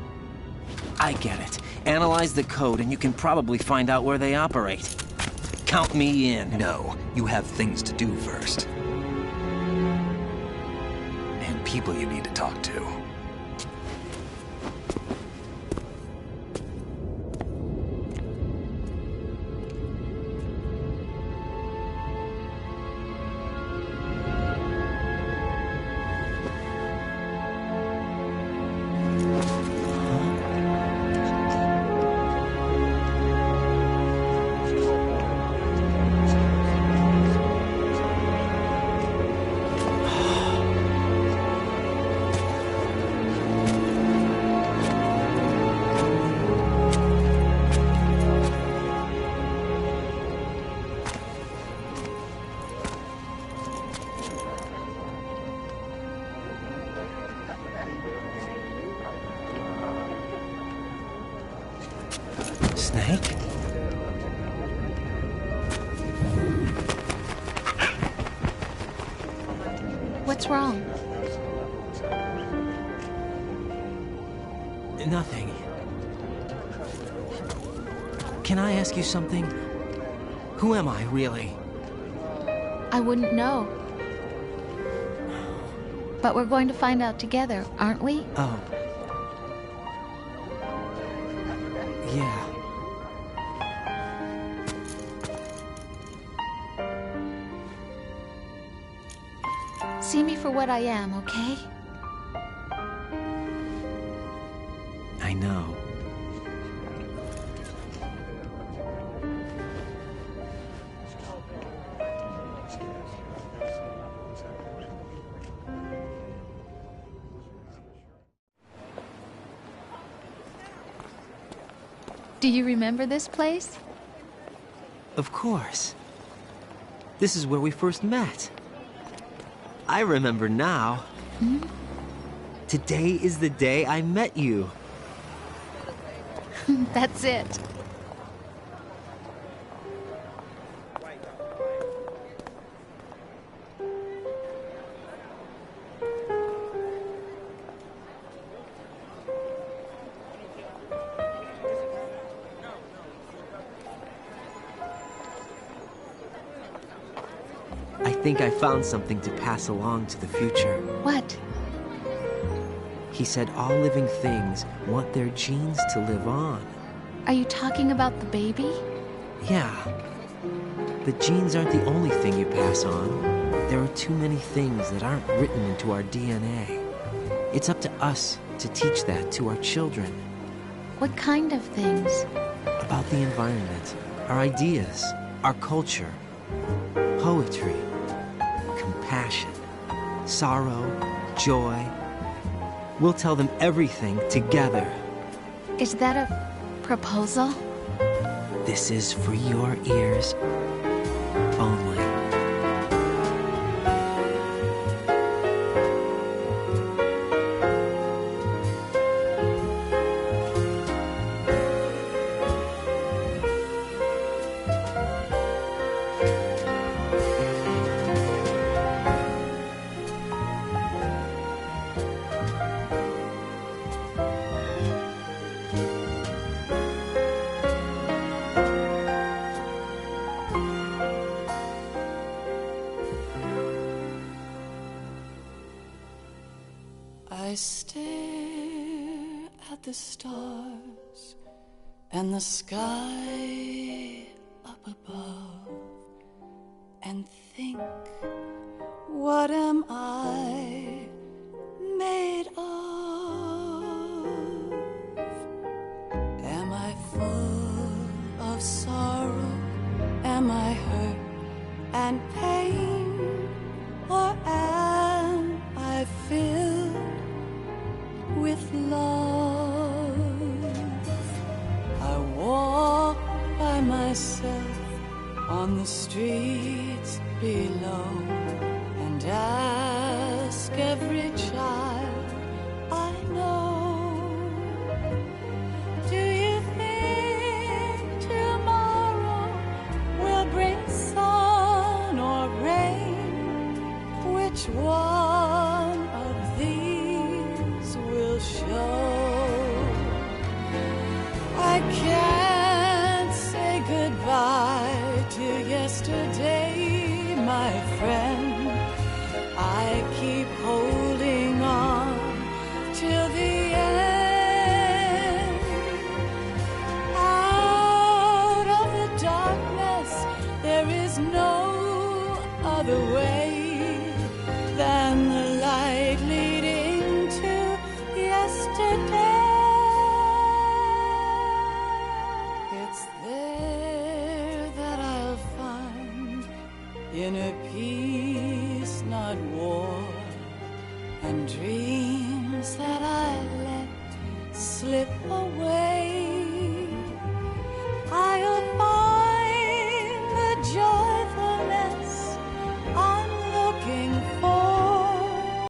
I get it. Analyze the code and you can probably find out where they operate. Count me in. No, you have things to do first. And people you need to talk to. What's wrong? Nothing. Can I ask you something? Who am I, really? I wouldn't know. But we're going to find out together, aren't we? Oh. Yeah. See me for what I am, okay? I know. Do you remember this place? Of course. This is where we first met. I remember now. Hmm? Today is the day I met you. That's it. I think I found something to pass along to the future. What? He said all living things want their genes to live on. Are you talking about the baby? Yeah. The genes aren't the only thing you pass on. There are too many things that aren't written into our DNA. It's up to us to teach that to our children. What kind of things? About the environment, our ideas, our culture, poetry, compassion, sorrow, joy. We'll tell them everything together. Is that a proposal? This is for your ears only. I stare at the stars and the sky up above and think, what am I made of? Am I full of sorrow? Am I hurt and pain? Or am I filled with love? I walk by myself on the streets below and ask every child I know, do you think tomorrow will bring sun or rain? Which one of these will show? I can't say goodbye to yesterday, my friend. I keep holding on till the end. Out of the darkness, there is no other way than the light leading to yesterday. It's there that I'll find inner peace, not war, and dreams that I let slip away.